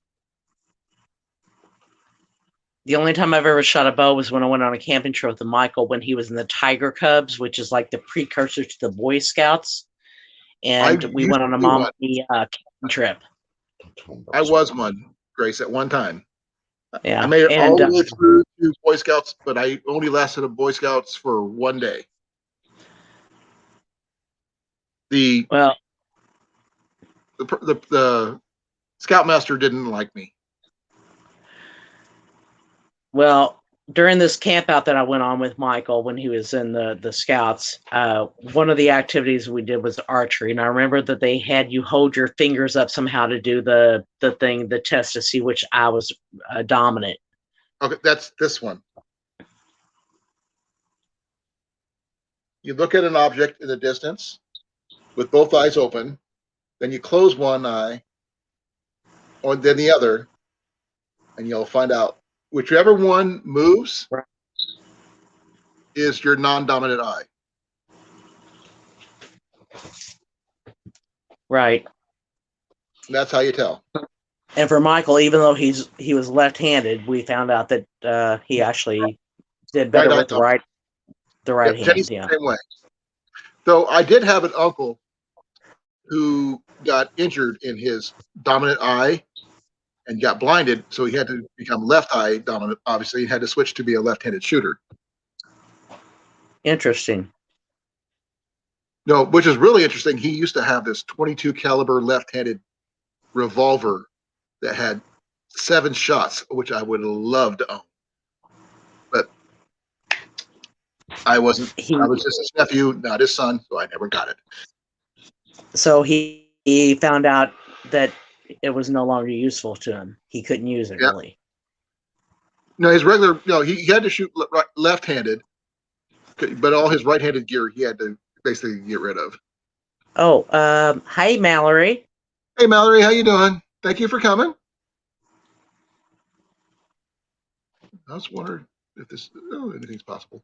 The only time I've ever shot a bow was when I went on a camping trip with Michael when he was in the Tiger Cubs, which is like the precursor to the Boy Scouts. And we went on a camping trip. I was one, Grace, at one time. Yeah, I made it all the way through to Boy Scouts, but I only lasted a Boy Scouts for one day. The Well, the Scoutmaster didn't like me. well, during this camp out that I went on with Michael when he was in the scouts, one of the activities we did was archery, and I remember that they had you hold your fingers up somehow to do the test to see which eye was dominant. Okay, that's this one. You look at an object in the distance with both eyes open, then you close one eye, or then the other, and you'll find out whichever one moves Right. is your non-dominant eye. Right. That's how you tell. And for Michael, even though he was left-handed, we found out that he actually did better Right eye with the right hand. Jenny's Yeah. the same way. Though I did have an uncle who got injured in his dominant eye and got blinded, so he had to become left eye dominant. Obviously, he had to switch to be a left-handed shooter. Interesting. No, which is really interesting. He used to have this 22 caliber left-handed revolver that had 7 shots, which I would love to own. But I was just his nephew, not his son, so I never got it. So he found out that it was no longer useful to him. He couldn't use it really. No, he had to shoot left-handed, but all his right-handed gear he had to basically get rid of. Oh, hi Mallory. Hey Mallory, how you doing? Thank you for coming. I was wondering if anything's possible.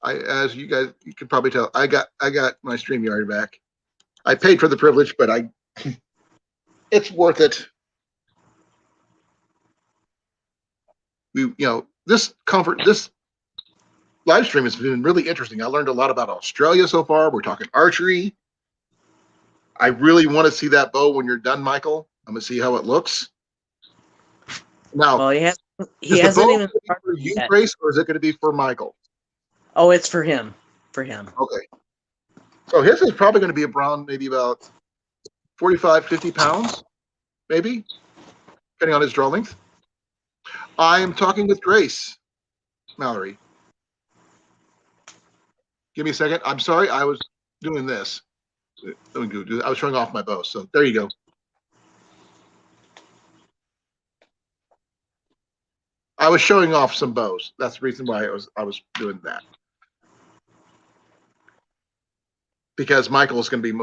As you guys, you can probably tell, I got my StreamYard back. I paid for the privilege, but it's worth it. This live stream has been really interesting. I learned a lot about Australia so far. We're talking archery. I really want to see that bow when you're done, Michael. I'm gonna see how it looks. Now, Well, he is the hasn't bow even for you, yet. Grace, or is it going to be for Michael? Oh, it's for him. For him. Okay. So his is probably going to be around maybe about 45, 50 pounds, maybe, depending on his draw length. I'm talking with Grace, Mallory. Give me a second. I'm sorry. I was doing this. I was showing off my bow. So there you go. I was showing off some bows. That's the reason why I was doing that. Because Michael is going to be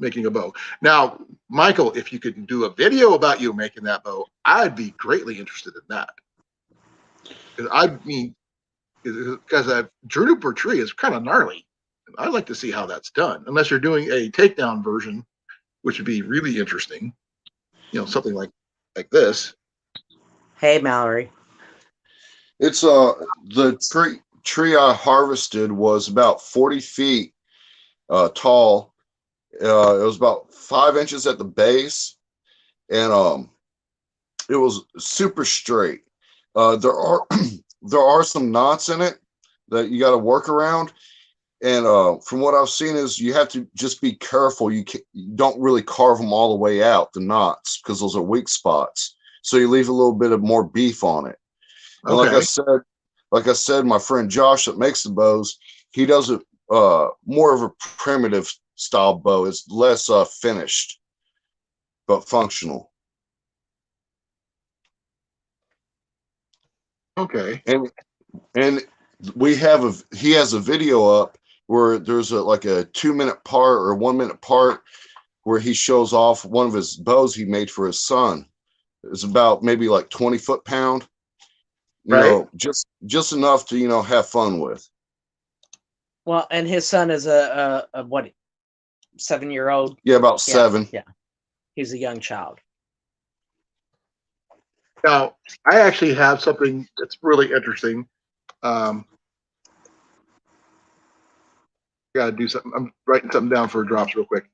making a bow. Now, Michael, if you could do a video about you making that bow, I'd be greatly interested in that. Because a juniper tree is kind of gnarly. I'd like to see how that's done. Unless you're doing a takedown version, which would be really interesting. Something like this. Hey, Mallory. It's the tree I harvested was about 40 feet tall. It was about 5 inches at the base, and it was super straight. There are some knots in it that you got to work around, and from what I've seen is you have to just be careful. You don't really carve them all the way out, the knots, because those are weak spots. So you leave a little bit of more beef on it. And Okay. like I said, my friend Josh that makes the bows, he does it more of a primitive style bow. It's less finished, but functional. Okay. And he has a video up where there's a 2-minute part or 1-minute part where he shows off one of his bows he made for his son. It's about maybe 20 foot-pound, just enough to, have fun with. Well, and his son is a 7-year-old? Yeah, about 7. Yeah. He's a young child. Now, I actually have something that's really interesting. Got to do something. I'm writing something down for drops real quick.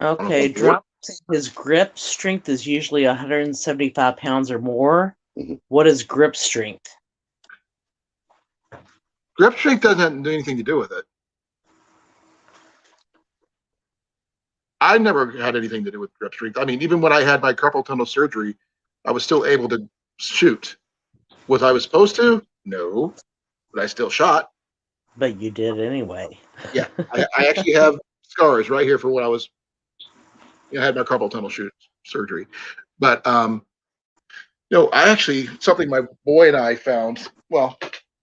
Okay, drop his grip strength is usually 175 pounds or more. Mhm. What is grip strength? Grip strength doesn't have anything to do with it. I never had anything to do with grip strength. I mean, even when I had my carpal tunnel surgery, I was still able to shoot. Was I was supposed to? No, but I still shot. But you did anyway. Yeah, I actually have scars right here for when I was, I had my carpal tunnel surgery. But I actually, something my boy and I found. Well,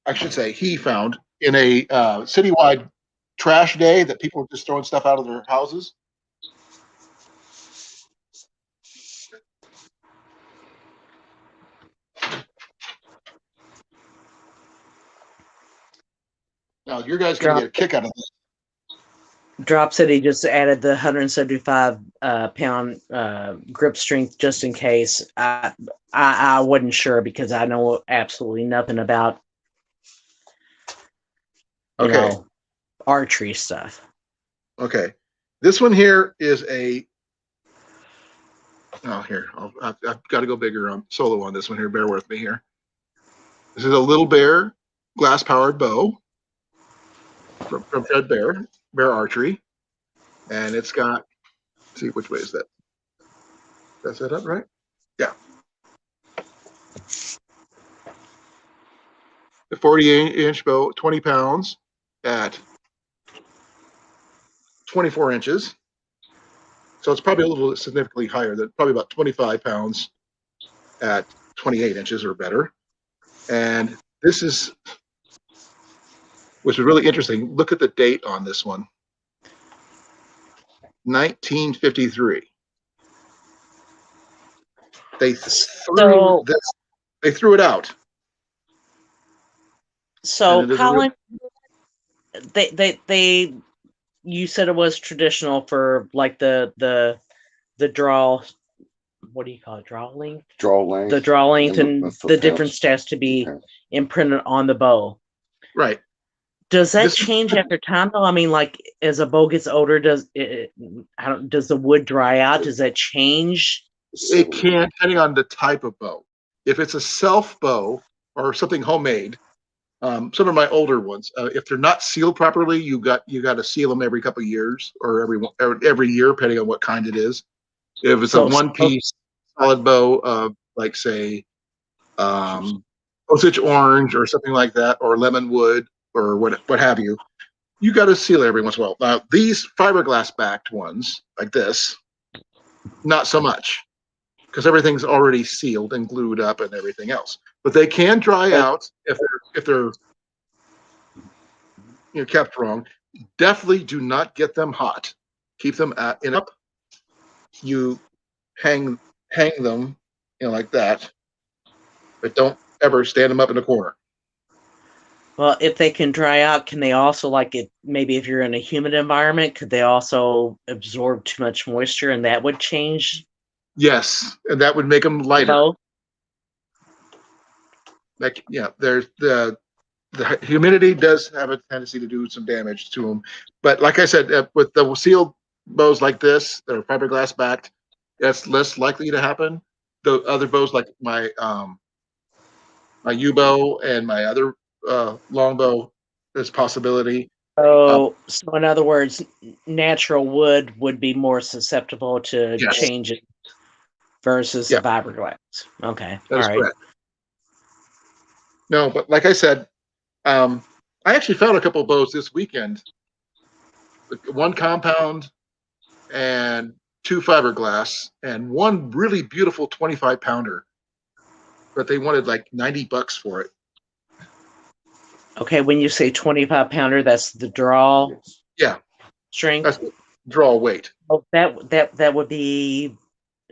I should say he found in a citywide trash day that people were just throwing stuff out of their houses. Now, you guys going to get a kick out of this. Drop said he just added the 175 pound grip strength just in case. I wasn't sure because I know absolutely nothing about archery stuff. Okay, this one here is a. Oh, here I've got to go bigger on solo on this one here. Bear with me here. This is a Little Bear glass powered bow from Fred Bear Archery, and it's got. Let's see which way is that? That's that up right? Yeah. The 40-inch bow, 20 pounds at 24 inches. So it's probably a little significantly higher than probably about 25 pounds at 28 inches or better. And this is, which is really interesting. Look at the date on this one. 1953. They threw it out. So Colin, they you said it was traditional for like the draw. What do you call it? Draw length. The draw length and the different stats to be imprinted on the bow. Right. Does that change after time though? I mean, like as a bow gets older, does the wood dry out? Does that change? It can, depending on the type of bow. If it's a self bow or something homemade, some of my older ones, if they're not sealed properly, you got to seal them every couple of years or every year, depending on what kind it is. If it's a one-piece solid bow, like say Osage orange or something like that, or lemon wood or what have you, you got to seal it every once in a while. Now these fiberglass backed ones like this, not so much, because everything's already sealed and glued up and everything else. But they can dry out if they're kept wrong. Definitely do not get them hot. Keep them up. You hang them, like that. But don't ever stand them up in a corner. Well, if they can dry out, can they also maybe if you're in a humid environment, could they also absorb too much moisture and that would change? Yes, and that would make them lighter. There's the humidity does have a tendency to do some damage to them. But like I said, with the sealed bows like this, that are fiberglass backed, that's less likely to happen. The other bows like my U-bow and my other longbow, there's possibility. So in other words, natural wood would be more susceptible to changes versus the fiberglass. Okay, that is all right. Correct. No, but like I said, I actually found a couple of bows this weekend. One compound and 2 fiberglass and one really beautiful 25-pounder. But they wanted like $90 for it. Okay, when you say 25-pounder, that's the draw strength? That's the draw weight. Oh, that would be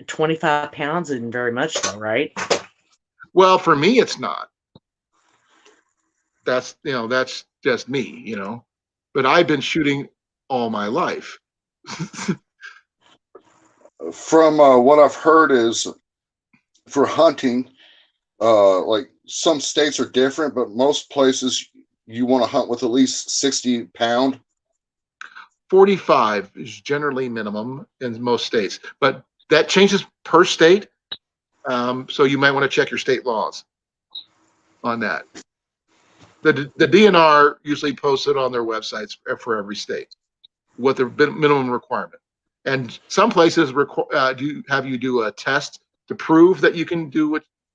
25 pounds and very much so, right? Well, for me, it's not. That's just me, but I've been shooting all my life. From what I've heard is for hunting, like some states are different, but most places you want to hunt with at least 60 pound. 45 is generally minimum in most states, but that changes per state. So you might want to check your state laws on that. The DNR usually posts it on their websites for every state, what the minimum requirement. And some places have you do a test to prove that you can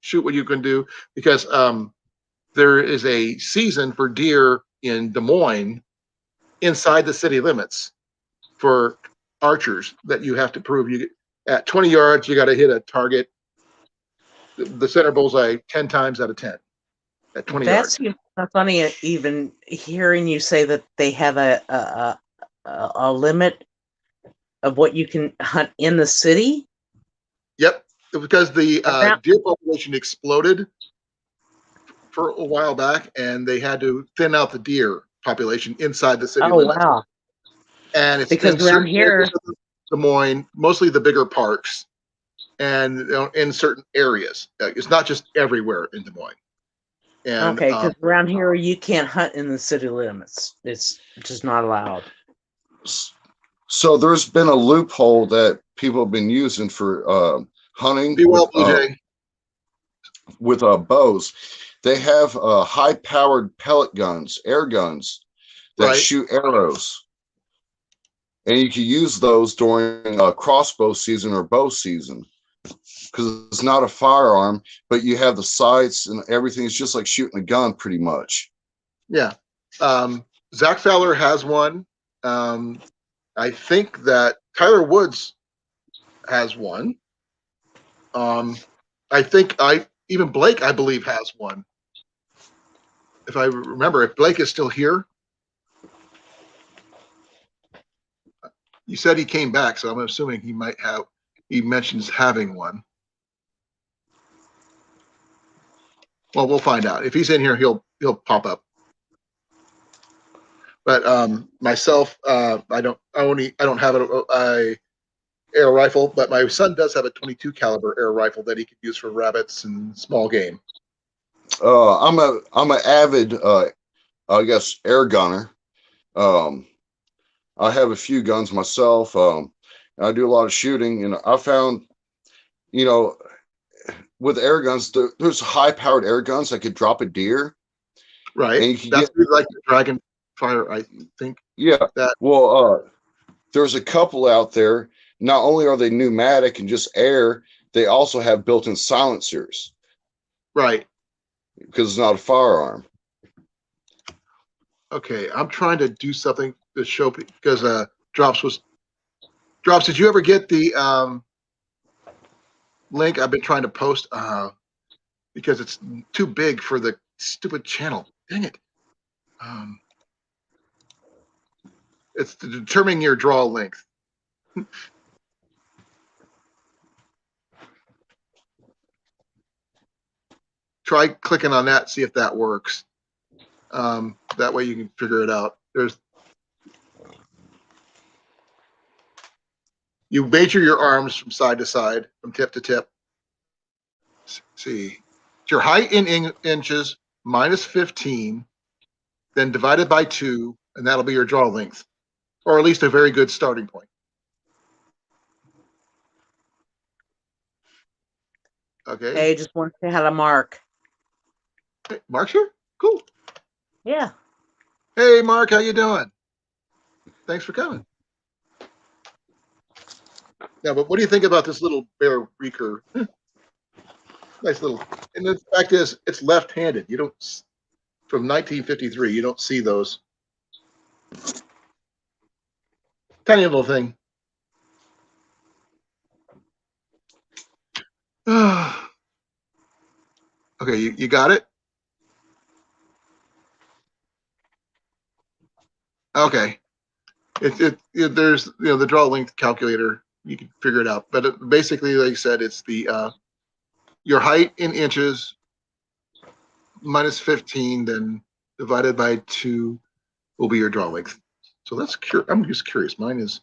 shoot what you can do, because there is a season for deer in Des Moines inside the city limits for archers that you have to prove you at 20 yards, you got to hit a target, the center bullseye 10 times out of 10 at 20 yards. That's funny. Even hearing you say that they have a limit of what you can hunt in the city. Yep, because the deer population exploded for a while back, and they had to thin out the deer population inside the city limits. Wow! And it's because around here, Des Moines, mostly the bigger parks, and in certain areas. It's not just everywhere in Des Moines. And, okay, because around here you can't hunt in the city limits. It's just not allowed. So there's been a loophole that people have been using for hunting with bows. They have high-powered pellet guns, air guns that shoot arrows, and you can use those during crossbow season or bow season, because it's not a firearm, but you have the sights and everything. It's just like shooting a gun, pretty much. Yeah. Zach Fowler has one. I think that Tyler Woods has one. I think even Blake, I believe, has one. If I remember, if Blake is still here. You said he came back, so I'm assuming he mentions having one. Well, we'll find out. If he's in here, he'll pop up. But myself, I don't have a air rifle, but my son does have a 22 caliber air rifle that he could use for rabbits and small game. I'm an avid, I guess, air gunner. I have a few guns myself. I do a lot of shooting, and I found, with air guns, there's high-powered air guns that could drop a deer. Right. And you can like the Dragon Fire, I think. Yeah. Well, there's a couple out there. Not only are they pneumatic and just air, they also have built-in silencers. Right. Because it's not a firearm. Okay, I'm trying to do something to show, because Drops, did you ever get the link I've been trying to post? Because it's too big for the stupid channel. Dang it. It's determining your draw length. Try clicking on that, see if that works. That way you can figure it out. You measure your arms from side to side, from tip to tip. Let's see. It's your height in inches minus 15, then divided by 2, and that'll be your draw length, or at least a very good starting point. Okay. Hey, just want to say hi to Mark. Hey, Mark's here? Cool. Yeah. Hey, Mark, how you doing? Thanks for coming. Yeah, but what do you think about this little Bear Reeker? Nice little, and the fact is, it's left-handed. You don't, from 1953, you don't see those. Tiny little thing. Okay, you got it? Okay. There's the draw length calculator. You can figure it out. But basically, like I said, it's the your height in inches minus 15, then divided by 2 will be your draw length. So that's I'm just curious. Mine is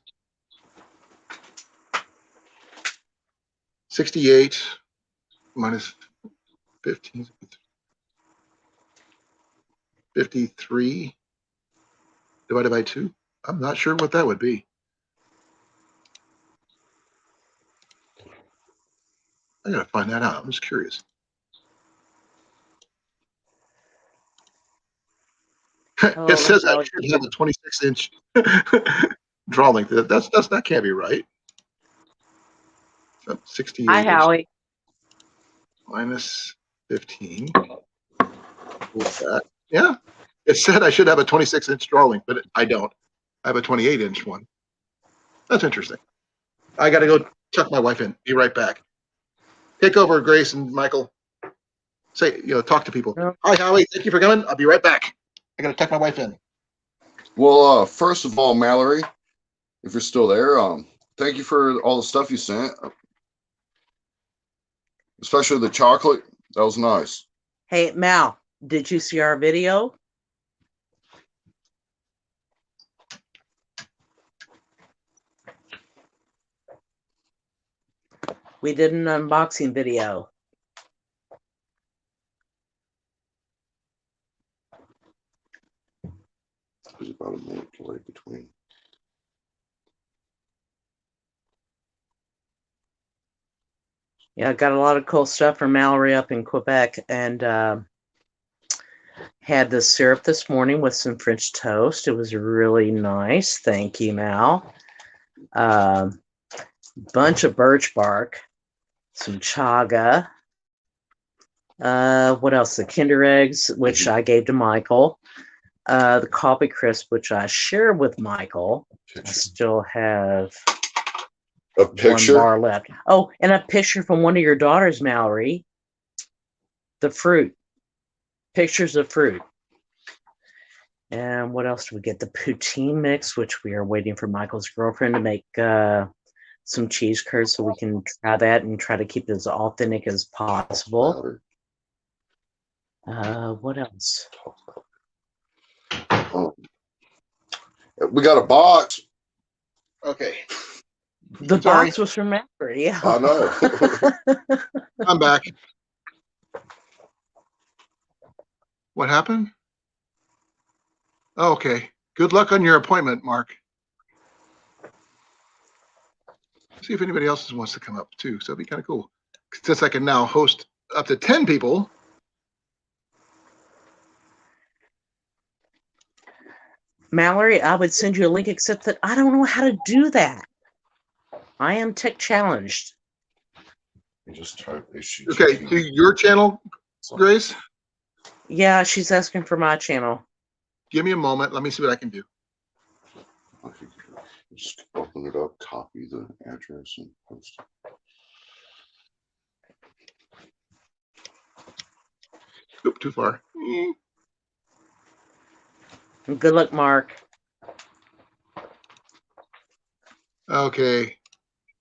68 minus 15, 53 divided by 2. I'm not sure what that would be. I gotta find that out. I'm just curious. Oh, It says I no. should have a 26-inch draw length. That can't be right. 68 Hi, Howie. minus 15. What's that? Yeah, it said I should have a 26-inch draw length, but I don't. I have a 28-inch one. That's interesting. I got to go tuck my wife in. Be right back. Take over, Grace and Michael. Say, talk to people. Yeah. Hi, Howie. Thank you for coming. I'll be right back. I got to tuck my wife in. Well, first of all, Mallory, if you're still there, thank you for all the stuff you sent, especially the chocolate. That was nice. Hey, Mal, did you see our video? We did an unboxing video. There's about a minute delay between. Yeah, I got a lot of cool stuff from Mallory up in Quebec, and had the syrup this morning with some French toast. It was really nice. Thank you, Mal. Bunch of birch bark, some chaga. What else? The Kinder Eggs, which I gave to Michael. The Coffee Crisp, which I shared with Michael. I still have A picture. 1 bar left. Oh, and a picture from one of your daughters, Mallory. The fruit. Pictures of fruit. And what else do we get? The poutine mix, which we are waiting for Michael's girlfriend to make some cheese curds so we can try that and try to keep it as authentic as possible. What else? We got a box. Okay. The Sorry. box was from Mallory. Yeah. I know. I'm back. What happened? Oh, okay. Good luck on your appointment, Mark. See if anybody else wants to come up too. So it'd be kind of cool. Since I can now host up to 10 people. Mallory, I would send you a link, except that I don't know how to do that. I am tech challenged. You just type issue. Okay, to your channel, Grace. Yeah, she's asking for my channel. Give me a moment. Let me see what I can do. Just open it up, copy the address, and post it. Oop, too far. Good luck, Mark. Okay,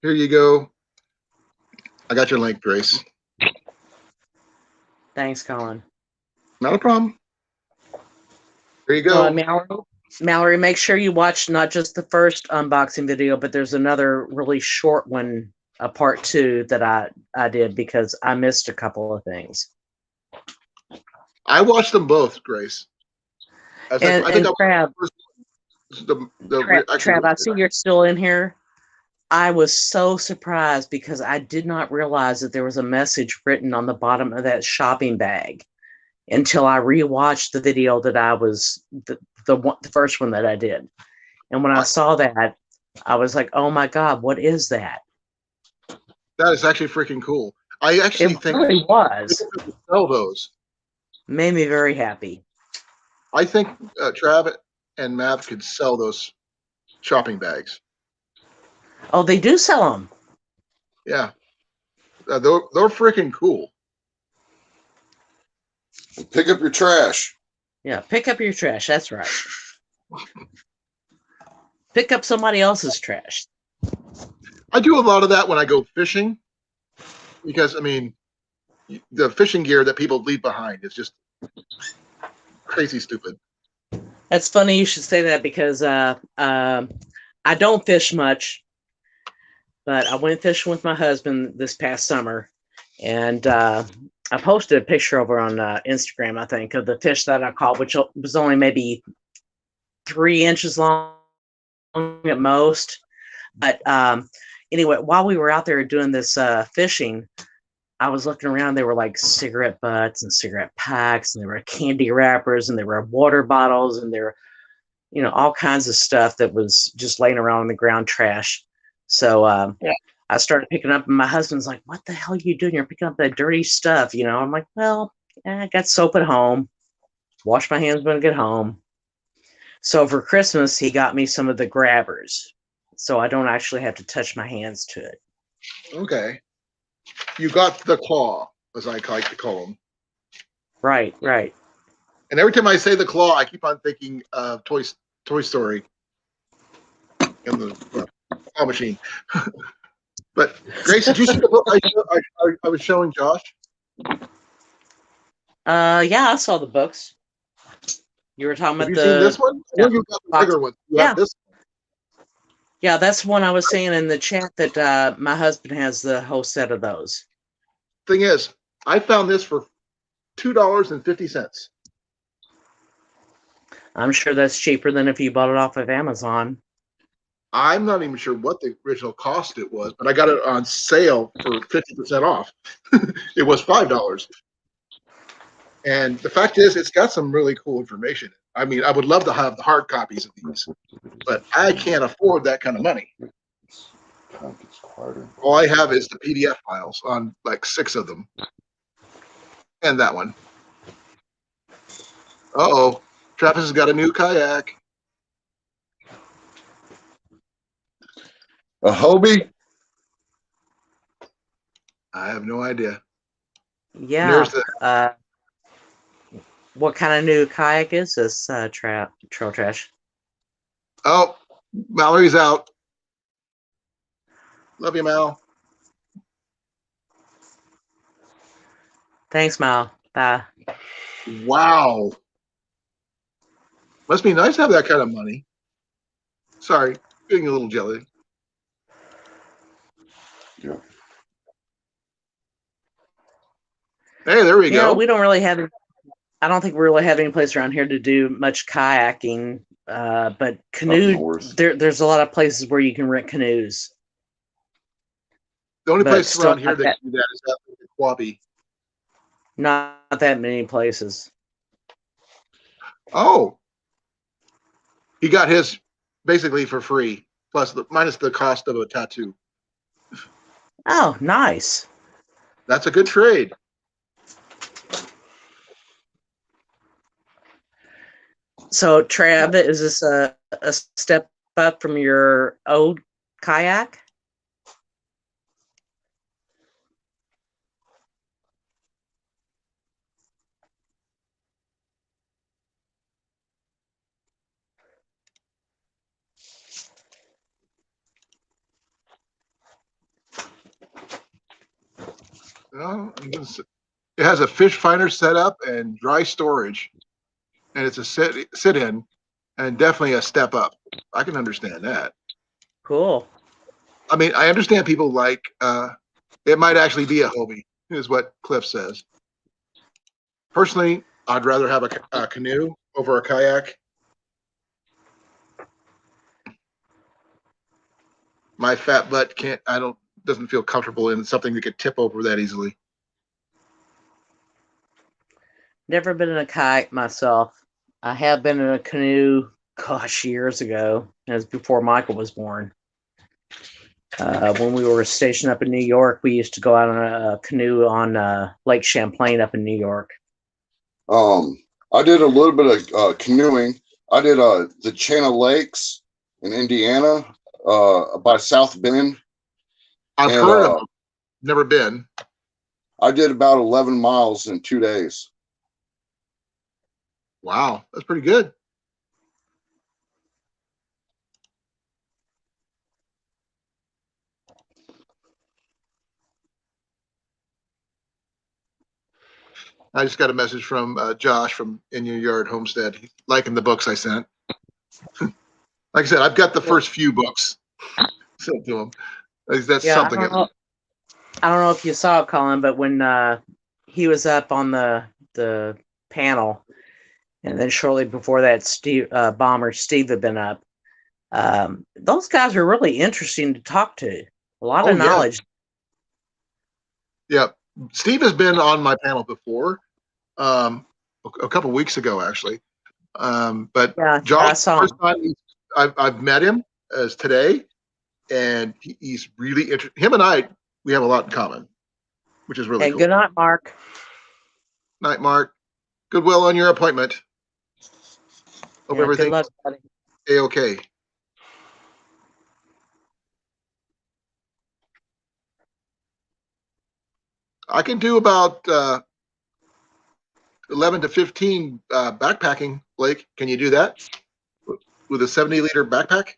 here you go. I got your link, Grace. Thanks, Colin. Not a problem. Here you go. Mallory, make sure you watch not just the first unboxing video, but there's another really short one, a part 2 that I did because I missed a couple of things. I watched them both, Grace. I think Trav, Trav, I see you're still in here. I was so surprised because I did not realize that there was a message written on the bottom of that shopping bag until I rewatched the video that I was the first one that I did. And when I saw that, I was like, "Oh my God, what is that?" That is actually freaking cool. I actually think really was. Sell those. Made me very happy. I think Trav and Matt could sell those shopping bags. Oh, they do sell them. Yeah, they're freaking cool. Pick up your trash. Yeah, pick up your trash. That's right. Pick up somebody else's trash. I do a lot of that when I go fishing because, I mean, the fishing gear that people leave behind is just crazy stupid. That's funny you should say that because I don't fish much, but I went fishing with my husband this past summer, and I posted a picture over on Instagram, I think, of the fish that I caught, which was only maybe 3 inches long at most. But anyway, while we were out there doing this fishing, I was looking around. There were like cigarette butts and cigarette packs, and there were candy wrappers, and there were water bottles, and there were, all kinds of stuff that was just laying around on the ground, trash. So I started picking up, and my husband's like, "What the hell are you doing? You're picking up that dirty stuff." I'm like, "Well, I got soap at home. Wash my hands when I get home." So for Christmas, he got me some of the grabbers, so I don't actually have to touch my hands to it. Okay. You got the claw, as I like to call them. Right. And every time I say the claw, I keep on thinking of Toy Story and the claw machine. But Grace, did you see the book I was showing Josh? Yeah, I saw the books. You were talking Have about you seen this one? I know you got the bigger one. You have this one. Yeah, that's one I was saying in the chat that my husband has the whole set of those. Thing is, I found this for $2.50. I'm sure that's cheaper than if you bought it off of Amazon. I'm not even sure what the original cost it was, but I got it on sale for 50% off. It was $5. And the fact is, it's got some really cool information. I mean, I would love to have the hard copies of these, but I can't afford that kind of money. All I have is the PDF files on like 6 of them. And that one. Uh-oh. Travis has got a new kayak. A Hobie? I have no idea. Yeah. What kind of new kayak is this, Trail Trash? Oh, Mallory's out. Love you, Mal. Thanks, Mal. Bye. Wow. Must be nice to have that kind of money. Sorry, getting a little jelly. Yeah. Hey, there we go. We don't really have. I don't think we really have any place around here to do much kayaking, but canoe. There's a lot of places where you can rent canoes. The only place around here that can do that is up in Quabi. Not that many places. Oh, he got his basically for free, minus the cost of a tattoo. Oh, nice. That's a good trade. So, Trav, is this a step up from your old kayak? No, it has a fish finder setup and dry storage, and it's a sit-in, and definitely a step up. I can understand that. Cool. I mean, I understand people like it might actually be a Hobie, is what Cliff says. Personally, I'd rather have a canoe over a kayak. My fat butt doesn't feel comfortable in something that could tip over that easily. Never been in a kayak myself. I have been in a canoe, years ago. It was before Michael was born. When we were stationed up in New York, we used to go out on a canoe on Lake Champlain up in New York. I did a little bit of canoeing. I did the Chain of Lakes in Indiana by South Bend. I've heard of them. Never been. I did about 11 miles in 2 days. Wow, that's pretty good. I just got a message from Josh from In Your Yard Homestead. He's liking the books I sent. Like I said, I've got the first few books sent to him. That's something. I don't know if you saw it, Colin, but when he was up on the panel, and then shortly before that, Bomber Steve had been up. Those guys are really interesting to talk to. A lot Oh, of yeah. knowledge. Yeah. Steve has been on my panel before, a couple weeks ago, actually. But Yeah, I Josh, saw first him. time I've met him as today, and he's really interesting. Him and I, we have a lot in common, which is really Hey, cool. good night, Mark. Night, Mark. Goodwill on your appointment. Hope Yeah, good everything's luck, buddy. A-okay. I can do about 11 to 15 backpacking, Blake. Can you do that with a 70-liter backpack?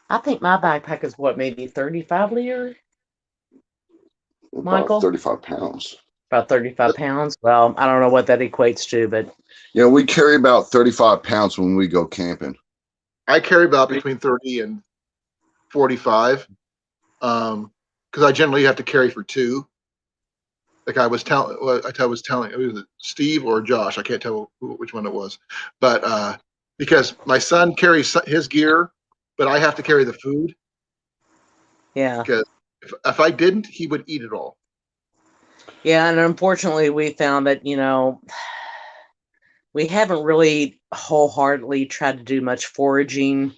I think my backpack is what, maybe 35 liter? Michael? About 35 pounds. About 35 pounds. Well, I don't know what that equates to, but Yeah, we carry about 35 pounds when we go camping. I carry about between 30 and 45 because I generally have to carry for two. Like I was telling, it was Steve or Josh. I can't tell which one it was, but because my son carries his gear, but I have to carry the food yeah. because if I didn't, he would eat it all. Yeah, and unfortunately, we found that, we haven't really wholeheartedly tried to do much foraging,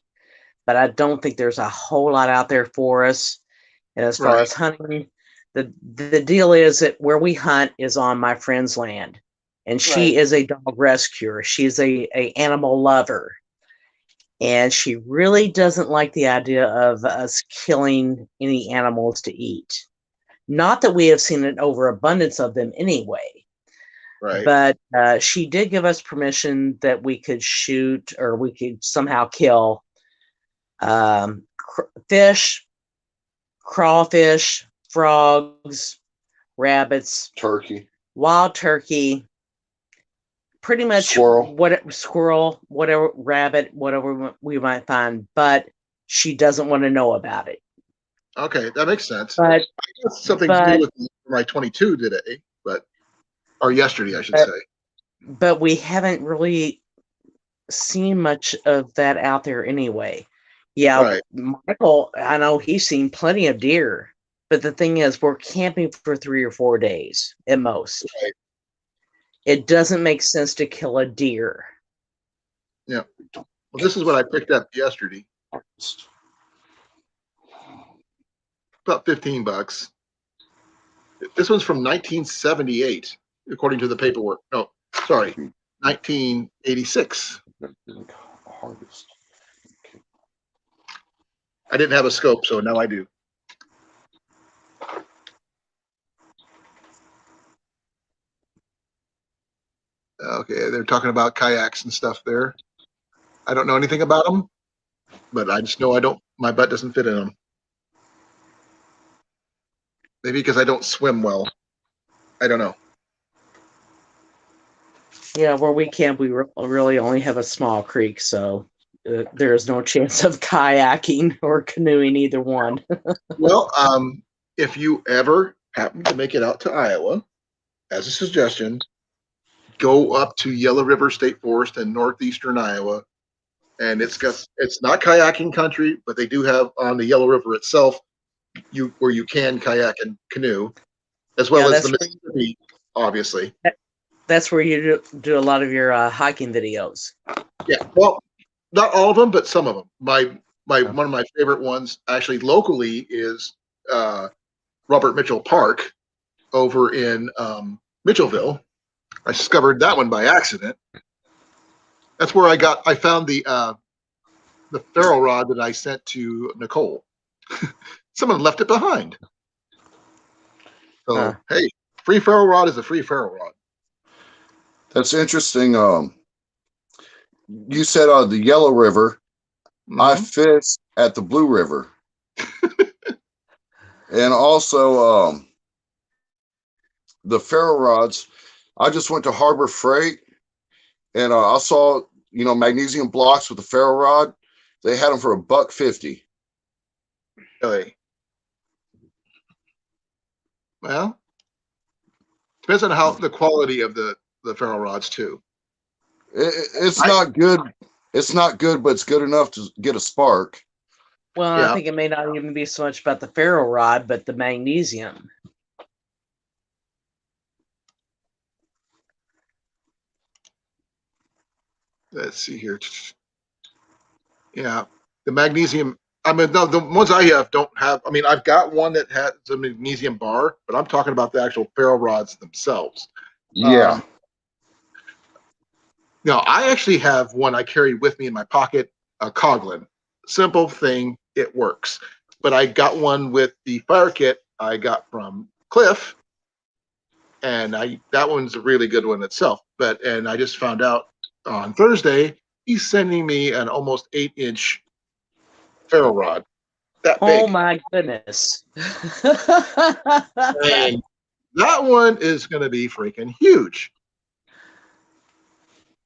but I don't think there's a whole lot out there for us. And as far Right. as hunting, the deal is that where we hunt is on my friend's land, and she Right. is a dog rescuer. She's a animal lover, and she really doesn't like the idea of us killing any animals to eat. Not that we have seen an overabundance of them anyway, Right. but she did give us permission that we could shoot or we could somehow kill fish, crawfish, frogs, rabbits, Turkey. wild turkey, pretty much squirrel, whatever, rabbit, whatever we might find, but she doesn't want to know about it. Okay, that makes sense. But That's something to do with my 22 today, or yesterday, I should say. But we haven't really seen much of that out there anyway. Yeah, Right. Michael, I know he's seen plenty of deer, but the thing is, we're camping for 3 or 4 days at most. Right. It doesn't make sense to kill a deer. Yeah. Well, this is what I picked up yesterday. About $15. This one's from 1978, according to the paperwork. No, sorry, 1986. Harvest. I didn't have a scope, so now I do. Okay, they're talking about kayaks and stuff there. I don't know anything about them, but I just know my butt doesn't fit in them. Maybe because I don't swim well. I don't know. Yeah, where we camp, we really only have a small creek, so there is no chance of kayaking or canoeing, either one. Well, if you ever happen to make it out to Iowa, as a suggestion, go up to Yellow River State Forest in northeastern Iowa, and it's not kayaking country, but they do have on the Yellow River itself where you can kayak and canoe, as well as the Mississippi, obviously. That's where you do a lot of your hiking videos. Yeah, well, not all of them, but some of them. One of my favorite ones, actually locally, is Robert Mitchell Park over in Mitchellville. I discovered that one by accident. That's where I found the ferro rod that I sent to Nicole. Someone left it behind. So hey, free ferro rod is a free ferro rod. That's interesting. You said the Yellow River. Mm-hmm. I fished at the Blue River. And also the ferro rods. I just went to Harbor Freight and I saw, magnesium blocks with the ferro rod. They had them for $1.50. Really? Well, depends on how the quality of the ferro rods too. It's I- not good. It's not good, but it's good enough to get a spark. Well, Yeah. I think it may not even be so much about the ferro rod, but the magnesium. Let's see here. Yeah, the magnesium. I mean, no, the ones I have don't have. I mean, I've got one that has a magnesium bar, but I'm talking about the actual ferro rods themselves. Yeah. No, I actually have one I carry with me in my pocket, a Coglin. Simple thing, it works. But I got one with the fire kit I got from Cliff, and that one's a really good one itself. And I just found out on Thursday he's sending me an almost 8-inch ferro rod. That Oh big. my goodness. And that one is going to be freaking huge.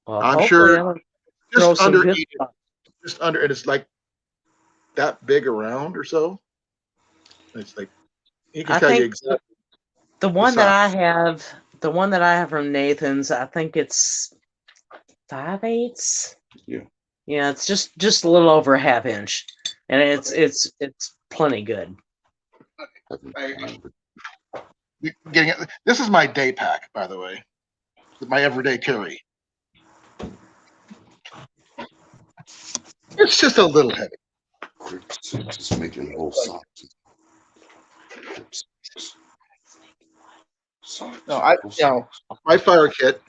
Well, I'm hopefully sure that'll throw just some under good 8 stuff. just under, and it's like that big around or so. It's like he can I tell you think exactly. the one size. that I have, the one that I have from Nathan's, I think it's 5/8. Yeah. Yeah, it's just a little over a half inch, and it's plenty good. Getting it. This is my day pack, by the way. My everyday carry. It's just a little heavy. Just making whole socks. No, my fire kit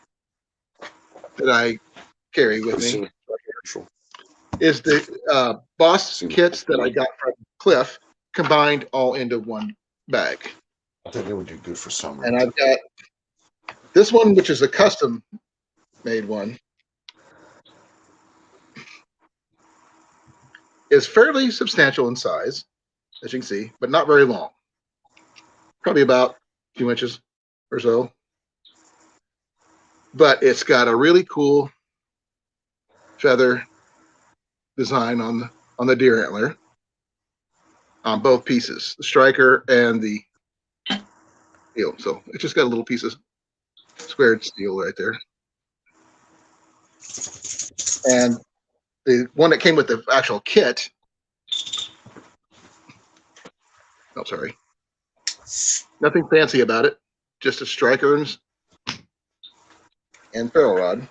that I carry with me is the Boss kits that I got from Cliff combined all into one bag. I think it would do good for summer. And I've got this one, which is a custom made one. Is fairly substantial in size, as you can see, but not very long. Probably about 2 inches or so. But it's got a really cool feather design on the deer antler on both pieces, the striker and the steel. So it just got a little piece of squared steel right there. And the one that came with the actual kit. Oh, sorry. Nothing fancy about it. Just a striker and ferro rod.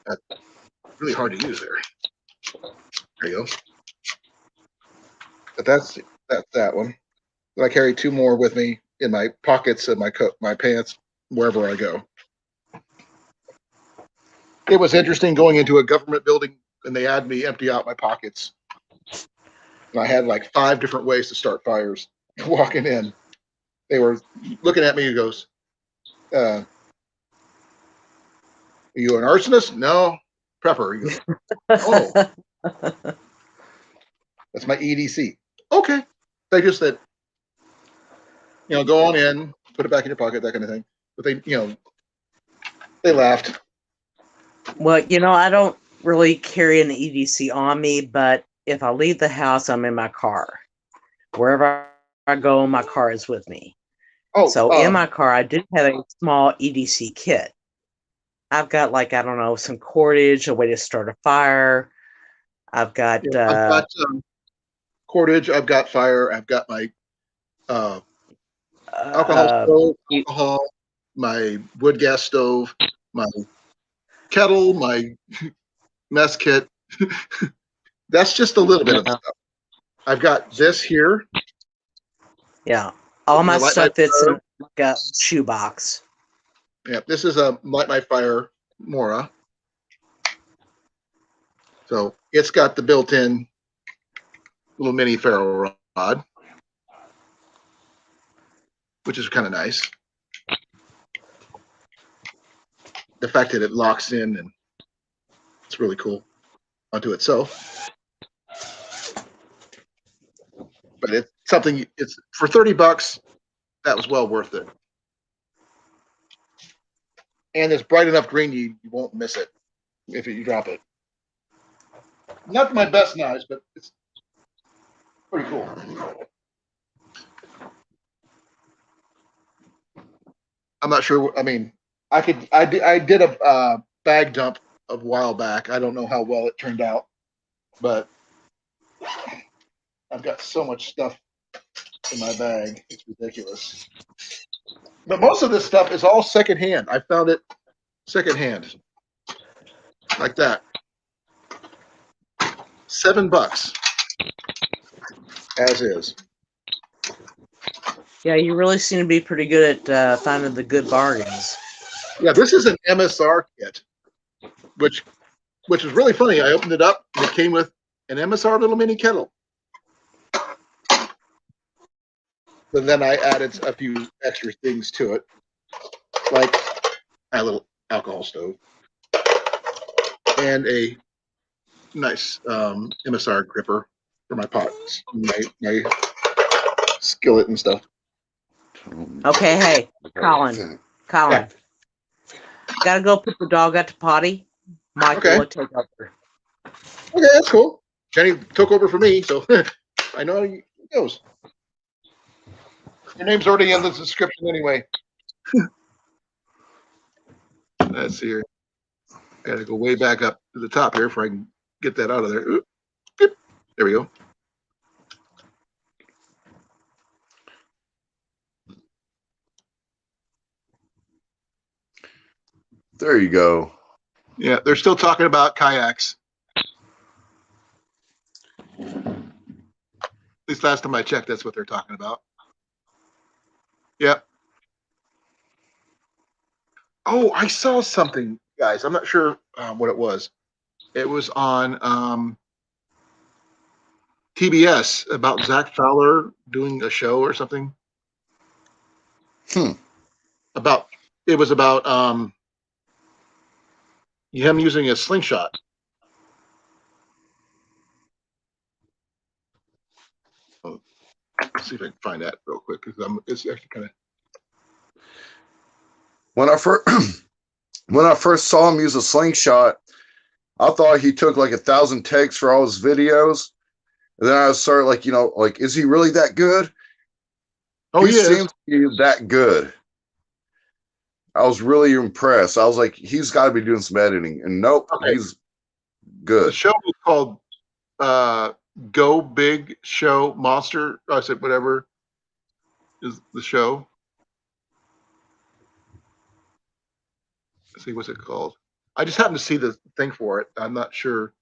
That's really hard to use there. There you go. But that's that one. And I carry 2 more with me in my pockets of my coat, my pants, wherever I go. It was interesting going into a government building and they had me empty out my pockets. And I had like 5 different ways to start fires. Walking in, they were looking at me and goes, are you an arsonist? No. Prepper. He goes, oh, that's my EDC. Okay. They just said, go on in, put it back in your pocket, that kind of thing. But they laughed. Well, I don't really carry an EDC on me, but if I leave the house, I'm in my car. Wherever I go, my car is with me. Oh, So in my car, I do have a small EDC kit. I've got some cordage, a way to start a fire. I've got cordage. I've got fire. I've got my alcohol stove, alcohol, my wood gas stove, my kettle, my mess kit. That's just a little bit of stuff. I've got this here. Yeah, all my stuff that's in like a shoebox. Yeah, this is a Light My Fire Mora. So it's got the built-in little mini ferro rod, which is kind of nice. The fact that it locks in and it's really cool onto itself. But it's something, it's for $30, that was well worth it. And it's bright enough green, you won't miss it if you drop it. Not my best knives, but it's pretty cool. I'm not sure. I mean, I did a bag dump a while back. I don't know how well it turned out, but I've got so much stuff in my bag. It's ridiculous. But most of this stuff is all secondhand. I found it secondhand, like that. $7, as is. Yeah, you really seem to be pretty good at finding the good bargains. Yeah, this is an MSR kit, which is really funny. I opened it up and it came with an MSR little mini kettle. But then I added a few extra things to it, like a little alcohol stove and a nice MSR gripper for my pots, my skillet and stuff. Okay, hey, Colin. Yeah. Gotta go put the dog out to potty. Michael Okay. will take over. Okay, that's cool. Jenny took over for me, so I know how it goes. Your name's already in the description anyway. Let's see here. I gotta go way back up to the top here before I can get that out of there. Oop, oop. There we go. There you go. Yeah, they're still talking about kayaks. At least last time I checked, that's what they're talking about. Yep. Oh, I saw something, guys. I'm not sure what it was. It was on TBS about Zach Fowler doing a show or something. It was about him using a slingshot. Oh, let's see if I can find that real quick because it's actually kind of. When I first saw him use a slingshot, I thought he took like 1,000 takes for all his videos. And then I started like, is he really that good? Oh, he he is. seems to be that good. I was really impressed. I was like, he's got to be doing some editing. And nope, Okay. he's The good. show was called Go Big Show Monster. I said whatever is the show. Let's see, what's it called? I just happened to see the thing for it. I'm not sure.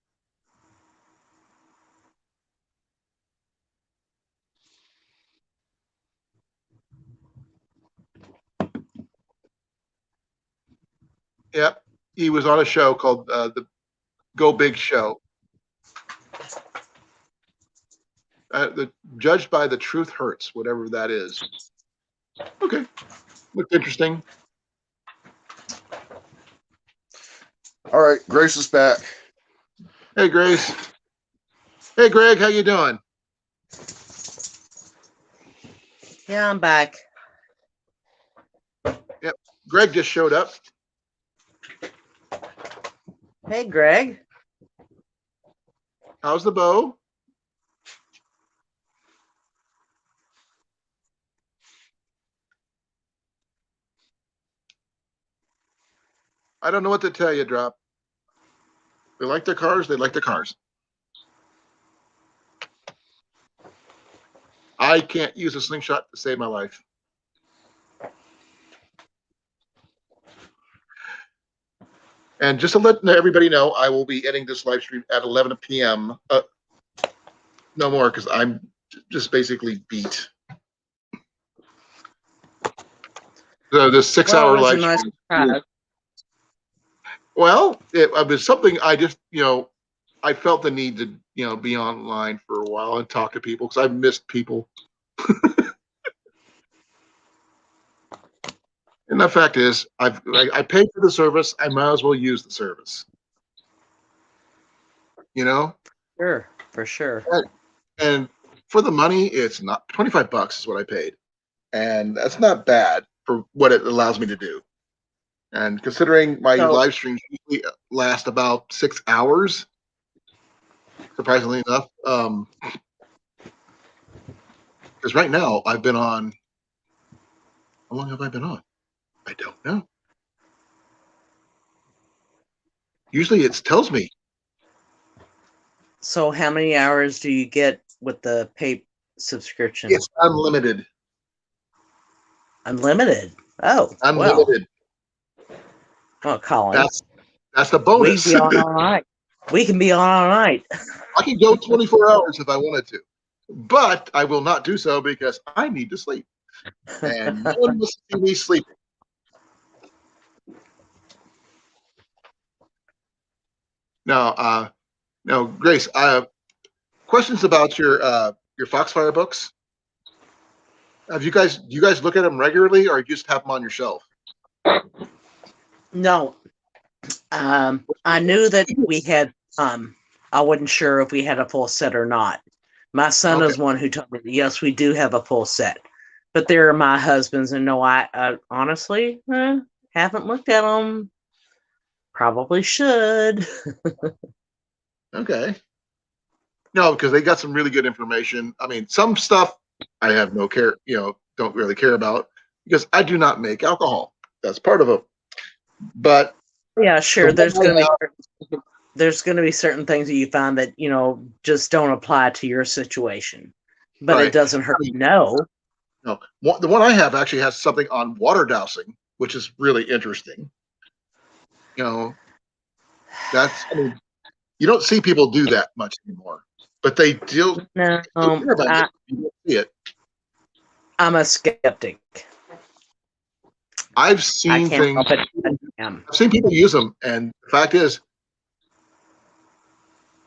Yep, he was on a show called the Go Big Show. Judged by the Truth Hurts, whatever that is. Okay, looked interesting. All right, Grace is back. Hey, Grace. Hey, Greg, how you doing? Yeah, I'm back. Greg just showed up. Hey, Greg. How's the bow? I don't know what to tell you, Drop. They like their cars. They like their cars. I can't use a slingshot to save my life. And just to let everybody know, I will be ending this live stream at 11 p.m. No more, because I'm just basically beat. So this 6-hour Well, it was live a nice stream. surprise. Well, it was something I just, I felt the need to, be online for a while and talk to people because I've missed people. And the fact is, I paid for the service. I might as well use the service. Sure, for sure. And for the money, it's not $25 is what I paid, and that's not bad for what it allows me to do. And considering my So- live streams usually last about 6 hours, surprisingly enough, because right now I've been on. How long have I been on? I don't know. Usually it tells me. So how many hours do you get with the pay subscription? It's unlimited. Unlimited. Oh, well. Unlimited. Oh, Colin. That's the We bonus. can be on all night. We can be on all night. I can go 24 hours if I wanted to, but I will not do so because I need to sleep. And no one wants to see me sleeping. Now, Grace, I have questions about your Foxfire books. Do you guys look at them regularly, or you just have them on your shelf? No. I knew that we had I wasn't sure if we had a full set or not. My son Okay. is one who told me that yes, we do have a full set. But they're my husband's, and no, I honestly haven't looked at them. Probably should. Okay. No, because they got some really good information. I mean, some stuff I have no care, don't really care about because I do not make alcohol. That's part of it. But Yeah, sure. the one There's going to be certain things that you find that just don't apply to your situation, but Right. it doesn't hurt to know. No, the one I have actually has something on water dowsing, which is really interesting. That's, I mean, you don't see people do that much anymore, but they do. No, Hear about it, you don't see it. I'm a skeptic. I've I seen can't things. help it. I am. I've seen people use them, and the fact is,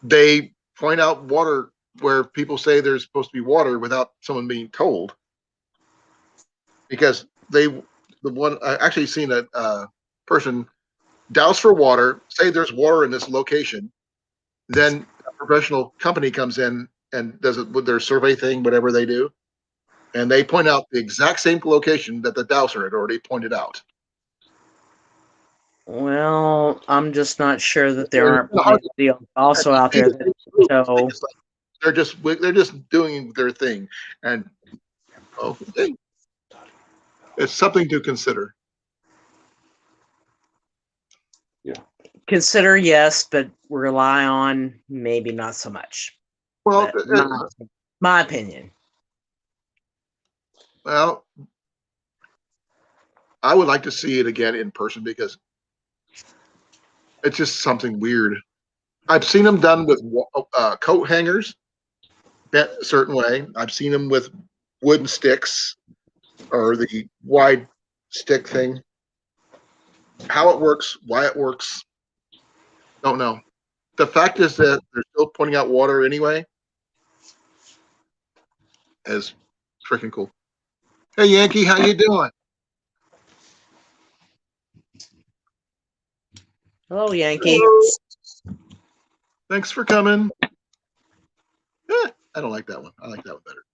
they point out water where people say there's supposed to be water without someone being told. Because I actually seen a person douse for water, say there's water in this location, then a professional company comes in and does it with their survey thing, whatever they do, and they point out the exact same location that the dowser had already pointed out. Well, I'm just not sure that there aren't plenty of deals also out there that show. They're just doing their thing, and okay, it's something to consider. Consider yes, but rely on maybe not so much. Well, But my opinion. well, I would like to see it again in person because it's just something weird. I've seen them done with coat hangers, bent a certain way. I've seen them with wooden sticks or the wide stick thing. How it works, why it works, don't know. The fact is that they're still putting out water anyway. Is freaking cool. Hey Yankee, how you doing? Hello, Yankee. Hello. Thanks for coming. I don't like that one. I like that one better.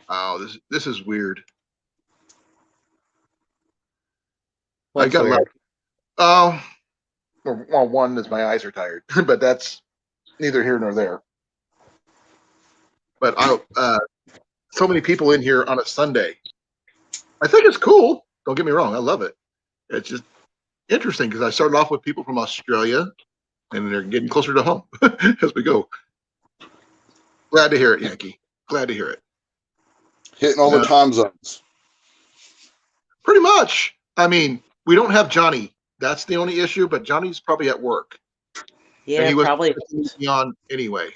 Oh, this is weird. What's I got weird? well, one is my eyes are tired, but that's neither here nor there. But so many people in here on a Sunday. I think it's cool. Don't get me wrong. I love it. It's just interesting because I started off with people from Australia and they're getting closer to home as we go. Glad to hear it, Yankee. Glad to hear it. Hitting all the time zones. Pretty much. I mean, we don't have Johnny. That's the only issue, but Johnny's probably at work. Yeah, and he was probably. on anyway.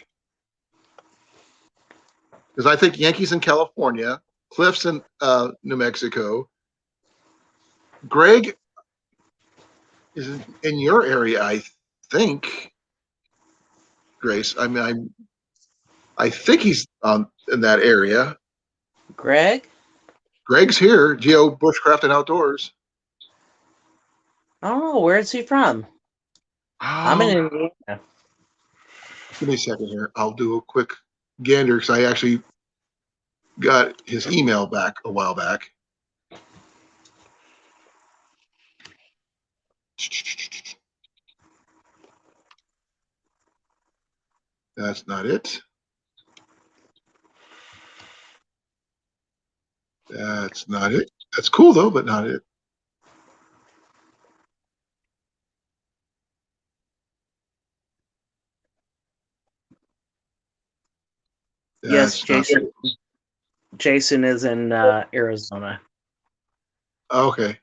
Because I think Yankees in California, Cliff's in New Mexico. Greg is in your area, I think. Grace, I mean, I think he's in that area. Greg? Greg's here, Geo Bushcraft and Outdoors. I don't know. Where is he from? I'm in Indiana. Give me a second here. I'll do a quick gander because I actually got his email back a while back. That's not it. That's not it. That's cool though, but not it. Yes, That's not Jason. Jason is in Arizona. okay.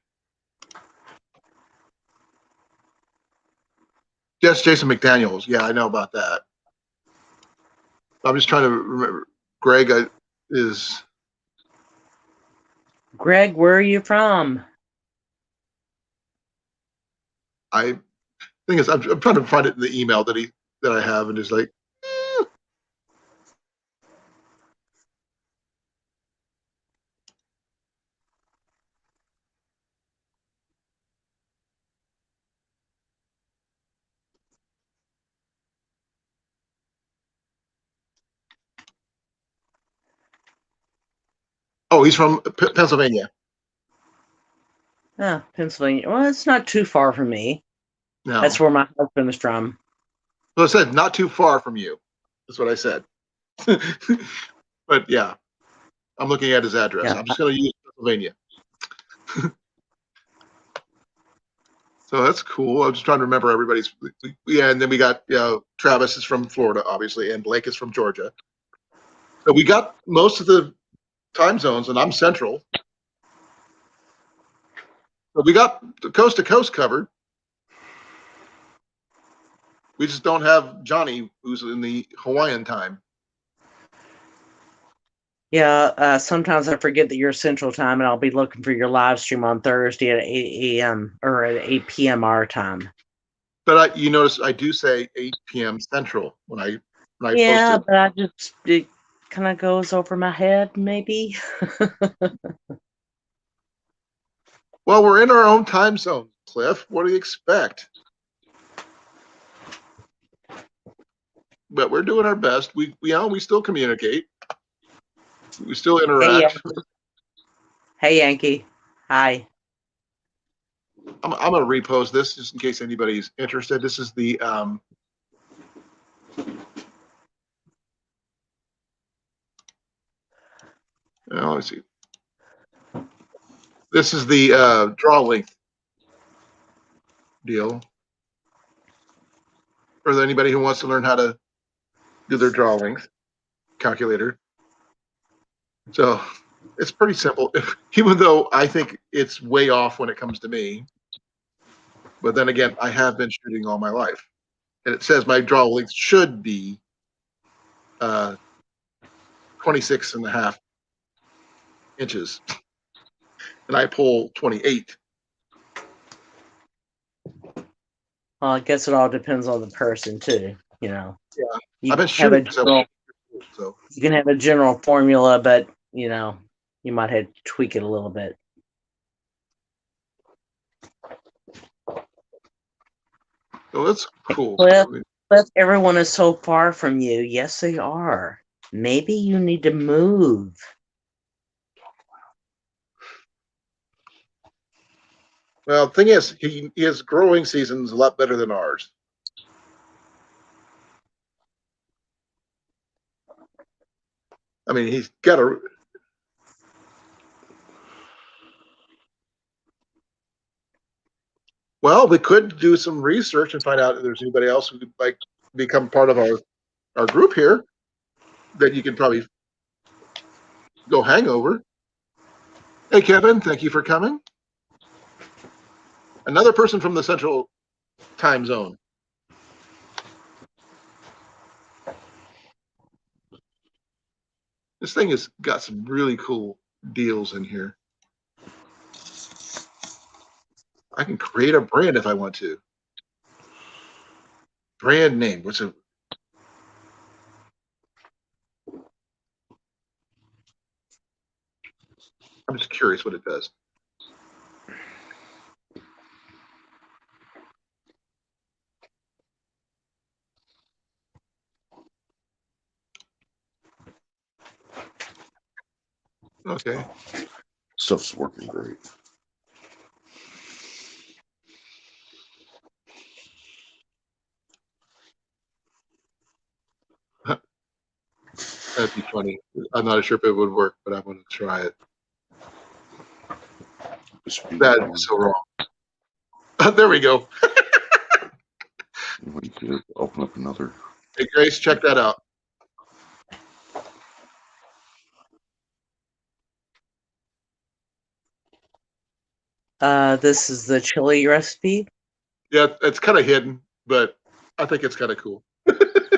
Yes, Jason McDaniels. Yeah, I know about that. I'm just trying to remember. Greg is. Greg, where are you from? I thing is, I'm trying to find it in the email that I have, and it's like, oh, he's from Pennsylvania. Oh, Pennsylvania. Well, it's not too far from me. No, That's where my husband is from. well, I said not too far from you. That's what I said. But yeah, I'm looking at his address. Yeah. I'm just going to use Pennsylvania. So that's cool. I'm just trying to remember everybody's. Yeah, and then we got Travis is from Florida, obviously, and Blake is from Georgia. So we got most of the time zones, and I'm Central. So we got the coast to coast covered. We just don't have Johnny, who's in the Hawaiian time. Yeah, sometimes I forget that you're Central Time, and I'll be looking for your live stream on Thursday at 8 a.m. or at 8 p.m. our time. But you notice I do say 8 p.m. Central when I Yeah, post but it kind of goes over my head, maybe. Well, we're in our own time zone, Cliff. What do you expect? But we're doing our best. We still communicate. We still interact. Hey, Yankee. Hi. I'm gonna repost this just in case anybody's interested. This is the let's see. This is the draw length deal for anybody who wants to learn how to do their draw length calculator. So it's pretty simple, even though I think it's way off when it comes to me. But then again, I have been shooting all my life. And it says my draw length should be 26 and a half inches. And I pull 28. Well, I guess it all depends on the person, too. You know. Yeah. I've been shooting. So you can have a general formula, but, you might have to tweak it a little bit. So that's cool. Cliff, everyone is so far from you. Yes, they are. Maybe you need to move. Well, the thing is, his growing season's a lot better than ours. I mean, he's got a. Well, we could do some research and find out if there's anybody else who could like become part of our group here that you can probably go hang over. Hey, Kevin, thank you for coming. Another person from the Central Time Zone. This thing has got some really cool deals in here. I can create a brand if I want to. Brand name. What's a I'm just curious what it does. Okay. Stuff's working great. That'd be funny. I'm not sure if it would work, but I'm going to try it. That is so wrong. There we go. Open up another. Hey, Grace, check that out. This is the chili recipe. Yeah, it's kind of hidden, but I think it's kind of cool.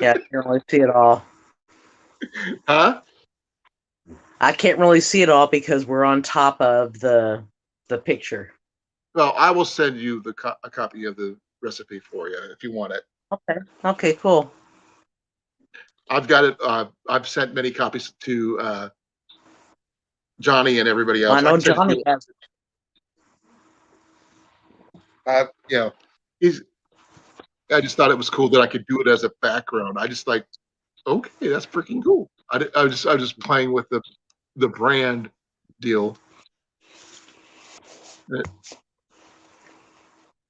Yeah, I can't really see it all. Huh? I can't really see it all because we're on top of the picture. Well, I will send you a copy of the recipe for you if you want it. Okay. Okay, cool. I've got it. I've sent many copies to Johnny and everybody else. I know can send Johnny you- has you know, I just thought it was cool that I could do it as a background. I just like, okay, that's freaking cool. I was just playing with the brand deal.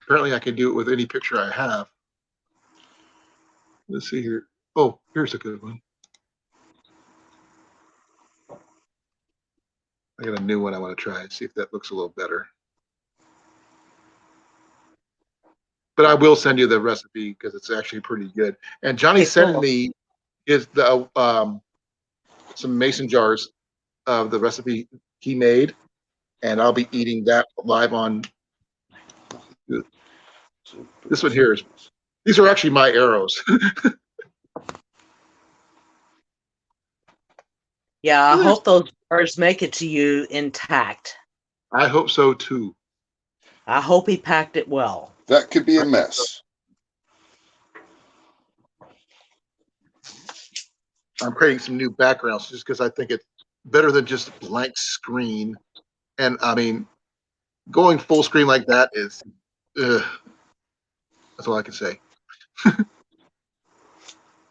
Apparently, I can do it with any picture I have. Let's see here. Oh, here's a good one. I got a new one I want to try and see if that looks a little better. But I will send you the recipe because it's actually pretty good. And Johnny sent me some mason jars of the recipe he made, and I'll be eating that live on. This one here these are actually my arrows. Yeah, I hope those bars make it to you intact. I hope so too. I hope he packed it well. That could be a mess. I'm creating some new backgrounds just because I think it's better than just a blank screen. And I mean, going full screen like that is, that's all I can say.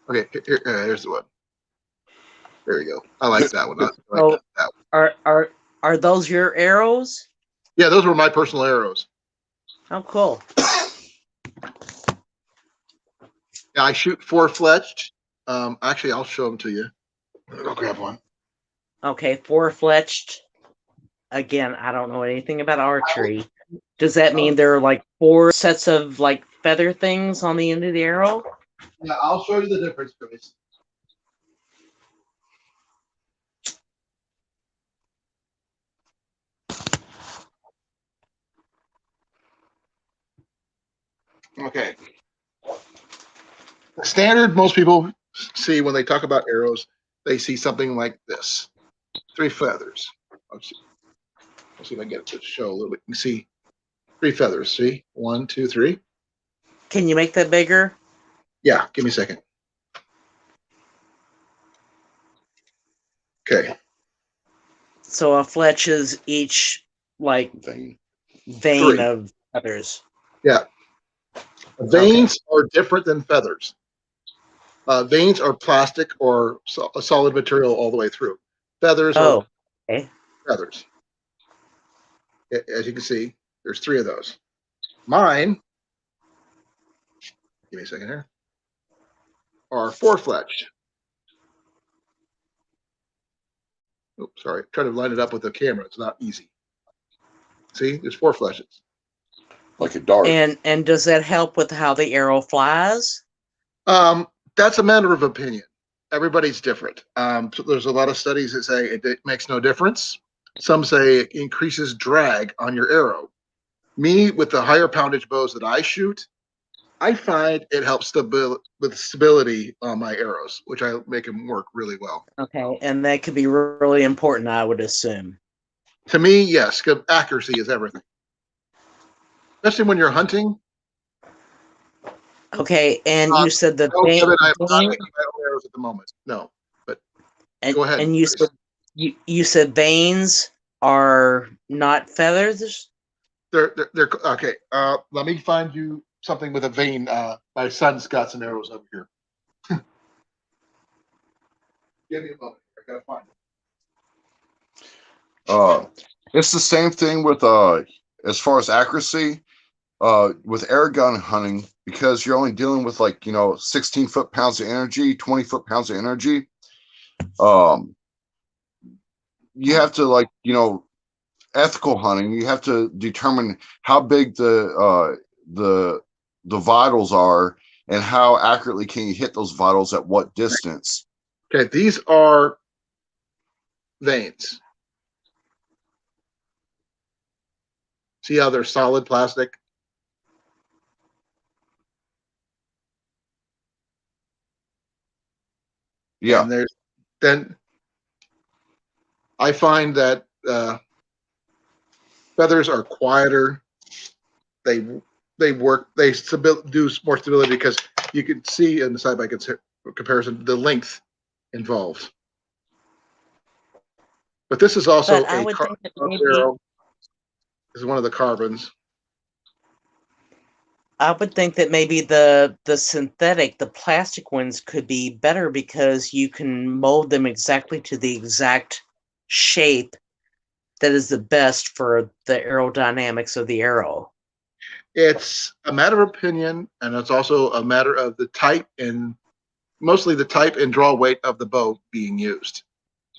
Okay, here's the one. There we go. I like that one. I like that one. Are those your arrows? Yeah, those were my personal arrows. Oh, cool. Yeah, I shoot 4-fletched. Actually, I'll show them to you. I'll grab one. Okay, 4-fletched. Again, I don't know anything about archery. Does that mean there are like 4 sets of like feather things on the end of the arrow? Yeah, I'll show you the difference, Chris. Okay. The standard most people see when they talk about arrows, they see something like this. 3 feathers. Let's see if I can get it to show a little bit. You can see 3 feathers. See? 1, 2, 3. Can you make that bigger? Yeah, give me a second. Okay. So a fletch is each like Vein. vein 3. of feathers. Yeah. Veins are different than feathers. Veins are plastic or a solid material all the way through. Feathers are okay. feathers. As you can see, there's 3 of those. Mine, give me a second here, are 4-fletched. Oops, sorry. Try to line it up with the camera. It's not easy. See, there's 4 fletches. Like a dart. And does that help with how the arrow flies? That's a matter of opinion. Everybody's different. So there's a lot of studies that say it makes no difference. Some say it increases drag on your arrow. Me, with the higher poundage bows that I shoot, I find it helps with stability on my arrows, which I make them work really well. Okay, and that could be really important, I would assume. To me, yes, 'cause accuracy is everything. Especially when you're hunting. Okay, and you said the No, vein, Kevin, I'm not making my own arrows at the moment. No, but and, go ahead, and you please. said you said veins are not feathers. They're okay. Let me find you something with a vein. My son's got some arrows over here. Give me a moment. I gotta find it. It's the same thing with as far as accuracy, with air gun hunting, because you're only dealing with 16 foot-pounds of energy, 20 foot-pounds of energy. You have to ethical hunting, you have to determine how big the vitals are and how accurately can you hit those vitals at what distance. Okay, these are veins. See how they're solid plastic? Yeah. And then I find that feathers are quieter. They do more stability because you can see in the side by comparison the length involved. But this is also But I a would think that maybe, arrow. This is one of the carbons. I would think that maybe the synthetic, the plastic ones could be better because you can mold them exactly to the exact shape that is the best for the aerodynamics of the arrow. It's a matter of opinion, and it's also a matter of the type and mostly the type and draw weight of the bow being used.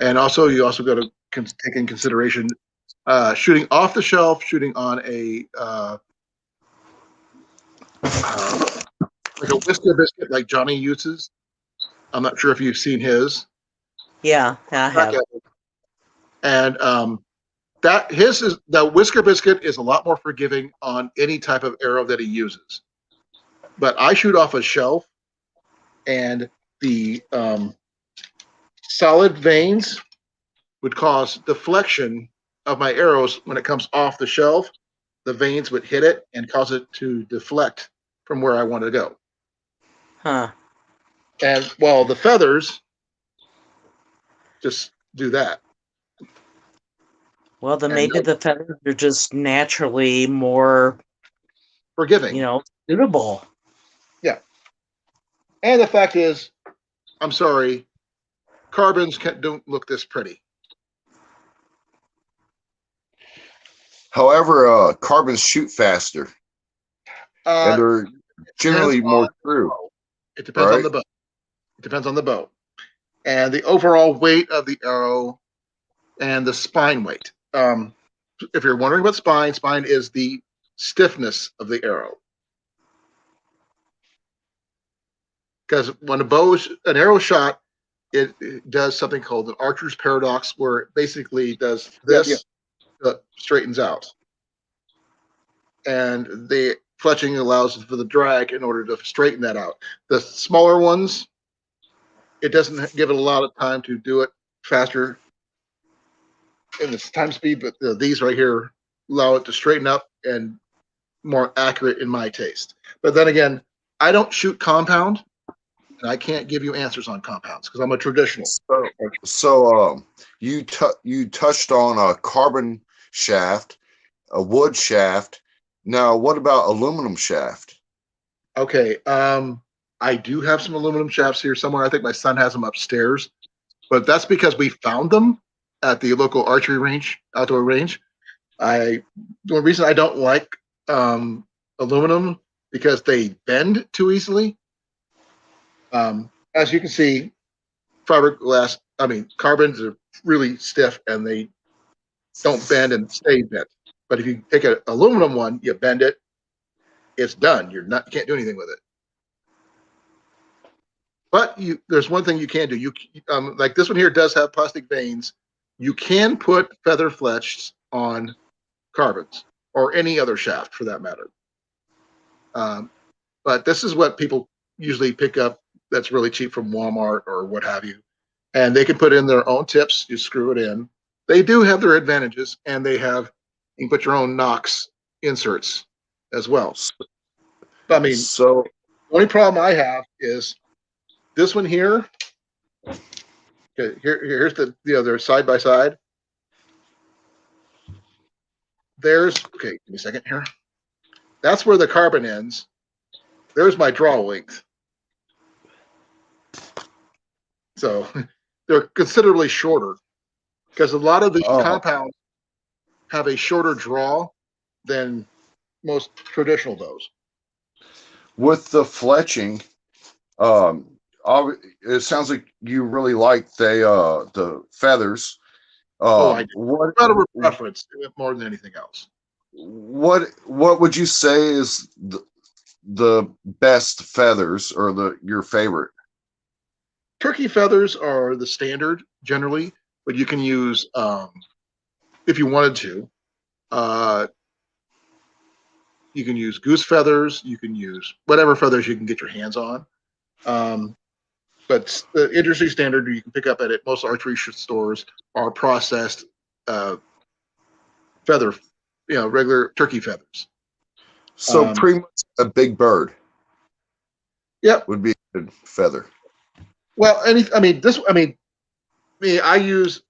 And also, you also got to take in consideration shooting off the shelf, shooting on a like a whisker biscuit like Johnny uses. I'm not sure if you've seen his. Yeah, I have. And the whisker biscuit is a lot more forgiving on any type of arrow that he uses. But I shoot off a shelf, and the solid veins would cause deflection of my arrows when it comes off the shelf. The veins would hit it and cause it to deflect from where I want to go. Huh. And while the feathers just do that. Well, then And maybe the feathers are just naturally more, forgiving. suitable. Yeah. And the fact is, I'm sorry, carbons don't look this pretty. However, carbons shoot faster, and they're generally more true. It depends on right? the bow. It depends on the bow. And the overall weight of the arrow and the spine weight. If you're wondering what spine is the stiffness of the arrow. Because when an arrow shot, it does something called an archer's paradox, where it basically does this, straightens out. And the fletching allows for the drag in order to straighten that out. The smaller ones, it doesn't give it a lot of time to do it faster in the time speed, but these right here allow it to straighten up and more accurate in my taste. But then again, I don't shoot compound, and I can't give you answers on compounds because I'm a traditional. So you touched on a carbon shaft, a wood shaft. Now, what about aluminum shaft? Okay, I do have some aluminum shafts here somewhere. I think my son has them upstairs, but that's because we found them at the local archery range, outdoor range. The reason I don't like aluminum because they bend too easily. As you can see, carbons are really stiff and they don't bend and stay bent. But if you take an aluminum one, you bend it, it's done. You can't do anything with it. But there's one thing you can do. You like this one here does have plastic veins. You can put feather fletched on carbons or any other shaft for that matter. But this is what people usually pick up that's really cheap from Walmart or what have you. And they can put in their own tips. You screw it in. They do have their advantages, and you can put your own Knox inserts as well. I mean, So the only problem I have is this one here. Okay, here's the other side by side. Okay, give me a second here. That's where the carbon ends. There's my draw length. So they're considerably shorter because a lot of these compounds have a shorter draw than most traditional bows. with the fletching, it sounds like you really like the feathers. I do. What Not a preference more than anything else. what would you say is the best feathers or your favorite? Turkey feathers are the standard generally, but you can use if you wanted to. You can use goose feathers. You can use whatever feathers you can get your hands on. But the industry standard you can pick up at most archery stores are processed feather, regular turkey feathers. So pretty much a big bird. Yep. Would be a good feather. Well, I use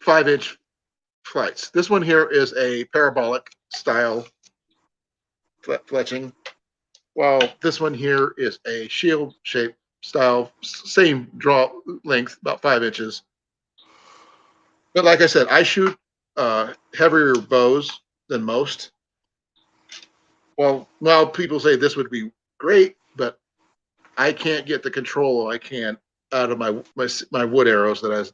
5-inch flights. This one here is a parabolic style fletching, while this one here is a shield shape style, same draw length, about 5 inches. But like I said, I shoot heavier bows than most. Well, now people say this would be great, but I can't get the control I can out of my wood arrows that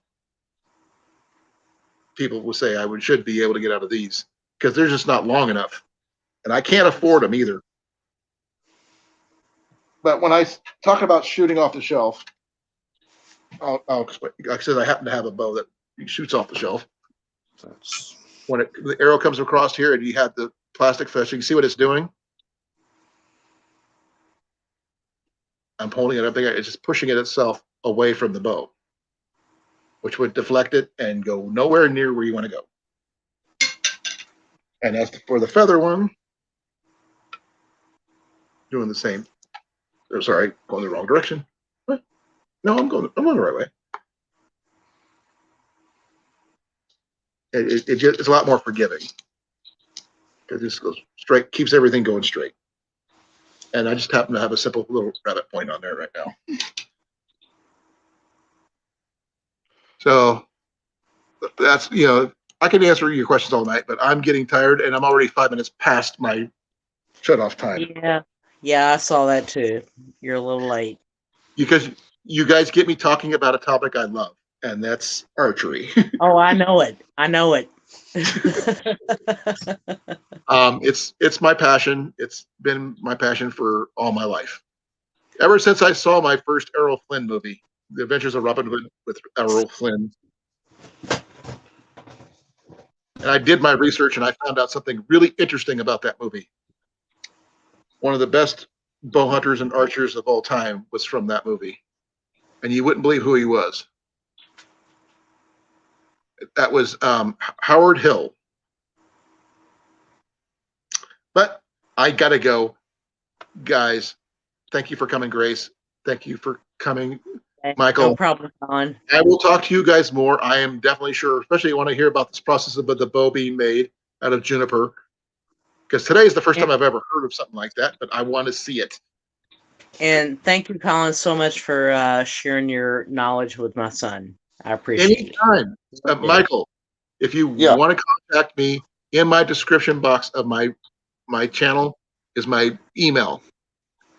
people will say I should be able to get out of these, because they're just not long enough, and I can't afford them either. But when I talk about shooting off the shelf, I'll explain. Like I said, I happen to have a bow that shoots off the shelf. When the arrow comes across here and you have the plastic fletching, see what it's doing? I'm holding it up there. It's just pushing it itself away from the bow, which would deflect it and go nowhere near where you want to go. And as for the feather one, doing the same. Oh, sorry, going the wrong direction. What? No, I'm going the right way. It's a lot more forgiving, because this goes straight, keeps everything going straight. And I just happen to have a simple little rabbit point on there right now. So that's, I can answer your questions all night, but I'm getting tired and I'm already 5 minutes past my shut-off time. Yeah, I saw that too. You're a little late. Because you guys get me talking about a topic I love, and that's archery. Oh, I know it. It's my passion. It's been my passion for all my life. Ever since I saw my first Errol Flynn movie, The Adventures of Robin Hood with Errol Flynn. And I did my research and I found out something really interesting about that movie. One of the best bow hunters and archers of all time was from that movie. And you wouldn't believe who he was. That was Howard Hill. But I got to go. Guys, thank you for coming, Grace. Thank you for coming, Michael. No problem, Colin. I will talk to you guys more. I am definitely sure, especially when I hear about this process of the bow being made out of juniper. Because today is the first time I've ever heard of something like that, but I want to see it. And thank you, Colin, so much for sharing your knowledge with my son. I appreciate it. Anytime. Michael, if you want to contact me, in my description box of my channel is my email.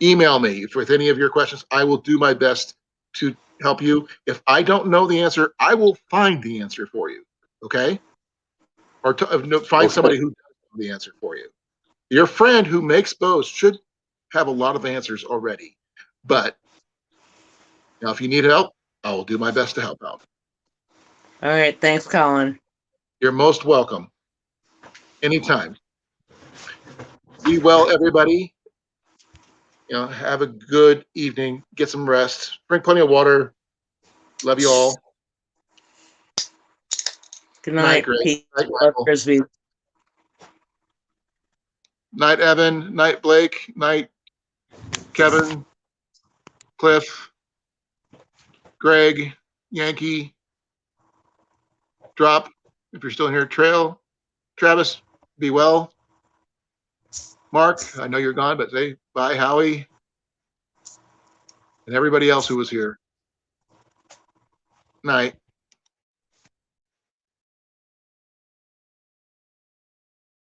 Email me with any of your questions. I will do my best to help you. If I don't know the answer, I will find the answer for you. Okay? Or find somebody who does know the answer for you. Your friend who makes bows should have a lot of answers already. But if you need help, I will do my best to help out. All right. Thanks, Colin. You're most welcome. Anytime. Be well, everybody. Have a good evening. Get some rest. Drink plenty of water. Love you all. Good night. Peace. Night, Love, Frisbee. Night, Evan. Night, Blake. Night, Kevin. Cliff. Greg. Yankee. Drop. If you're still in here. Trail. Travis. Be well. Mark, I know you're gone, but say bye, Howie, and everybody else who was here. Night.